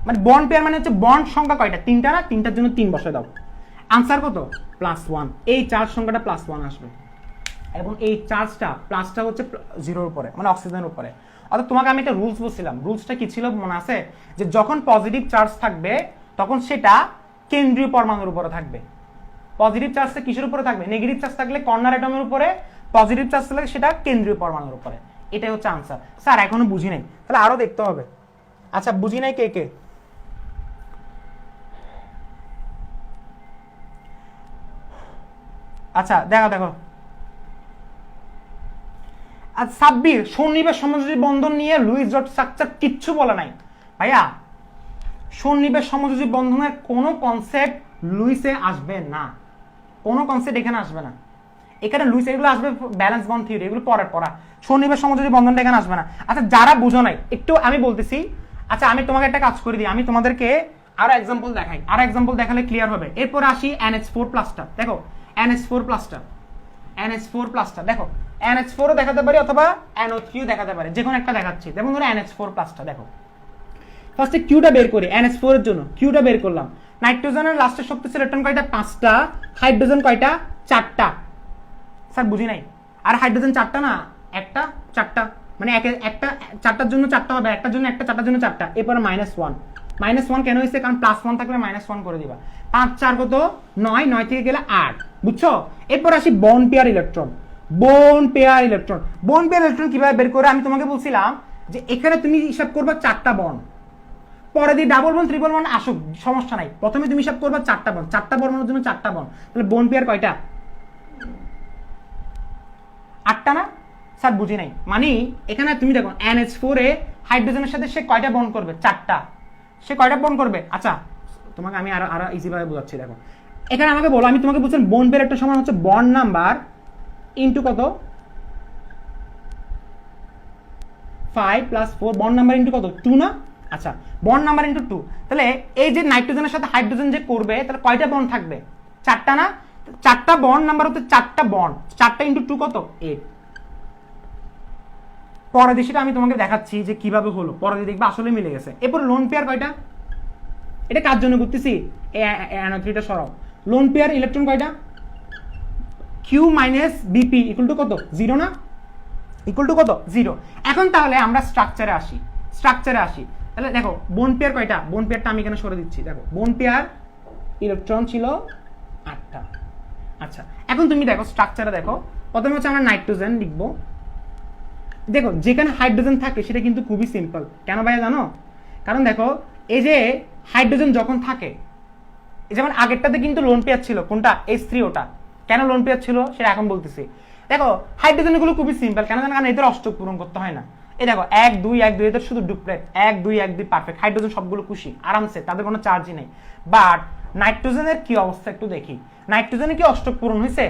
মানে বন্ড পেয়ার মানে হচ্ছে বন্ড সংখ্যা কয়টা? 3টা না? 3টার জন্য 3 বসাই দাও। আনসার কত? +1। এই চার্জ সংখ্যাটা +1 আসবে, এবং এই চার্জটা প্লাসটা হচ্ছে 0-র উপরে, মানে অক্সিজেনের উপরে। অর্থাৎ তোমাকে আমি একটা রুলস বলছিলাম, রুলসটা কি ছিল মনে আছে? যে যখন পজিটিভ চার্জ থাকবে তখন সেটা কেন্দ্রীয় পরমাণুর উপরে থাকবে। পজিটিভ চার্জটা কিসের উপরে থাকবে? নেগেটিভ চার্জ থাকলে কর্নার অ্যাটমের উপরে, পজিটিভ চার্জ থাকলে সেটা কেন্দ্রীয় পরমাণুর উপরে। এটাই হচ্ছে আনসার। স্যার এখনো বুঝি নাই, তাহলে আরো দেখতে হবে। আচ্ছা বুঝি নাই কে কে? আচ্ছা দেখো দেখো সাব্বির সন্নিবেশ সমযোজী বন্ধন নিয়ে লুইস ডট স্ট্রাকচার কিচ্ছু বলে নাই ভাইয়া। সন্নিবেশ সমযোজী বন্ধনের কোনো কনসেপ্ট লুইসে আসবে না, কোনো কনসেপ্ট এখানে আসবে না। এখানে লুইস এগুলো আসবে ব্যালেন্স বন্ড থিওরি, এগুলো পরের পড়া। সন্নিবেশ সমযোজী বন্ধনটা এখানে আসবে না। আচ্ছা যারা বুঝো নাই একটু আমি বলতেছি। আচ্ছা আমি তোমাকে একটা কাজ করে দিই, আমি তোমাদেরকে আরো এক্সাম্পল দেখাই, আরো এক্সাম্পল দেখালে ক্লিয়ার হবে। এরপর আসি NH4+টা। দেখো NH4+টা, NH4+টা দেখো, NH4ও দেখাতে পারি অথবা NO3ও দেখাতে পারি, যে কোনো একটা দেখাচ্ছি। যেমন ধরো NH4+টা দেখো, ফার্স্টে কিউটা বের করি। NH4 এর জন্য কিউটা বের করলাম। নাইট্রোজেনের লাস্টের শক্তিশালী ইলেকট্রন কয়টা? 5টা। হাইড্রোজেন কয়টা? 4টা। স্যার বুঝি নাই। আর হাইড্রোজেন 4টা না? একটা 4টা। মানে একটা চারটার জন্য চারটা হবে, একটার জন্য একটা, চারটার জন্য চারটা, এরপরে -1। -1 কেন হয়েছে? কারণ +1 থাকলে -1 করে দিবা। 5 4 কত? 9, 9 থেকে গেলে 8, বুঝছো? এরপর আসি bond pair electron. Bond pair electron, bond pair electron কিভাবে বের করে? আমি তোমাকে বলছিলাম যে এখানে তুমি হিসাব করবা 4টা বন্ড, পরে দিয়ে ডাবল বন্ড ট্রিপল বন্ড আসুক সমস্যা নাই, প্রথমে তুমি হিসাব করবা 4টা বন্ড, 4টা বন্ডের জন্য 4টা বন্ড, তাহলে বন্ড পেয়ার কয়টা? 8টা না স্যার? বুঝি নাই। মানে এখানে তুমি দেখো NH4 এ হাইড্রোজেনের সাথে সে কয়টা বন্ড করবে? 4টা। সে কয়টা বন্ড করবে? আচ্ছা তোমাকে আমি আরো ইজি ভাবে বোঝাচ্ছি। দেখো এখানে আমাকে বলো, আমি তোমাকে বলছিলাম বন্ড পেয়ার একটা সমান হচ্ছে বন্ড নাম্বার ইনটু কত? 5 + 4, বন্ড নাম্বার ইনটু কত? 2 না? আচ্ছা বন্ড নাম্বার ইনটু 2, তাহলে এই যে নাইট্রোজেনের সাথে হাইড্রোজেন যে করবে তাহলে কয়টা বন্ড থাকবে? 4টা না? 4টা বন্ড নাম্বার হচ্ছে 4টা বন্ড, 4টা ইনটু 2 কত? 8। পরে দিয়ে সেটা আমি তোমাকে দেখাচ্ছি যে কিভাবে হলো, পরে দিয়ে দেখবে আসলে মিলে গেছে। এরপর লোন পেয়ার কয়টা? এটা কার জন্য করতেছি? NO3টা সরাও। লোন পেয়ার ইলেকট্রন কয়টা? Q - Bp = কত? 0 না? = কত? 0। এখন তাহলে আমরা স্ট্রাকচারে আসি। তাহলে দেখো বোন পেয়ার কয়টা? বোন পেয়ারটা আমি এখানে সরে দিচ্ছি। দেখো বোন পেয়ার ইলেকট্রন ছিল 8টা। আচ্ছা এখন তুমি দেখো স্ট্রাকচারে দেখো, প্রথমে হচ্ছে আমরা নাইট্রোজেন লিখবো। দেখো যেখানে হাইড্রোজেন থাকে সেটা কিন্তু খুবই সিম্পল। কেন ভাইয়া জানো? কারণ দেখো এই যে হাইড্রোজেন যখন থাকে, যেমন আগেরটাতে কিন্তু লোন পেয়ার ছিল, কোনটা? H3 ওটা। কেন লোন পেয়ার ছিল সেটা এখন বলতেছি। দেখো হাইড্রোজেনগুলো খুবই সিম্পল, কেন জানো? কারণ এদের অষ্টক পূরণ করতে হয় না। এই দেখো 1 2 1 2 এদের শুধু ডুপ্লেট, 1 2 1 2 পারফেক্ট। হাইড্রোজেন সবগুলো খুশি আরামসে, তাদের কোনো চার্জই নেই। বাট নাইট্রোজেনের কি অবস্থা একটু দেখি। নাইট্রোজেনে কি অষ্টক পূরণ হয়েছে?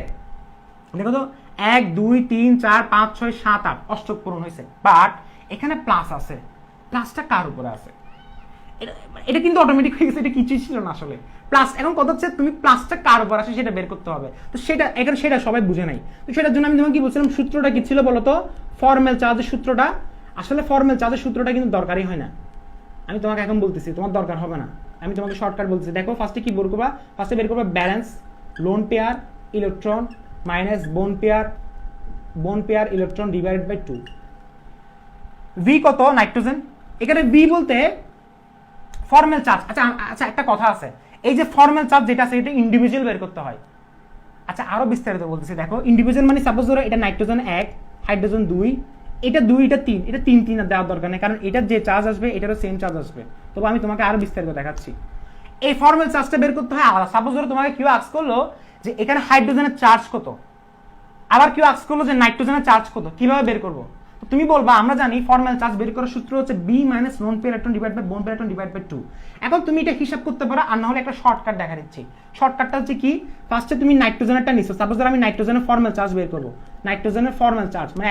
দেখো তো 1 2 3 4 5 6 7 8 অষ্টক পূরণ হয়েছে। বাট এখানে প্লাস আছে, প্লাসটা কার উপরে আছে? এটা কিন্তু অটোমেটিক হয়ে গেছে, এটা কিছুই ছিল না আসলে। প্লাস এখন কথা হচ্ছে তুমি প্লাসটা কার উপর আসে সেটা বের করতে হবে। তো সেটা এখানে সেটা সবাই বুঝে নাই। তো সেটার জন্য আমি তোমাকে কি বলছিলাম, সূত্রটা কি ছিল বলো তো? ফর্মাল চার্জের সূত্রটা। আসলে ফর্মাল চার্জের সূত্রটা কিন্তু দরকারই হয় না, আমি তোমাকে এখন বলতেছি, তোমার দরকার হবে না। আমি তোমাকে শর্টকাট বলতেছি। দেখো ফার্স্টে কি বের করবা? ফার্স্টে বের করবা balance lone pair electron minus bond pair electron divided by 2। V কত? নাইট্রোজেন। এখানে ভি বলতে ফর্মাল চার্জ। আচ্ছা একটা কথা আছে, এই যে ফর্মাল চার্জ যেটা আছে এটা ইন্ডিভিজুয়াল বের করতে হয়। আচ্ছা আরো বিস্তারিত বলতেছি। দেখো ইন্ডিভিজুয়াল মানে সাপোজ ধরো এটা নাইট্রোজেন 1, হাইড্রোজেন 2, এটা 2, এটা 3, এটা 3 3 দেওয়ার দরকার নেই, কারণ এটা যে চার্জ আসবে এটারও সেম চার্জ আসবে। তবে আমি তোমাকে আরো বিস্তারিত দেখাচ্ছি। এই ফর্মাল চার্জটা বের করতে হয় আলাদা। সাপোজ ধরো তোমাকে কেউ আস্ক করলো যে এখানে হাইড্রোজেনের চার্জ কত, আবার কেউ আস্ক করলো যে নাইট্রোজেনের চার্জ কত, কিভাবে বের করবো? তুমি বলবা আমরা জানি ফর্মাল চার্জ বের করার সূত্র হচ্ছে B - lone pair electron divide by bond pair electron divide by 2। এখন তুমি এটা হিসাব করতে পারো, আর না হলে একটা শর্টকাট দেখা দিচ্ছি। শর্টকাটটা হচ্ছে কি, ফার্স্টে তুমি নাইট্রোজেনেরটা নিছো। সাপোজ ধরো আমি নাইট্রোজেনের ফর্মাল চার্জ বের করব। নাইট্রোজেনের ফর্মাল চার্জ মানে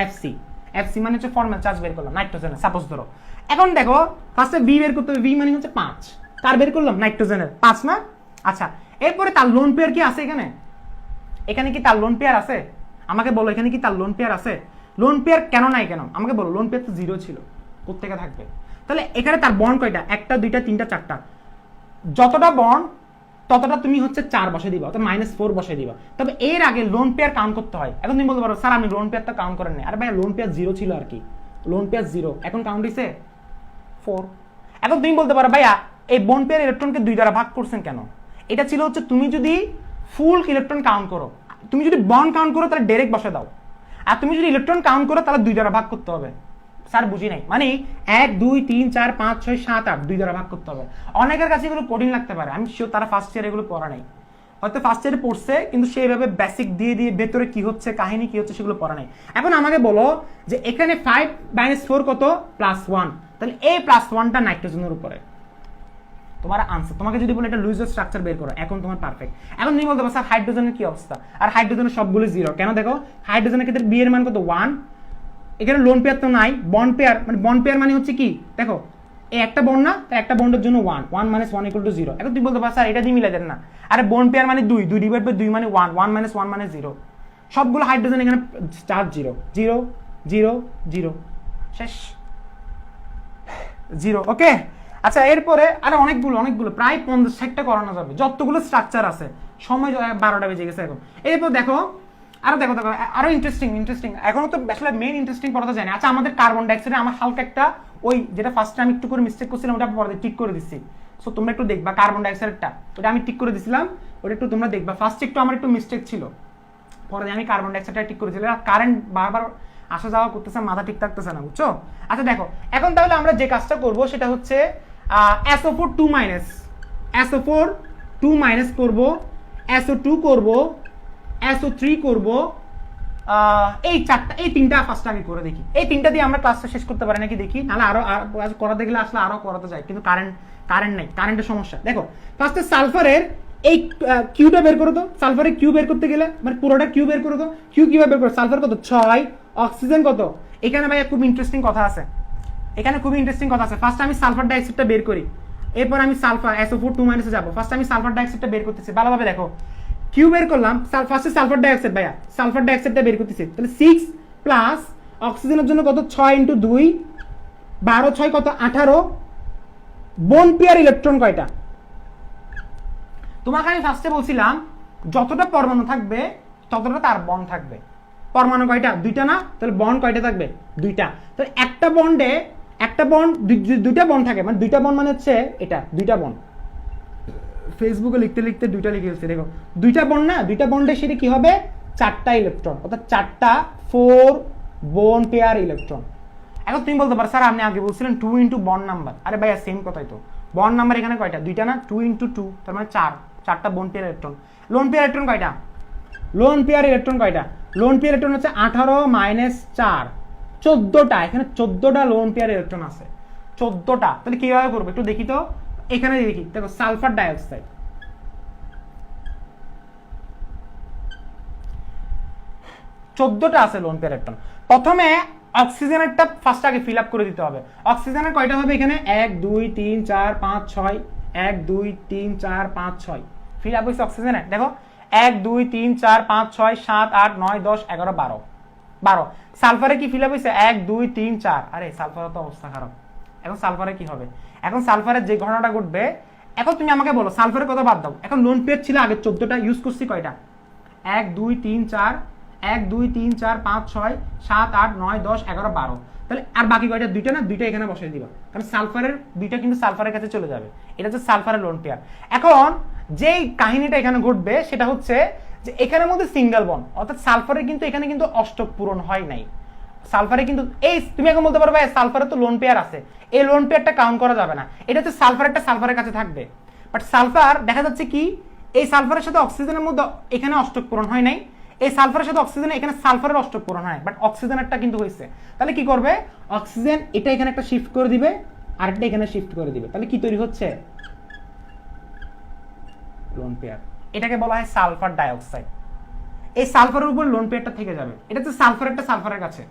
FC মানে হচ্ছে ফর্মাল চার্জ বের করলাম নাইট্রোজেনের সাপোজ ধরো। এখন দেখো ফার্স্টে V বের করতে হবে। V মানে হচ্ছে 5, কার বের করলাম? নাইট্রোজেনের 5 না? আচ্ছা এরপরে তার লোন পেয়ার কি আছে? এখানে কি তার লোন পেয়ার আছে? আমাকে বলো এখানে কি তার লোন পেয়ার আছে? লোন পেয়ার কেন নাই? কেন আমাকে বলো। লোন পেয়ার তো 0 ছিল, কোত্থেকে থাকবে? তাহলে এখানে তার বন্ড কয়টা? 1টা 2টা 3টা 4টা। যতটা বন্ড ততটা তুমি হচ্ছে 4 বসে দিবা, অর্থাৎ -4 বসে দিবা। তবে এর আগে লোন পেয়ার কাউন্ট করতে হয়। এখন তুমি বলতে পারো স্যার আমি লোন পেয়ার তো কাউন্ট করেন না। আরে ভাই লোন পেয়ার 0 ছিল আর কি, লোন পেয়ার 0, এখন কাউন্ট হইছে 4। এখন তুমি বলতে পারো ভাইয়া এই বন্ড পেয়ার ইলেকট্রনকে 2 দ্বারা ভাগ করছেন কেন? এটা ছিল হচ্ছে তুমি যদি ফুল ইলেকট্রন কাউন্ট করো, তুমি যদি বন্ড কাউন্ট করো তাহলে ডাইরেক্ট বসে দাও, আর তুমি যদি ইলেকট্রন কাউন্ট করো তাহলে 2 দ্বারা ভাগ করতে হবে। স্যার বুঝি নাই। মানে 1 2 3 4 5 6 7 8 2 দ্বারা ভাগ করতে হবে। অনেকের কাছে এগুলো কঠিন লাগতে পারে, আমি শিওর তারা ফার্স্ট ইয়ার এগুলো পড়া নাই, হয়তো ফার্স্ট ইয়ারে পড়ছে কিন্তু সেইভাবে বেসিক দিয়ে ভেতরে কি হচ্ছে কাহিনী কি হচ্ছে সেগুলো পড়া নাই। এখন আমাকে বলো যে এখানে 5 - 4 কত? +1। তাহলে এই +1টা নাইট্রোজেনের উপরে তোমার আনসার। তোমাকে যদি বলে এটা লুইস স্ট্রাকচার বের করো, এখন তোমার পারফেক্ট। এখন তুমি বলতে পারো স্যার হাইড্রোজেনের কি অবস্থা? আর হাইড্রোজেনের সবগুলো 0 কেন? দেখো হাইড্রোজেনের ক্ষেত্রে বি এর মান কত? 1। এখানে লোন পেয়ার তো নাই, বন্ড পেয়ার মানে হচ্ছে কি? দেখো এই একটা বন্ড না, তাই একটা বন্ডের জন্য 1 1 - 1 = 0। এখন তুমি বলতে পারো স্যার এটা দিয়ে মিলাই দেন না। আরে বন্ড পেয়ার মানে 2 2 ডিভাইড বাই 2 মানে 1 1 - 1 মানে 0। সবগুলো হাইড্রোজেন এখানে চার্জ 0 0 0 0 শেষ 0। ওকে আচ্ছা এরপরে আরে অনেকগুলো প্রায় 50-60টা করানো যাবে, যতগুলো স্ট্রাকচার আছে। সময় 12টা বেজে গেছে এখন। এরপর দেখো আরো দেখো দেখো আরো ইন্টারেস্টিং এখনো তো আসলে মেইন ইন্টারেস্টিং পড়াতে জানি। আচ্ছা আমাদের কার্বন ডাইঅক্সাইডে আমার হালকা একটা ওই যেটা ফার্স্টে আমি একটু করে মিস্টেক করছিলাম ওটা পরে ঠিক করে দিচ্ছি। সো তোমরা একটু দেখবা কার্বন ডাইঅক্সাইডটা, ওটা আমি ঠিক করে দিছিলাম, ওটা একটু তোমরা দেখবা। ফার্স্টে একটু আমার একটু মিস্টেক ছিল, পরে আমি কার্বন ডাইঅক্সাইডটা ঠিক করেছিলাম। কারেন্ট বারবার আসা যাওয়া করতেছে, মাথা ঠিক থাকতেছে না, বুঝছো? আচ্ছা দেখো এখন তাহলে আমরা যে কাজটা করব সেটা হচ্ছে SO4 2 মাইনাস, SO4 2 মাইনাস করব, SO2 করব, SO3 করব, এই চারটা এই তিনটা ফার্স্ট আমি করে দেখি। এই তিনটা দিয়ে আমরা ক্লাসটা শেষ করতে পারি নাকি দেখি, নাহলে আরো করা দেখলে আসলে আরো করাতে যায়, কিন্তু কারেন্ট নেই, কারেন্টের সমস্যা। দেখো ফার্স্টে সালফারের এই কিউটা বের করো তো, সালফারের কিউ বের করতে গেলে মানে পুরোটা কিউ বের করো তো, কিউ কিভাবে বের করো? সালফার কত 6, অক্সিজেন কত? এখানে ভাই খুব ইন্টারেস্টিং কথা আছে, এখানে খুবই ইন্টারেস্টিং কথা আছে। ফার্স্ট আমি সালফার ডাইঅক্সাইডটা বের করি, এরপর আমি সালফার SO4 2 মাইনাসে যাব। ফার্স্ট আমি সালফার ডাইঅক্সাইডটা বের করতেছি, ভালোভাবে দেখো। কিউ বের করলাম, ফার্স্টে সালফার ডাইঅক্সাইড, ভাইয়া সালফার ডাইঅক্সাইডটা বের করতেছি, তাহলে 6 প্লাস অক্সিজেনের জন্য কত 6 × 2 12, 6 কত 18। বোন পেয়ার ইলেকট্রন কয়টা? তোমাকে আমি ফার্স্টে বলছিলাম যতটা পরমাণু থাকবে ততটা তার বন্ড থাকবে। পরমাণু কয়টা? দুইটা না? তাহলে বন্ড কয়টা থাকবে? দুইটা। তাহলে একটা বন্ডে দুইটা বন্ড থাকে, মানে দুইটা বন্ড মানে হচ্ছে এটা দুইটা বন্ড। ফেসবুকে লিখতে লিখতে দুইটা লিখে ফেলছি, দেখো দুইটা বন্ড না, দুইটা বন্ডে সেটা কি হবে? 4টা ইলেকট্রন, অর্থাৎ 4টা 4 বোন পেয়ার ইলেকট্রন। এখন তুমি বলতে পারো স্যার আপনি আগে বলছিলেন 2 × বন্ড নাম্বার। আরে ভাইয়া সেম কথাই তো, বন্ড নাম্বার এখানে কয়টা? দুইটা না? 2 × 2 তার মানে 4টা বোন pair electron. Lone pair electron কয়টা? লোন পেয়ার ইলেকট্রন কয়টা? লোন পেয়ার ইলেকট্রন হচ্ছে 18 - 4 14টা। এখানে 14টা লোন পেয়ার ইলেকট্রন আছে, 14টা। তাহলে কিভাবে করবো একটু দেখি তো, এখানে দেখি, দেখো সালফার ডাইঅক্সাইড 14টা আছে লোন পেয়ার ইলেকট্রন। প্রথমে অক্সিজেনেরটা ফার্স্ট আগে ফিল আপ করে দিতে হবে। অক্সিজেনের কয়টা হবে এখানে? 1 2 3 4 5 6, 1 2 3 4 5 6 ফিল আপ হয়েছে অক্সিজেনের। দেখো 1 2 3 4 5 6 7 8 9 10 11 12। সালফারে কি ফিল আপ হয়েছে? 1 2 3 4। আরে সালফারের তো অবস্থা খারাপ। এখন সালফারে কি হবে? এখন সালফারের যে ঘটনাটা ঘটবে, এখন তুমি আমাকে বলো সালফারের কথা বাদ দাও। এখন লোন পেয়ার ছিল আগে 14টা, ইউজ করছি কয়টা? 1 2 3 4, 1 2 3 4 5 6 7 8 9 10 11 12। তাহলে আর বাকি কয়টা? দুইটা না? দুইটা এখানে বসাই দিবা, কারণ সালফারের দুইটা কিন্তু সালফারের কাছে চলে যাবে। এটা হচ্ছে সালফারের লোন পেয়ার। এখন যেই কাহিনীটা এখানে ঘটবে সেটা হচ্ছে যে এখানের মধ্যে সিঙ্গেল বন্ড, অর্থাৎ সালফারের কিন্তু এখানে কিন্তু অষ্টক পূরণ হয় নাই। সালফারে কিন্তু এই তুমি এখন বলতে পারবে সালফারে তো লোন পেয়ার আছে, এই লোন পেয়ারটা কাউন্ট করা যাবে না। এটা হচ্ছে সালফারেরটা সালফারের কাছে থাকবে, বাট সালফার দেখা যাচ্ছে কি এই সালফারের সাথে অক্সিজেনের মধ্যে এখানে অষ্টক পূরণ হয় নাই, এই সালফারের সাথে অক্সিজেন এখানে সালফারের অষ্টক পূরণ হয়, বাট অক্সিজেনেরটা কিন্তু হয়েছে। তাহলে কি করবে? অক্সিজেন এটা এখানে একটা শিফট করে দিবে, আরেকটা এখানে শিফট করে দিবে। তাহলে কি তৈরি হচ্ছে? Lone pair. এটাকে বলা হয় সালফার ডাইঅক্সাইড। এই সালফারের উপর লোন পেয়ারটা থেকে যাবে। এটা হচ্ছে সালফারেরটা সালফারের কাছে।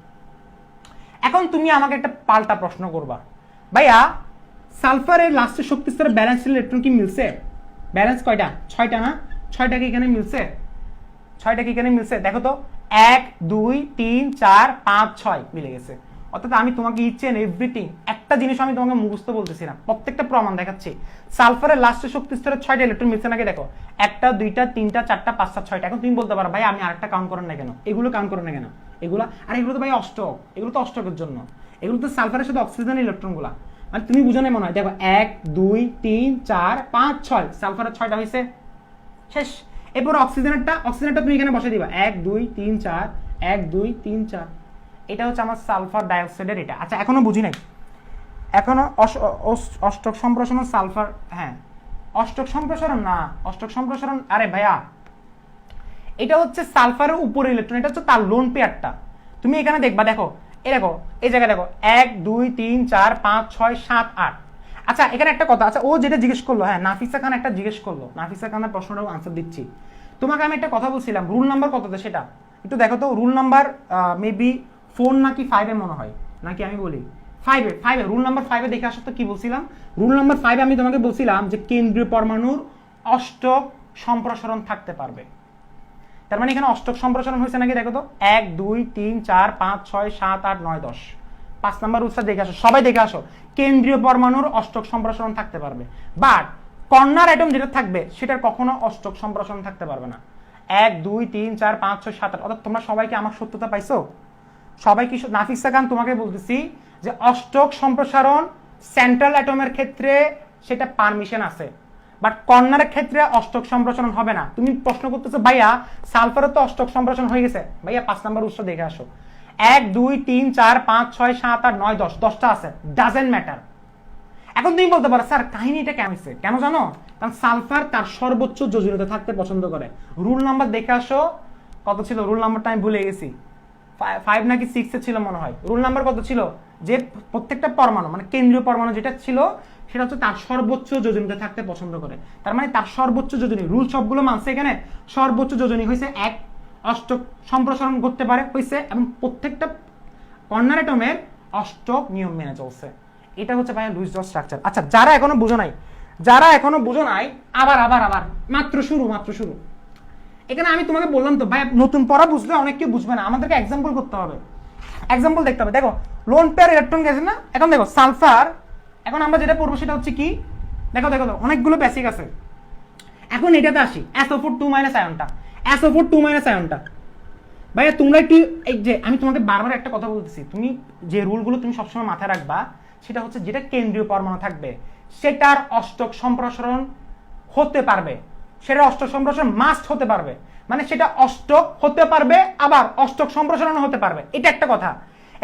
এখন তুমি আমাকে একটা পাল্টা প্রশ্ন করবা, ভাইয়া সালফারের লাস্টের শক্তি স্তরে ব্যালেন্স ইলেকট্রন কি মিলছে? ব্যালেন্স কয়টা? 6টা না? 6টা কি এখানে মিলছে? 6টা কি এখানে মিলছে? দেখো তো 1 2 3 4 5 6 মিলে গেছে। অর্থাৎ আমি তোমাকে ইচ এন্ড এভরিথিং একটা জিনিস আমি তোমাকে মুখস্থ বলতেছি না, প্রত্যেকটা প্রমাণ দেখাচ্ছি। সালফারের লাস্টের শক্তি স্তরে 6টা ইলেকট্রন মিলছে নাকি দেখো, 1টা 2টা 3টা 4টা 5টা 6টা। এখন তুমি বলতে পারো ভাই আমি আরেকটা কাউন্ট করেন না কেন, এগুলো কাউন্ট করেন না কেন? এগুলো আর এগুলো তো ভাই অষ্টক, এগুলো তো অষ্টকের জন্য, এগুলো তো সালফারের সাথে অক্সিজেন ইলেকট্রনগুলা। মানে তুমি বুঝো না মনে হয়। দেখো 1 2 3 4 5 6 সালফারের 6টা হয়েছে, শেষ। এরপর অক্সিজেনটা তুমি এখানে বসে দিবা 1 2 3 4 1 2 3 4। এটা হচ্ছে আমার সালফার ডাইঅক্সাইডের এটা। আচ্ছা এখনো বুঝি নাই, এখনো অষ্টক সম্প্রসারণ সালফার, হ্যাঁ অষ্টক সম্প্রসারণ না, অষ্টক সম্প্রসারণ, আরে ভাইয়া এটা হচ্ছে সালফারের উপরে ইলেকট্রন, এটা হচ্ছে তার লোন পেয়ারটা। তুমি এখানে দেখবা, দেখো এই দেখো এই জায়গায় দেখো 1 2 3 4 5 6 7 8। আচ্ছা এখানে একটা কথা, আচ্ছা ও যেটা জিজ্ঞেস করলো, হ্যাঁ নাফিসা খান একটা জিজ্ঞেস করলো, নাফিসা খানের প্রশ্নটাও আনসার দিচ্ছি। তোমাকে আমি একটা কথা বলছিলাম, রুল নাম্বার কততে সেটা একটু দেখো তো। রুল নাম্বার মেবি 4 নাকি 5 মনে হয়, নাকি আমি বলি 5 রুল নাম্বার 5 দেখে আসার তো কি বলছিলাম, রুল নাম্বার 5 আমি তোমাকে বলছিলাম যে কেন্দ্রীয় পরমাণুর অষ্টক সম্প্রসারণ থাকতে পারবে। তার মানে এখানে অষ্টক সম্প্রসারণ হয়েছে নাকি দেখো তো, 1 2 3 4 5 6 7 8 9 10। 5 নাম্বার রুলসটা দেখে আসো, সবাই দেখে আসো, কেন্দ্রীয় পরমাণুর অষ্টক সম্প্রসারণ থাকতে পারবে, বাট কর্নার অ্যাটম যেটা থাকবে সেটার কখনো অষ্টক সম্প্রসারণ থাকতে পারবে না। 1 2 3 4 5 6 7 8 অর্থাৎ তোমরা সবাই কি আমার সত্যতা পাইছো? সবাই কি? নাফিসা খান তোমাকে বলতেছি যে অষ্টক সম্প্রসারণ সেন্ট্রাল অ্যাটমের ক্ষেত্রে সেটা পারমিশন আছে, বাট কর্নারের ক্ষেত্রে অষ্টক সম্প্রসারণ হবে না। তুমি প্রশ্ন করতেছো ভাইয়া সালফারের তো অষ্টক সম্প্রসারণ হয়ে গেছে, ভাইয়া 5 নাম্বার উৎস দেখে আসো। 1 2 3 4 5 6 7 8 9 10 10টা আছে, ডাজেন্ট ম্যাটার। এখন তুমি বলতে পারো স্যার কাহিনীটা কেন হয়েছে, কেন জানো? কারণ সালফার তার সর্বোচ্চ যোজনীতে থাকতে পছন্দ করে। রুল নাম্বার দেখে আসো, কত ছিল রুল নাম্বারটা আমি ভুলে গেছি, 5 নাকি 6 এ ছিল মনে হয়। রুল নাম্বার কত ছিল? যে প্রত্যেকটা পরমাণু মানে কেন্দ্রীয় পরমাণু যেটা ছিল সেটা হচ্ছে তার সর্বোচ্চ যোজনীতে থাকতে পছন্দ করে। তার মানে তার সর্বোচ্চ যোজনী, রুল সবগুলো মানছে এখানে। সর্বোচ্চ যোজনী হয়েছে 1, অষ্টক সম্প্রসারণ করতে পারে হয়েছে, এবং প্রত্যেকটা কর্নার অ্যাটমের অষ্টক নিয়ম মেনে চলছে। এটা হচ্ছে ভাই লুইস ডট স্ট্রাকচার। আচ্ছা, যারা এখনো বুঝো নাই, আবার মাত্র শুরু। এখানে আমি তোমাকে বললাম তো ভাই নতুন পড়া বুঝলে অনেক কেউ বুঝবে না, আমাদেরকে এক্সাম্পল করতে হবে, এক্সাম্পল দেখতে হবে। দেখো লোন পেয়ার ইলেকট্রন গেছে না, এখন দেখো সালফার, এখন আমরা যেটা পড়বো সেটা হচ্ছে কি, দেখো অনেকগুলো বেসিক আছে। এখন এটাতে আসি, SO4 2 আয়নটা, SO4 2 আয়নটা ভাইয়া তোমরা একটু, এই যে আমি তোমাকে বারবার একটা কথা বলতেছি, তুমি যে রুলগুলো তুমি সবসময় মাথায় রাখবা সেটা হচ্ছে যেটা কেন্দ্রীয় পরমাণু থাকবে সেটার অষ্টক সম্প্রসারণ হতে পারবে, সেটা অষ্টক সম্প্রসারণ মাস্ট হতে পারবে, মানে সেটা অষ্টক হতে পারবে আবার অষ্টক সম্প্রসারণ হতে পারবে, এটা একটা কথা।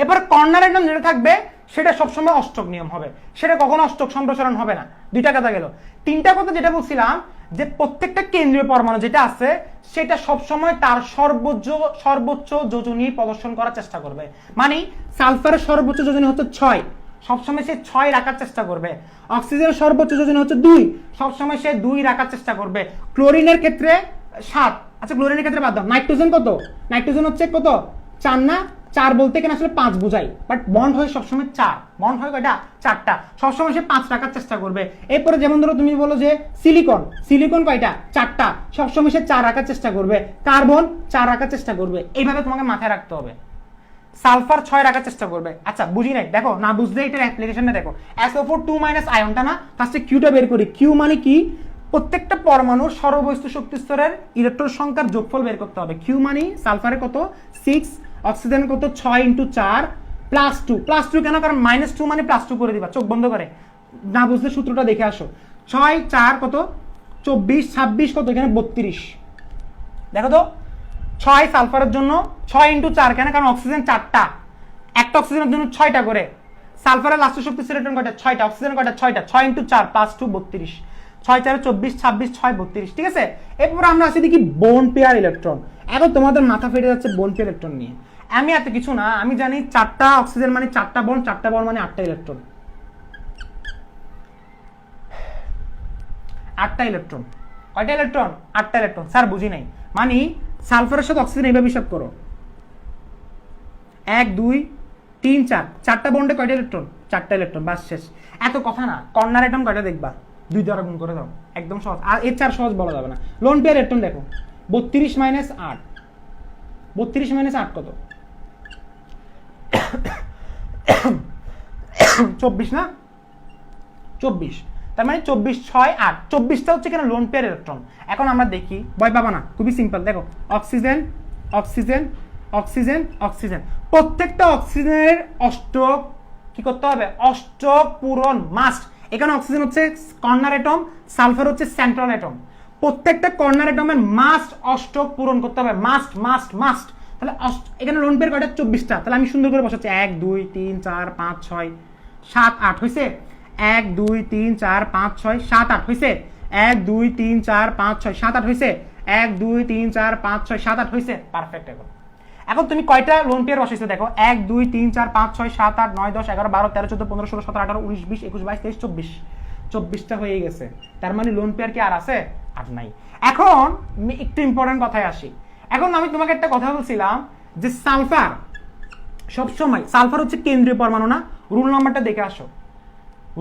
এরপর কর্নার অ্যাটম যেটা থাকবে সেটা সবসময় অষ্টক নিয়ম হবে, সেটা কখনো অষ্টক সম্প্রসারণ হবে না। 2টা কথা গেল। 3টা কথা যেটা বলছিলাম যে প্রত্যেকটা কেন্দ্রীয় পরমাণু যেটা আছে সেটা সবসময় তার সর্বোচ্চ যোজনী প্রদর্শন করার চেষ্টা করবে। মানে সালফারের সর্বোচ্চ যোজনী হচ্ছে 6, সবসময় সে 6 রাখার চেষ্টা করবে। অক্সিজেনের সর্বোচ্চ যোজনী হচ্ছে 2, সবসময় সে 2 রাখার চেষ্টা করবে। ক্লোরিনের ক্ষেত্রে 7, আচ্ছা ক্লোরিনের ক্ষেত্রে বাদ দাও। নাইট্রোজেন কত? নাইট্রোজেন হচ্ছে কত? 4 না? 4 বলতে এখানে আসলে 5 বোঝাই, বাট বন্ড হয় সবসময় 4, বন্ড হয় কয়টা? 4টা, সবসময় সে 5 রাখার চেষ্টা করবে। এরপরে যেমন ধরো তুমি বলো যে সিলিকন কয়টা? 4টা, সবসময় সে 4 রাখার চেষ্টা করবে। কার্বন 4 রাখার চেষ্টা করবে। এইভাবে তোমাকে মাথায় রাখতে হবে। সালফার 6 রাখার চেষ্টা করবে। আচ্ছা বুঝি নাই, দেখো না বুঝলে এটার অ্যাপ্লিকেশনটা দেখো। SO4 2 আয়নটা না, ফার্স্টে কিউটা বের করি। কিউ মানে কি? প্রত্যেকটা পরমাণুর সর্ববস্তু শক্তি স্তরের ইলেকট্রন সংখ্যার যোগফল বের করতে হবে। কিউ মানে সালফারে কত? 6, অক্সিজেন কত? 6 × 4 + 2 কেন? কারণ -2 মানে +2 করে দিবা, চোখ বন্ধ করে। না বুঝলে সূত্রটা দেখে আসো। 6 4 কত? 24, 26 কত? এখানে 32। দেখো তো 6 সালফারের জন্য 6 × 4 কেন? কারণ অক্সিজেন 4টা, একটা অক্সিজেনের জন্য 6টা করে। সালফারের লাস্ট শক্তি ইলেকট্রন কয়টা? 6টা। অক্সিজেন কয়টা? 6টা। 6 × 4 + 2 32, 6 4 24, 26, 6 32, ঠিক আছে। এরপর আমরা আসি দেখি বোন পেয়ার ইলেকট্রন। এখন তোমাদের মাথা ফেটে যাচ্ছে বোন পেয়ার ইলেকট্রন নিয়ে। আমি এত কিছু না, আমি জানি 4টা অক্সিজেন মানে 4টা বন্ড, 4টা বন্ড মানে 8টা ইলেকট্রন। 8টা ইলেকট্রন, কয়টা ইলেকট্রন? 8টা ইলেকট্রন। স্যার বুঝি নাই, মানে সালফারের সাথে অক্সিজেন এইভাবে হিসাব করো, 1 2 3 4, 4টা বন্ডে কয়টা ইলেকট্রন? 4টা ইলেকট্রন, বাস শেষ। এত কথা না। কর্নার অ্যাটম কয়টা দেখবা? 2 দ্বারা গুণ করে দাও, একদম সহজ। আর এর চার সহজ বলা যাবে না। লোন পেয়ার ইলেকট্রন দেখো, 32 - 8, 32 - 8 কত? 24 না? 24, তার মানে 24 6 8, 24টা হচ্ছে কেন? Loan pair electron. এখন আমরা দেখি, ভয় পাবা না, খুবই সিম্পল। দেখো অক্সিজেন অক্সিজেন অক্সিজেন অক্সিজেন, প্রত্যেকটা অক্সিজেনের অষ্টক কি করতে হবে? অষ্টক পূরণ মাস্ট। এখানে অক্সিজেন হচ্ছে কর্নার অ্যাটম, সালফার হচ্ছে সেন্ট্রাল অ্যাটম। প্রত্যেকটা কর্নার অ্যাটমের মাস্ট অষ্টক পূরণ করতে হবে, মাস্ট মাস্ট মাস্ট। তাহলে এখানে লোন পেয়ার কয়টা? 24টা। তাহলে আমি সুন্দর করে বসাচ্ছি 1 2 3 4 5 6 7 8 হয়েছে। 1 2 3 4 5 6 7 8 হয়েছে। 1 2 3 4 5 6 7 8 হয়েছে। 1 2 3 4 5 6 7 8 হয়েছে। পারফেক্ট। এখন তুমি কয়টা লোন পেয়ার বসাইছো দেখো, 1 2 3 4 5 6 7 8 9 10 11 12 13 14 15 16 17 18 19 20 21 22 23 24, 24টা হয়ে গেছে। তার মানে লোন পেয়ার কি আর আছে? আর নাই। এখন একটু ইম্পর্টেন্ট কথায় আসি। এখন আমি তোমাকে একটা কথা বলছিলাম যে সালফার সবসময়, সালফার হচ্ছে কেন্দ্রীয় পরমাণু না? রুল নাম্বারটা দেখে আসো।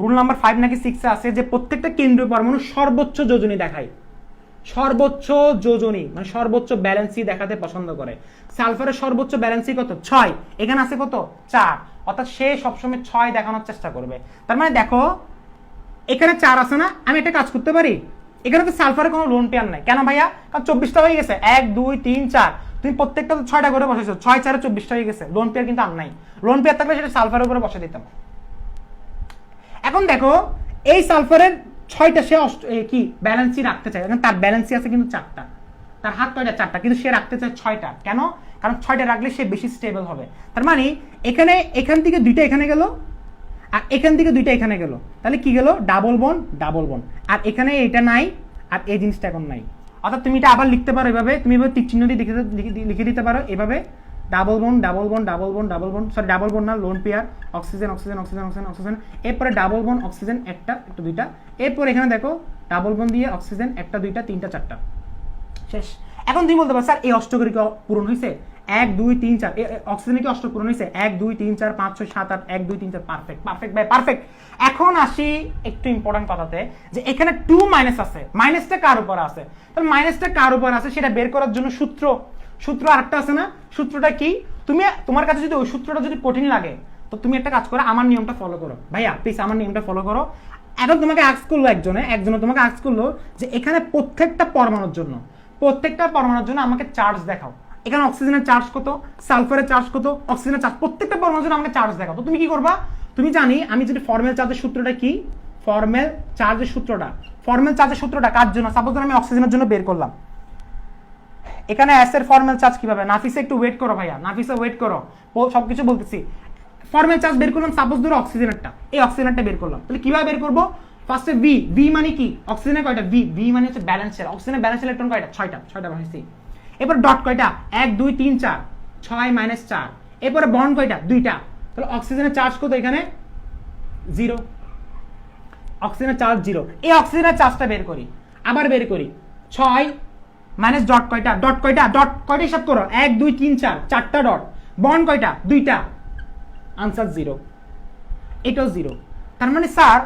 রুল নাম্বার 5 নাকি 6 আছে যে প্রত্যেকটা কেন্দ্রীয় পরমাণু সর্বোচ্চ যোজনী দেখায়, সর্বোচ্চ যোজনী মানে সর্বোচ্চ ব্যালেন্সি দেখাতে পছন্দ করে। সালফারের সর্বোচ্চ ব্যালেন্সি কত? 6, এখানে আছে কত? 4, অর্থাৎ সে সবসময় 6 দেখানোর চেষ্টা করবে। তার মানে দেখো এখানে 4 আছে না? আমি একটা কাজ করতে পারি, এখানে তো সালফারের কোনো লোন পেয়ার নাই কেন ভাইয়া? কারণ 24টা হয়ে গেছে, 1 2 3 4, তুমি প্রত্যেকটা তো 6টা করে বসাইছো, 6 4 24টা হয়ে গেছে, লোন পেয়ার কিন্তু আর নাই। লোন পেয়ার থাকলে সেটা সালফারের উপরে বসে দিতাম। এখন দেখো এই সালফারের 6টা সে কি ব্যালেন্সই রাখতে চায়, এখন তার ব্যালেন্সই আছে কিন্তু 4টা, তার হাত কয়টা 4টা, কিন্তু সে রাখতে চায় 6টা। কেন? কারণ 6টা রাখলে সে বেশি স্টেবল হবে। তার মানে এখানে এখান থেকে 2টা এখানে গেল আর এখান থেকে 2টা এখানে গেল, তাহলে কি গেল? Double bond double bond. আর এখানে এটা নাই আর এই জিনিসটা এখন নাই। অর্থাৎ তুমি এটা আবার লিখতে পারো এভাবে, তুমি এভাবে তীর চিহ্ন দিয়ে লিখে দিতে পারো এভাবে, double bond double bond double bond double bond, sorry double bond না, lone pair, oxygen oxygen oxygen oxygen oxygen, এরপরে ডাবল বন্ড অক্সিজেন একটা একটা 2টা, এরপর এখানে দেখো ডাবল বন্ড দিয়ে অক্সিজেন একটা 2টা 3টা 4টা, শেষ। এখন তুমি বলতে পারো স্যার এই অষ্টকরি কি পূরণ হয়েছে? 1 2 3 4, অক্সিজেনে কি অষ্টক পূরণ হয়েছে? 1 2 3 4 5 6 7 8, 1 2 3 4, পারফেক্ট পারফেক্ট ভাই পারফেক্ট। এখন আসি একটু ইম্পর্টেন্ট কথাতে, যে এখানে 2 মাইনাস আছে, মাইনাসটা কার উপর আছে? তাহলে মাইনাসটা কার উপর আছে সেটা বের করার জন্য সূত্র আরেকটা আছে না? সূত্রটা কি? তোমার কাছে যদি ওই সূত্রটা যদি কঠিন লাগে তো তুমি একটা কাজ করো, আমার নিয়মটা ফলো করো ভাইয়া, প্লিজ আমার নিয়মটা ফলো করো। এখন তোমাকে আস্ক করলো একজনে তোমাকে আস্ক করলো যে এখানে প্রত্যেকটা পরমাণুর জন্য আমাকে চার্জ দেখাও। এখানে অক্সিজেনের চার্জ কত, সালফারের চার্জ কত, অক্সিজেনের চার্জ, প্রত্যেকটা পরমাণুর জন্য আমাকে চার্জ দেখাও। তো তুমি কি করবা? তুমি জানি আমি যদি ফর্মাল চার্জের সূত্রটা কি, ফর্মাল চার্জের সূত্রটা কার জন্য? সাপোজ আমি অক্সিজেনের জন্য বের করলাম। এখানে এস এর ফর্মাল চার্জ কিভাবে? নাফিসা একটু ওয়েট করো ভাইয়া, নাফিসা ওয়েট করো, সবকিছু বলতেছি। ফর্মাল চার্জ বের করলাম, সাপোজ ধরো অক্সিজেনেরটা, এই অক্সিজেনটা বের করলাম, তাহলে কিভাবে বের করবো? ফার্স্টে ভি মানে কি? অক্সিজেনের কয়টা? ভি মানে হচ্ছে ব্যালেন্স শেল, অক্সিজেনের ব্যালেন্স ইলেকট্রন কয়টা? 6টা বসাইছি। এরপর ডট কয়টা? 1 2 3 4, 6 মাইনাস 4, এরপরে বন্ড কয়টা? 2টা, তাহলে অক্সিজেনের চার্জ কত? এখানে 0, অক্সিজেনের চার্জ 0। এই অক্সিজেনের চার্জটা বের করি, আবার বের করি, 6 মাইনাস ডট কয়টা? ডট কয়টা হিসাব করো? 1 2 3 4, 4টা ডট, বন্ড কয়টা? 2টা, আনসার 0, এটাও 0। তার মানে স্যার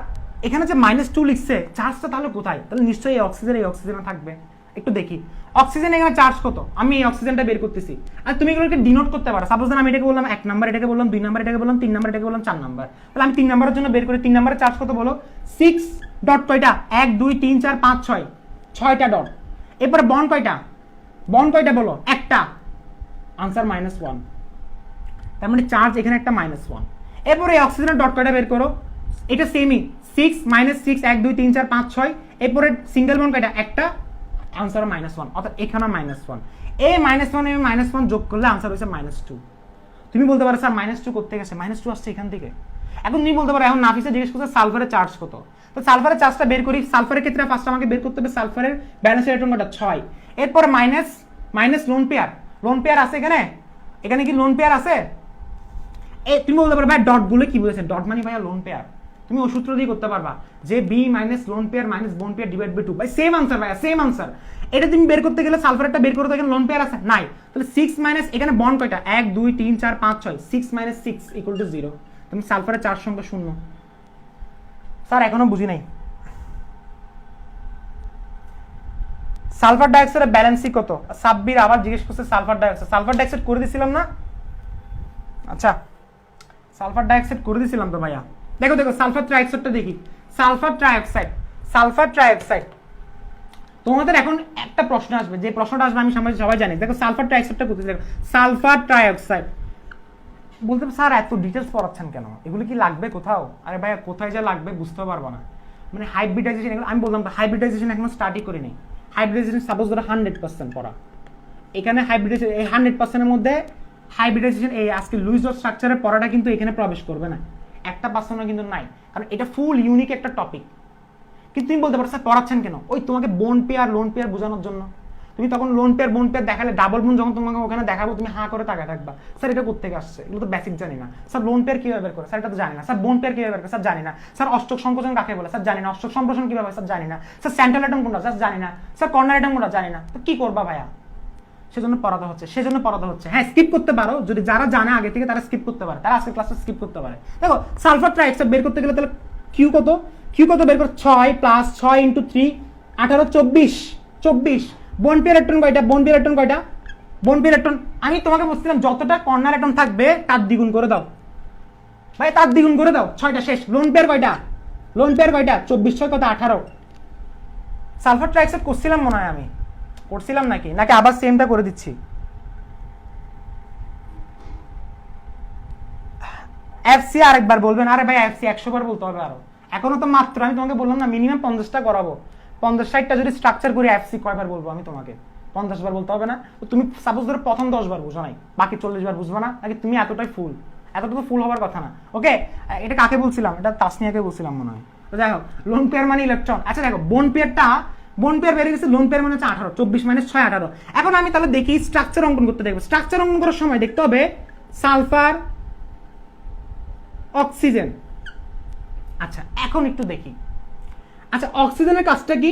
এখানে যে -2 লিখছে, চার্জটা তাহলে কোথায়? তাহলে নিশ্চয়ই এই অক্সিজেনে থাকবে। একটু দেখি অক্সিজেন এখানে চার্জ কত, আমি এই অক্সিজেনটা বের করতেছি। আর তুমি এগুলোকে ডিনোট করতে পারো, সাপোজ আমি এটাকে বললাম 1 নাম্বার, এটাকে বললাম 2 নাম্বার, এটাকে বললাম 3 নাম্বার, এটাকে বললাম 4 নাম্বার, তাহলে আমি 3 নাম্বারের জন্য বের করি। 3 নাম্বারের চার্জ কত বলো? 6 ডট কয়টা? 1 2 3 4 5 6, 6টা ডট। এরপরে বন্ড কয়টা বলো? একটা, আনসার -1। তার মানে চার্জ এখানে একটা -1। এরপরে এই অক্সিজেনের ডট কয়টা বের করো? এটা সেমই, 6 -6 1 2 3 4 5 6, এরপরে সিঙ্গেল বন্ড কয়টা? একটা, আনসার -1, অর্থাৎ এখানে -1। এই -1 যোগ করলে আনসার হয়েছে -2। তুমি বলতে পারো স্যার -2 করতে গেছে, -2 আসছে এখান থেকে। এখন তুমি বলতে পারো, এখন নাফিসা জিজ্ঞেস করছে সালফারের চার্জ কত, তো সালফারের চার্জটা বের করি। সালফারের ক্ষেত্রে ফার্স্ট আমাকে বের করতে হবে সালফারের ব্যালেন্স ইলেকট্রন কয়টা? 6। এরপরে মাইনাস লোন পেয়ার আছে এখানে কি লোন পেয়ার আছে? তুমি বলতে পারো ভাই ডট গুলো কি বলেছে? ডট মানে ভাইয়া লোন পেয়ার, তুমি ওই সূত্র দিয়ে করতে পারবা যে B minus lone pair minus bond pair divide by 2, ভাই সেম আনসার ভাইয়া, সেম আনসার। এটা তুমি বের করতে গেলে সালফারটা বের করতে গেলে লোন পেয়ার আছে নাই, তাহলে 6 মাইনাস এখানে বন্ড কয়টা? 1 2 3 4 5 6, 6 মাইনাস 6 ইকুয়াল টু 0। তুমি সালফারের চার্জ সংখ্যা 0। স্যার এখনো বুঝি নাই, সালফার ডাইঅক্সাইডের ব্যালেন্সই কত? সাব্বির আবার জিজ্ঞেস করছে সালফার ডাইঅক্সাইড করে দিছিলাম না? আচ্ছা সালফার ডাইঅক্সাইড করে দিছিলাম তো ভাইয়া। দেখো সালফার ট্রাইঅক্সাইডটা দেখি। সালফার ট্রাইঅক্সাইড তোমাদের এখন একটা প্রশ্ন আসবে, যে প্রশ্নটা আসবে আমি সবাই জানি। দেখো সালফার ট্রাইঅক্সাইডটা কোথায়? দেখো সালফার ট্রাইঅক্সাইড বলতে স্যার এত ডিটেলস পড়াচ্ছেন কেন, এগুলো কি লাগবে কোথাও? আরে ভাইয়া কোথায় যা লাগবে বুঝতে পারবো না, মানে হাইব্রিডাইজেশন এগুলো আমি বললাম তো, হাইব্রিডাইজেশন এখনো স্টার্টই করিনি। হাইব্রিডাইজেশন সাপোজ ধরো 100% পড়া, এখানে হাইব্রিডাইজেশন এই 100%-এর মধ্যে হাইব্রিডাইজেশন এই আজকে লুইস ডট স্ট্রাকচারের পড়াটা কিন্তু এখানে প্রবেশ করবে না, 1% কিন্তু নাই, কারণ এটা ফুল ইউনিক একটা টপিক। কিন্তু তুমি বলতে পারো স্যার পড়াচ্ছেন কেন? ওই তোমাকে লোন পেয়ার বোঝানোর জন্য। তুমি তখন লোন পেয়ার দেখালে ডাবল বোন যখন তোমাকে ওখানে দেখাবো তুমি হাঁ করে তাকায় থাকবা, স্যার এটা কোত্থেকে আসছে, এগুলো তো বেসিক জানি না। স্যার লোন পেয়ার কিভাবে বের করে? স্যার এটা তো জানি না। স্যার বোন পেয়ার কিভাবে বের করে? স্যার জানি না। স্যার অষ্টক সংকোচন কাকে বলে? স্যার জানি না। অষ্টক সম্প্রসারণ কিভাবে? স্যার জানি না। স্যার সেন্ট্রাল অ্যাটম কোনটা? স্যার জানি না। স্যার কর্নার অ্যাটম কোনটা? জানি না। তো কি করবা ভাইয়া? সেজন্য পড়াতে হচ্ছে। হ্যাঁ স্কিপ করতে পারো, যদি যারা জানে আগে থেকে তারা স্কিপ করতে পারে, তারা আজকে ক্লাসটা স্কিপ করতে পারে। দেখো সালফার ট্রাইঅক্সাইড বের করতে গেলে তাহলে কিউ কত বের করো? 6 plus 6 into 3 18 24। Bond pair electron কয়টা? আমি তোমাকে বলছিলাম যতটা কর্নার অ্যাটম থাকবে তার দ্বিগুণ করে দাও ভাই, 6টা শেষ। লোন পেয়ার কয়টা? 24 6 কত? 18। সালফার ট্রাইঅক্সাইড করছিলাম মনে হয়, আমি করছিলাম নাকি নাকি আবার সেমটা করে দিচ্ছি? এফসি আরেকবার বলবেন? আরে ভাই এফসি 100 বার বলতে হবে আরো, এখনো তো মাত্র আমি তোমাকে বললাম না মিনিমাম 50টা করাবো, 50-60টা যদি স্ট্রাকচার করি এফসি কয়বার বলবো আমি তোমাকে? 50 বার বলতে হবে না? তো তুমি সাপোজ ধরো প্রথম 10 বার বুঝো নাই, বাকি 40 বার বুঝবা না নাকি? তুমি এতটাই ফুল, এতটা তো ফুল হওয়ার কথা না। ওকে, এটা কাকে বলছিলাম? এটা তাসনিয়াকে বলছিলাম মনে হয়। তো দেখো লোন পেয়ার মানে ইলেকট্রন। আচ্ছা দেখো বোন পেয়ার বেড়ে গেছে, লোন পেয়ার মানে হচ্ছে 18, 24 - 6 18। এখন আমি তাহলে দেখি স্ট্রাকচার অঙ্কন করতে দেখবো। স্ট্রাকচার অঙ্কন করার সময় দেখতে হবে সালফার, অক্সিজেন। আচ্ছা এখন একটু দেখি, আচ্ছা অক্সিজেনের কাজটা কি?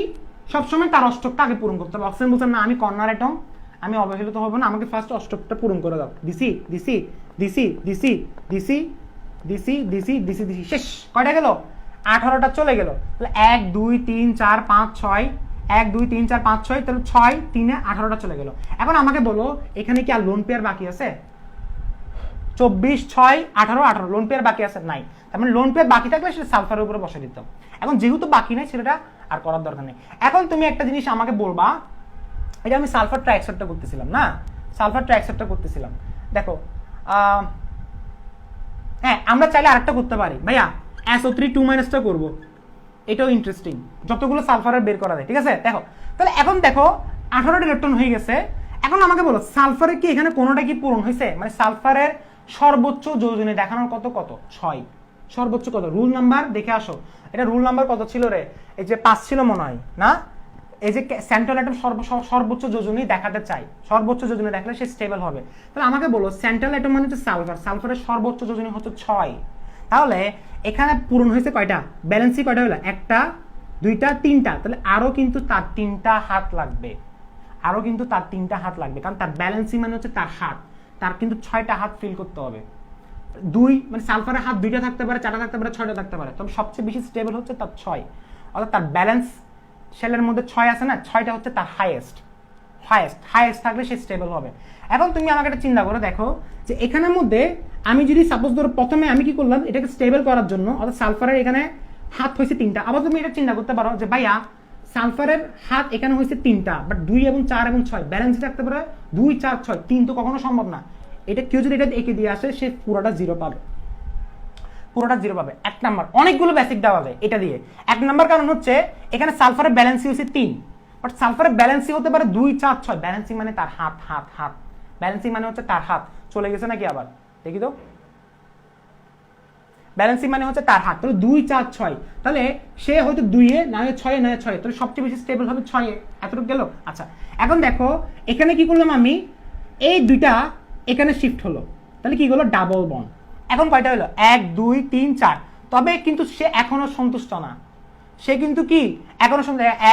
সবসময় তার অষ্টকটা আগে পূরণ করতে হবে। অক্সিজেন বলছে না আমি কর্নার অ্যাটম, আমি অবহেলিত হবো না, আমাকে ফার্স্ট অষ্টকটা পূরণ করে দাও। দিছি দিছি দিছি দিছি দিছি দিছি দিছি দিছি দিছি, শেষ। কয়টা গেল? 18টা চলে গেল। তাহলে 1 2 3 4 5 6, 1 2 3 4 5 6, তাহলে 6 3 18টা চলে গেল। এখন আমাকে বলো এখানে কি আর লোন পেয়ার বাকি আছে? 24 6 18 18 লোন পেয়ার বাকি আছে? নাই। তার মানে লোন পেয়ার বাকি থাকলে সেটা সালফারের উপরে বসে দিতাম। এখন যেহেতু বাকি নাই সেটা আর করার দরকার নেই। এখন তুমি একটা জিনিস আমাকে বলবা, এটা আমি সালফার ট্রাইঅক্সাইডটা করতেছিলাম না, সালফার ট্রাইঅক্সাইডটা করতেছিলাম। দেখো হ্যাঁ আমরা চাইলে আরেকটা করতে পারি ভাইয়া, SO3 2- করবো, এটাও ইন্টারেস্টিং, যতগুলো সালফারের বের করা যায়। ঠিক আছে দেখো, তাহলে এখন দেখো 18টা ইলেকট্রন হয়ে গেছে। এখন আমাকে বলো সালফারের কি এখানে কোনোটা কি পূরণ হয়েছে? মানে সালফারের সর্বোচ্চ যৌজনী দেখানোর কত 6, সর্বোচ্চ কত? রুল নাম্বার দেখে আসো, এটা রুল নাম্বার কত ছিল রে? এই যে 5 ছিল মনে হয় না? এই যে সেন্ট্রাল অ্যাটম সর্বোচ্চ যোজনী দেখাতে চাই, সর্বোচ্চ যোজনী দেখালে সে স্টেবল হবে। তাহলে আমাকে বলো সেন্ট্রাল অ্যাটম মানে হচ্ছে সালফার, সালফারের সর্বোচ্চ যোজনী হচ্ছে 6। তাহলে এখানে পূরণ হয়েছে কয়টা? ব্যালেন্সই কয়টা হলো? 1টা 2টা 3টা। তাহলে আরো কিন্তু তার 3টা হাত লাগবে, আরো কিন্তু তার 3টা হাত লাগবে, কারণ তার ব্যালেন্সই মানে হচ্ছে তার হাত, তার কিন্তু 6টা হাত ফিল করতে হবে। 2 মানে সালফারের হাত 2টা থাকতে পারে, 4টা থাকতে পারে, 6টা থাকতে পারে, তবে সবচেয়ে বেশি স্টেবল হচ্ছে তার 6। অর্থাৎ তার ব্যালেন্স শেলের মধ্যে 6 আছে না, 6টা হচ্ছে তার হাইয়েস্ট, হাইয়েস্ট থাকলে সে স্টেবল হবে। এখন তুমি আমাকে একটা চিন্তা করে দেখো যে এখানের মধ্যে আমি যদি সাপোজ ধরো প্রথমে আমি কি করলাম এটাকে স্টেবল করার জন্য, অর্থাৎ সালফারের এখানে হাত হয়েছে 3টা। আবার তুমি এটা চিন্তা করতে পারো যে ভাইয়া সালফারের হাত এখানে হয়েছে 3টা, বাট 2 এবং 4 এবং 6 ব্যালেন্স থাকতে পারে, 2 4 6 3 তো কখনো সম্ভব না। এটা কেউ যদি এটা এঁকে দিয়ে আসে সে পুরোটা 0 পাবে, পুরোটা 0 পাবে। 1 নাম্বার, অনেকগুলো বেসিক দেওয়া হবে এটা দিয়ে। 1 নাম্বার কারণ হচ্ছে এখানে সালফারের ব্যালেন্সই হচ্ছে 3, বাট সালফারের ব্যালেন্সই হতে পারে 2 4 6, ব্যালেন্সিং মানে তার হাত, হাত হাত, ব্যালেন্সিং মানে হচ্ছে তার হাত। চলে গেছে নাকি আবার দেখি তো? ব্যালেন্সিং মানে হচ্ছে তার হাত। তাহলে 2 4 6, তাহলে সে হয়তো 2 এ না 6 না 6, তাহলে সবচেয়ে বেশি স্টেবল হবে 6 এ। এতটুকু গেল। আচ্ছা এখন দেখো এখানে কি করলাম আমি, এই 2টা এখানে শিফট হলো, তাহলে কি হলো? Double bond. এখন কয়টা হলো? 1 2 3 4। তবে কিন্তু সে এখনো সন্তুষ্ট না, সে কিন্তু কি এখনো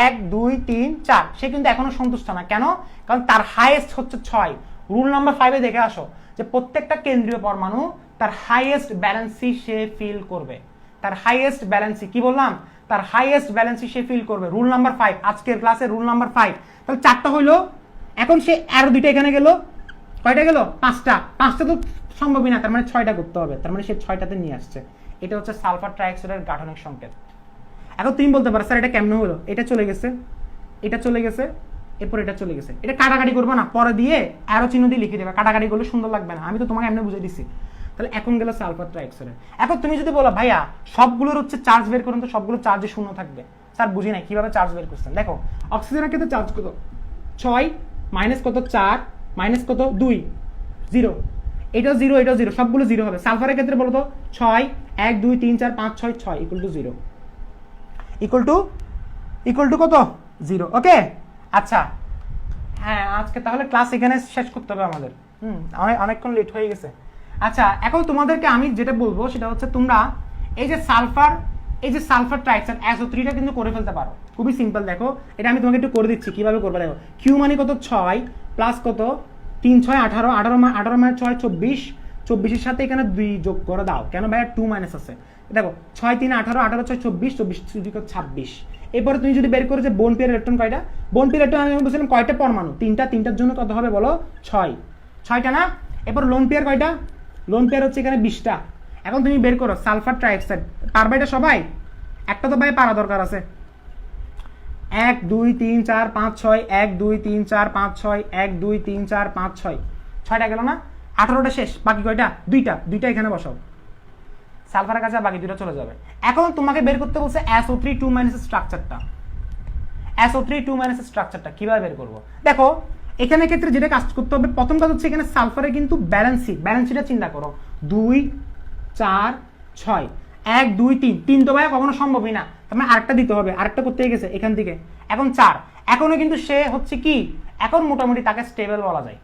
1 2 3 4, সে কিন্তু এখনো সন্তুষ্ট না। কেন? কারণ তার হাইয়েস্ট হচ্ছে 6। রুল নাম্বার 5 এ দেখে আসো যে প্রত্যেকটা কেন্দ্রীয় পরমাণু তার হাইয়েস্ট ব্যালেন্সই সে ফিল করবে, তার হাইয়েস্ট ব্যালেন্সই, কি বললাম? তার হাইয়েস্ট ব্যালেন্সই সে ফিল করবে। রুল নাম্বার 5 আজকের ক্লাসে রুল নাম্বার 5। তাহলে 4টা হইলো, এখন সে আরো 2টা এখানে গেল, কয়টা গেল? 5টা। 5টা তো সম্ভবই না, তার মানে 6টা করতে হবে, তার মানে সে 6টাতে নিয়ে আসছে। এটা হচ্ছে সালফার ট্রাইঅক্সাইডের গাঠনিক সংকেত। এখন তুমি বলতে পারো স্যার এটা কেমন হলো? এটা চলে গেছে, এটা চলে গেছে, এরপর এটা চলে গেছে, এটা কাটাকাটি করবো না, পরে দিয়ে অ্যারো চিহ্ন দিয়ে লিখে দেবে, কাটাকাটি করলে সুন্দর লাগবে না, আমি তো তোমাকে এমনি বুঝিয়ে দিচ্ছি। তাহলে এখন গেল সালফার ট্রাইঅক্সাইড। এখন তুমি যদি বলো ভাইয়া সবগুলোর হচ্ছে চার্জ বের করুন, তো সবগুলো চার্জে শূন্য থাকবে। স্যার বুঝি নাই কিভাবে চার্জ বের করছেন। দেখো অক্সিজেনের ক্ষেত্রে চার্জ কত? 6 মাইনাস কত? 4 মাইনাস কত? 2 0, এটাও 0 এটাও 0, সবগুলো 0 হবে। সালফারের ক্ষেত্রে বলো তো 6 1 2 3 4 5 6 6 ইকুয়াল টু 0, ইকুয়াল টু কত? 0। ওকে আচ্ছা হ্যাঁ আজকে তাহলে ক্লাস এখানে শেষ করতে হবে আমাদের। অনেকক্ষণ লেট হয়ে গেছে। আচ্ছা এখন তোমাদেরকে আমি যেটা বলবো সেটা হচ্ছে তোমরা এই যে সালফার ট্রাইঅক্সাইড SO3টা কিন্তু করে ফেলতে পারো, খুবই সিম্পল। দেখো এটা আমি তোমাকে একটু করে দিচ্ছি কিভাবে করবে। দেখো কিউ মানে কত? 6 প্লাস কত? 3 6 18, 18 মানে 6 24, 24-এর সাথে এখানে 2 যোগ করে দাও, কেন ভাইয়া 2 মাইনাস আছে। দেখো 6 3 18, 18 6 24, 24 26। এরপরে তুমি যদি বের করো যে বোন পেয়ার ইলেকট্রন কয়টা? বোন পেয়ার ইলেকট্রন আমি বলছিলাম কয়টা পরমাণু? 3টা, 3টার জন্য কত হবে বলো? 6টা না? এরপর লোন পেয়ার কয়টা? লোন পেয়ার হচ্ছে এখানে 20টা। এখন তুমি বের করো সালফার ট্রাইঅক্সাইড, পারবে এটা সবাই? একটা তো ভাই পারা দরকার আছে। 1 2 3 4 5 6 1 2 3 4 5 6 1 2 3 4 5 6 6টা গেল না, 18টা শেষ, বাকি কয়টা? দুইটা এখানে বসাও, সালফারের কাছে বাকি দুটো চলে যাবে। এখন তোমাকে বের করতে বলছে SO3 2- স্ট্রাকচারটা। SO3 2- স্ট্রাকচারটা কিভাবে বের করব? দেখো এখানে ক্ষেত্রে যেটা কাজ করতে হবে, প্রথম কাজ হচ্ছে এখানে সালফারের কিন্তু ব্যালেন্সিটা চিন্তা করো, 2 4 6 1 2 3 3 তো ভাই কখনো সম্ভবই না, তার মানে আরেকটা দিতে হবে, আরেকটা করতে গেছে এখান থেকে, এখন 4, এখনো কিন্তু সে হচ্ছে কি, এখন মোটামুটি তাকে স্টেবল বলা যায়,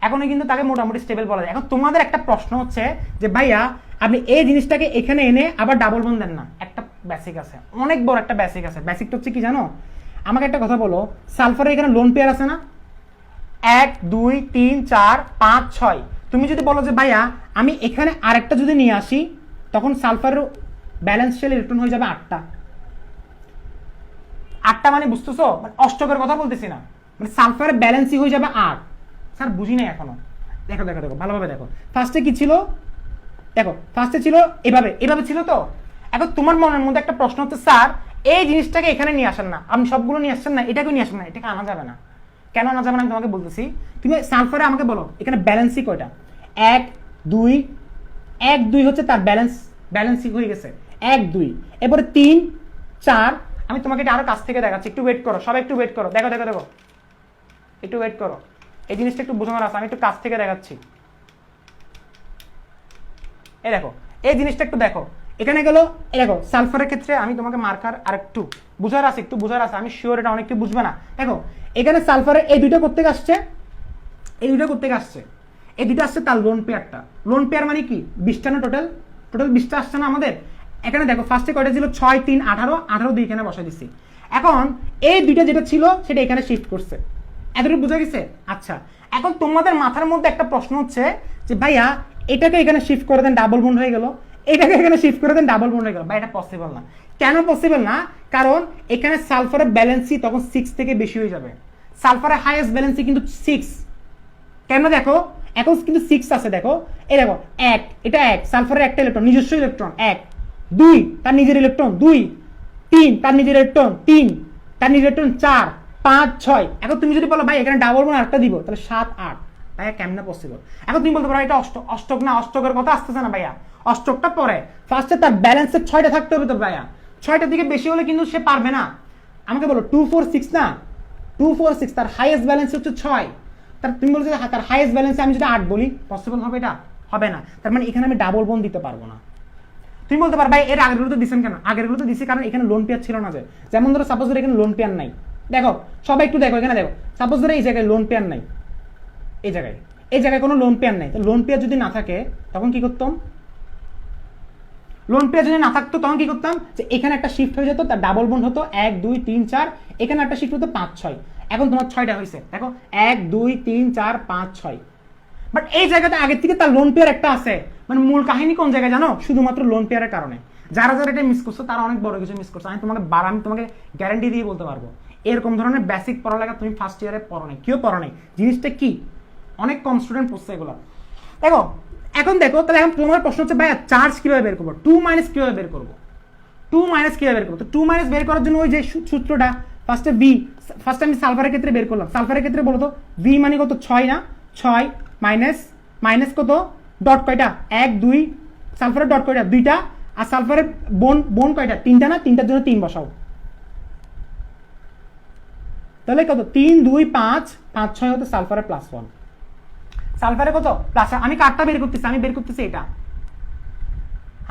এখনো কিন্তু তাকে মোটামুটি স্টেবল বলা যায়। এখন তোমাদের একটা প্রশ্ন হচ্ছে যে ভাইয়া আপনি এই জিনিসটাকে এখানে এনে আবার ডাবল বন্ড দেন না, একটা বেসিক আছে, অনেক বড় একটা বেসিক আছে। বেসিকটা হচ্ছে কি জানো, আমাকে একটা কথা বলো, সালফারের এখানে লোন পেয়ার আছে না, 1 2 3 4 5 6, তুমি যদি বলো যে ভাইয়া আমি এখানে আরেকটা যদি নিয়ে আসি, তখন সালফারের ব্যালেন্স শেল ইলেকট্রন হয়ে যাবে 8টা। 8টা মানে বুঝতেছো, মানে অষ্টকের কথা বলতেছি না, মানে সালফারের ব্যালেন্সই হয়ে যাবে 8। স্যার বুঝি নাই এখনো, দেখো দেখো দেখো ভালোভাবে দেখো, ফার্স্টে কি ছিল, দেখো ফার্স্টে ছিল এভাবে ছিল তো। এখন তোমার মনের মধ্যে একটা প্রশ্ন হচ্ছে স্যার এই জিনিসটাকে এখানে নিয়ে আসেন না, আপনি সবগুলো নিয়ে আসছেন না, এটাকে নিয়ে আসেন না, এটাকে আনা যাবে না। কেন আনা যাবে না আমি তোমাকে বলতেছি, তুমি সালফারে আমাকে বলো এখানে ব্যালেন্সই কয়টা, 1 2 1 2 হচ্ছে তার ব্যালেন্সই হয়ে গেছে 1 2, এরপরে 3 4, আমি তোমাকে এটা আরো কাছ থেকে দেখাচ্ছি, একটু ওয়েট করো, সবাই একটু ওয়েট করো, দেখো দেখো দেখো একটু ওয়েট করো, এই জিনিসটা একটু বোঝানোর আছে, আমি একটু কাছ থেকে দেখাচ্ছি। এই দেখো এই জিনিসটা একটু দেখো, এখানে গেল, এই দেখো সালফারের ক্ষেত্রে আমি তোমাকে মার্কার আর একটু বোঝার আছে, আমি শিওর এটা অনেক কিছু বুঝবে না। দেখো এখানে সালফারের এই দুইটা করতে আসছে, এই দুইটা আসছে তার লোন পেয়ারটা। লোন পেয়ার মানে কি, 20টা না, টোটাল 20টা আসছে না আমাদের। এখানে দেখো ফার্স্টে কয়টা ছিল, 6 3 18, 18 2 এখানে বসাই দিচ্ছি। এখন এই দুইটা যেটা ছিল সেটা এখানে শিফট করছে, এতটুকু বোঝা গেছে? আচ্ছা, এখন তোমাদের মাথার মধ্যে একটা প্রশ্ন হচ্ছে যে ভাইয়া এটাকে এখানে শিফট করে দেন, ডাবল বন্ড হয়ে গেল, এটাকে এখানে শিফট করে দেন, ডাবল বন্ড হয়ে গেল। ভাই এটা পসিবল না। কেন পসিবল না? কারণ এখানে সালফারের ব্যালেন্সই তখন 6 থেকে বেশি হয়ে যাবে। সালফারের হাইয়েস্ট ব্যালেন্সই কিন্তু 6। কেন দেখো, এখন কিন্তু 6 আছে, দেখো এই দেখো 1, এটা 1, সালফারের একটা ইলেকট্রন, নিজস্ব ইলেকট্রন 1, 2 তার নিজের ইলেকট্রন 2, 3 তার নিজের ইলেকট্রন 3, তার নিজের ইলেকট্রন 4 5 6। এখন তুমি যদি বলো ভাই এখানে ডাবল বন্ড আরেকটা দিব, তাহলে 7 8, ভাইয়া কেমনে পসিবল? এখন তুমি বলতে পারো এটা অষ্টক না, অষ্টকের কথা আসতেছে না ভাইয়া, অষ্টকটা পরে, ফার্স্টে তার ব্যালেন্সের 6টা থাকতে হবে তো ভাইয়া, 6টার দিকে বেশি হলে কিন্তু সে পারবে না। আমাকে বলো 2 4 6 না, 2 4 6 তার হাইয়েস্ট ব্যালেন্স হচ্ছে 6, তার তুমি বলছো তার হাইয়েস্ট ব্যালেন্সে আমি যদি 8 বলি, পসিবল হবে? এটা হবে না। তার মানে এখানে আমি ডাবল বন্ড দিতে পারবো না। তুমি বলতে পারো ভাই এর আগেরগুলো তো দিচ্ছেন কেন? আগেরগুলো তো দিচ্ছি কারণ এখানে লোন পেয়ার ছিল না, যে যেমন ধরো সাপোজ ধরো এখানে লোন পেয়ার নাই, দেখো সবাই একটু দেখো এখানে দেখো, সাপোজ ধরো এই জায়গায় লোন পেয়ার নাই, এই জায়গায় কোনো লোন পেয়ার নাই, তো লোন পেয়ার যদি না থাকে তখন কি করতাম, লোন পেয়ার যদি না থাকতো তখন কি করতাম, যে এখানে একটা শিফট হয়ে যেত, তার ডাবল বন্ড হতো 1 2 3 4, এখানে একটা শিফট হতো 5 6, এখন তোমার 6টা হয়েছে, দেখো 1 2 3 4 5 6। বাট এই জায়গাটা আগের থেকে তার লোন পেয়ার একটা আছে, মানে মূল কাহিনী কোন জায়গায় জানো, শুধুমাত্র লোন পেয়ারের কারণে। যারা যারা এটা মিস করছো তারা অনেক বড় কিছু মিস করছো, আমি তোমাকে গ্যারান্টি দিয়ে বলতে পারবো, এরকম ধরনের বেসিক পড়ালেখা তুমি ফার্স্ট ইয়ারে পড়ো নাই, কেউ পড়ো নাই, জিনিসটা কি অনেক কম স্টুডেন্ট পড়ছে এগুলো। দেখো এখন দেখো, তাহলে এখন তোমার প্রশ্ন হচ্ছে ভাইয়া চার্জ কিভাবে বের করবো, 2 - কিভাবে বের করবো, 2 - কিভাবে বের করবো? তো 2 - বের করার জন্য ওই যে সূত্রটা, ফার্স্টে আমি সালফারের ক্ষেত্রে বের করলাম। সালফারের ক্ষেত্রে বলো তো ভি মানে কত, 6 না, 6 মাইনাস কত, ডট কয়টা, 1 2, সালফারের ডট কয়টা, 2টা, আর সালফারের বোন কয়টা, 3টা না, 3টার জন্য 3 বসাও, তাহলে কত, 3 2 5 5 6 হতো সালফারের +1। সালফারে কত প্লাস, আমি কার্ডটা বের করতেছি, এটা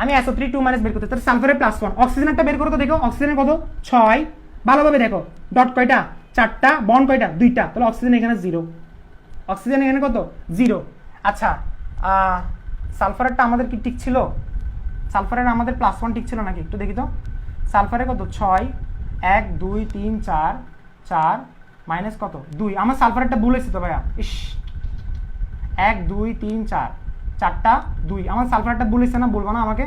আমি SO3 2- বের করতেছি, তাহলে সালফারে +1। অক্সিজেনটা বের করো তো, দেখো অক্সিজেনের কত, 6, ভালোভাবে দেখো ডট কয়টা, 4টা, বন্ড কয়টা, 2টা, তাহলে অক্সিজেন এখানে 0, অক্সিজেন এখানে কত, 0। আচ্ছা সালফারেরটা আমাদের কি ঠিক ছিল, সালফারের আমাদের +1 ঠিক ছিল নাকি, একটু দেখি তো। সালফারে কত, 6 1 2 3 4 4 মাইনাস কত, 2, আমার সালফারেরটা ভুল হয়েছে তো ভাইয়া, ইস 1 2 3 4, 4টা 2, আমার সালফারটা ভুল হয়েছে না, বলবো না আমাকে,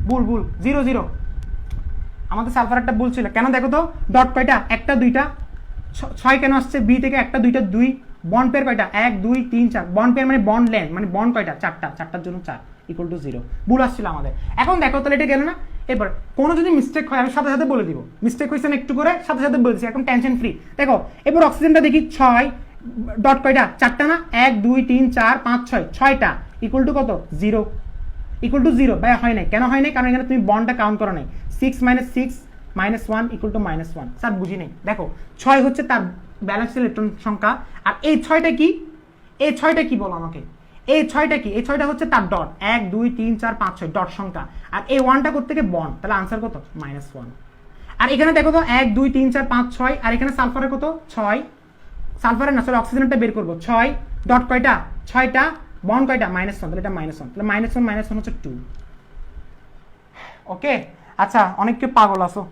ভুল 0 0, আমাদের সালফারটা ভুল ছিল। কেন দেখো তো, ডট কয়টা, 1টা 2টা, 6 কেন আসছে, বি থেকে 1টা 2টা 2, বন্ড পেয়ার কয়টা, 1 2 3 4, বন্ড পেয়ার মানে বন্ড লেন্থ, মানে বন্ড কয়টা, 4টা, 4টার জন্য 4 = 0, ভুল আসছিল আমাদের। এখন দেখো তাহলে এটা গেল না, এবার কোনো যদি মিস্টেক হয় আমি সাথে সাথে বলে দিব, মিস্টেক হয়েছে না একটু করে সাথে সাথে বলে দিচ্ছি, একদম টেনশন ফ্রি। দেখো এবার অক্সিজেনটা দেখি 6 ডট কয়টা, 4টা না, 1 2 3 4 5 6, 6টা ইকুয়াল টু কত, 0, ইকুয়াল টু 0। ভাই হয় নাই, কেন হয় নাই? কারণ এখানে তুমি বন্ডটা কাউন্ট করো নাই। 6 - 6 - 1 ইকুয়াল টু -1। স্যার বুঝি নাই। দেখো 6 হচ্ছে তার ব্যালেন্স ইলেকট্রন সংখ্যা, আর এই 6টা কি, এই 6টা কি বলো আমাকে, এই 6টা কি, এই 6টা হচ্ছে তার ডট, 1 2 3 4 5 6 ডট সংখ্যা, আর এই 1টা করতে গিয়ে বন্ড, তাহলে আনসার কত, -1। আর এখানে দেখো তো 1 2 3 4 5 6, আর এখানে সালফারের কত 6, সালফারের না সরি অক্সিজেনটা বের করবো, 6 ডট কয়টা, 6টা, বন্ড কয়টা, -1, তাহলে এটা -1, তাহলে -1 হচ্ছে 2। ওকে আচ্ছা, অনেক কেউ পাগল আছো,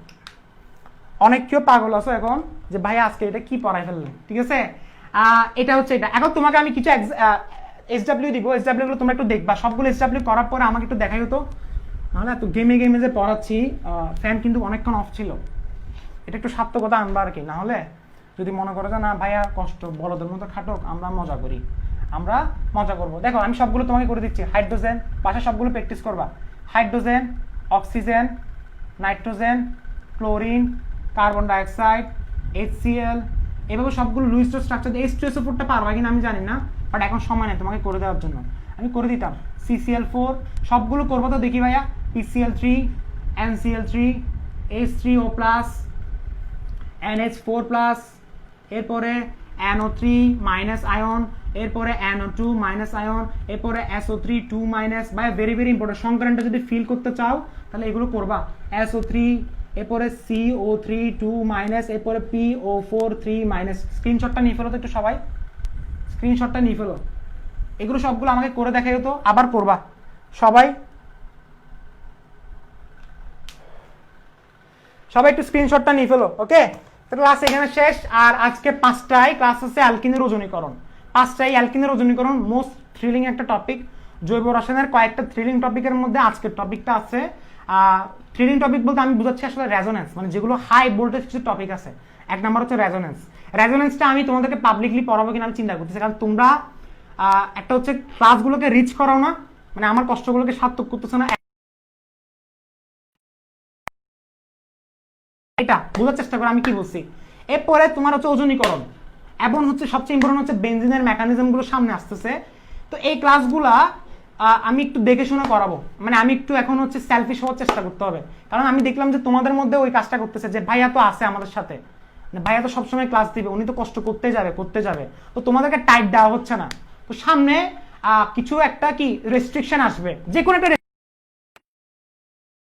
অনেক কেউ পাগল আছো এখন যে ভাই আজকে এটা কি পড়াই ফেললে, ঠিক আছে? এটা হচ্ছে এটা। এখন তোমাকে আমি কিছু SW দিব, SW গুলো তোমরা একটু দেখবা, সবগুলো SW করার পরে আমাকে একটু দেখাই হতো, নাহলে এত গেমে গেমে যে পড়াচ্ছি, ফ্যান কিন্তু অনেকক্ষণ অফ ছিল, এটা একটু সার্থকতা আনবা আর কি। না হলে যদি মনে করো যে না ভাইয়া কষ্ট, বড়দের মতো খাটক, আমরা মজা করি, আমরা মজা করবো। দেখো আমি সবগুলো তোমাকে করে দিচ্ছি, হাইড্রোজেন, পাশে সবগুলো প্র্যাকটিস করবা, hydrogen, oxygen, nitrogen, chlorine, carbon dioxide, HCl, এভাবে সবগুলো লুইস ডট স্ট্রাকচার। H2SO4টা পারবা কিনা আমি জানি না, বাট এখন সময় নেই তোমাকে করে দেওয়ার জন্য, আমি করে দিতাম। CCl4 সবগুলো করবো তো দেখি ভাইয়া, PCl3, NCl3, H3O+, NH4+, এরপরে NO3 মাইনাস আয়ন, এরপরে NO2 মাইনাস আয়ন, এরপরে SO3 2 মাইনাস। ভাই ভেরি ভেরি ইম্পর্টেন্ট, সংক্রান্ত যদি ফিল করতে চাও তাহলে এগুলো করবা। SO3, এরপরে CO3 2 মাইনাস, এরপরে PO4 3 মাইনাস। স্ক্রিনশটটা নিয়ে ফেলো তো একটু সবাই, স্ক্রিনশটটা নিয়ে ফেলো, এগুলো সবগুলো আমাকে করে দেখাই হতো, আবার করবা সবাই, সবাই একটু স্ক্রিনশটটা নিয়ে ফেলো। ওকে, ক্লাস এখানে শেষ। আর আজকে 5টায় ক্লাস আছে অ্যালকিনের ওজনীকরণ, 5টায় অ্যালকিনের ওজনীকরণ মোস্ট থ্রিলিং একটা টপিক। জৈব রসায়নের কয়েকটা থ্রিলিং টপিকের মধ্যে আজকের টপিকটা আছে। থ্রিলিং টপিক বলতে আমি বুঝাচ্ছি আসলে রেজোনেন্স, মানে যেগুলো হাই ভোল্টেজ কিছু টপিক আছে। 1 নাম্বার হচ্ছে রেজোনেন্স। রেজোনেন্সটা আমি তোমাদেরকে পাবলিকলি পড়াবো কিনা আমি চিন্তা করতেছি, কারণ তোমরা একটা হচ্ছে ক্লাসগুলোকে রিচ করাও না, মানে আমার কষ্টগুলোকে সার্থক করতেছে না, এটা বোঝার চেষ্টা করো আমি কি বলছি। এরপরে তোমার হচ্ছে ওজনীকরণ, এবং হচ্ছে সবচেয়ে ইম্পর্টেন্ট হচ্ছে বেনজিনের মেকানিজমগুলো সামনে আসতেছে। তো এই ক্লাসগুলা আমি একটু দেখে শুনে করাবো, মানে আমি একটু এখন হচ্ছে সেলফিশ হওয়ার চেষ্টা করতে হবে, কারণ আমি দেখলাম যে তোমাদের মধ্যে ওই কাজটা করতেছে, যে ভাইয়া তো আছে আমাদের সাথে, ভাইয়া তো সবসময় ক্লাস দিবে, উনি তো কষ্ট করতে যাবে, তো তোমাদেরকে টাইট দেওয়া হচ্ছে না। তো সামনে কিছু একটা কি রেস্ট্রিকশন আসবে, যে কোনো একটা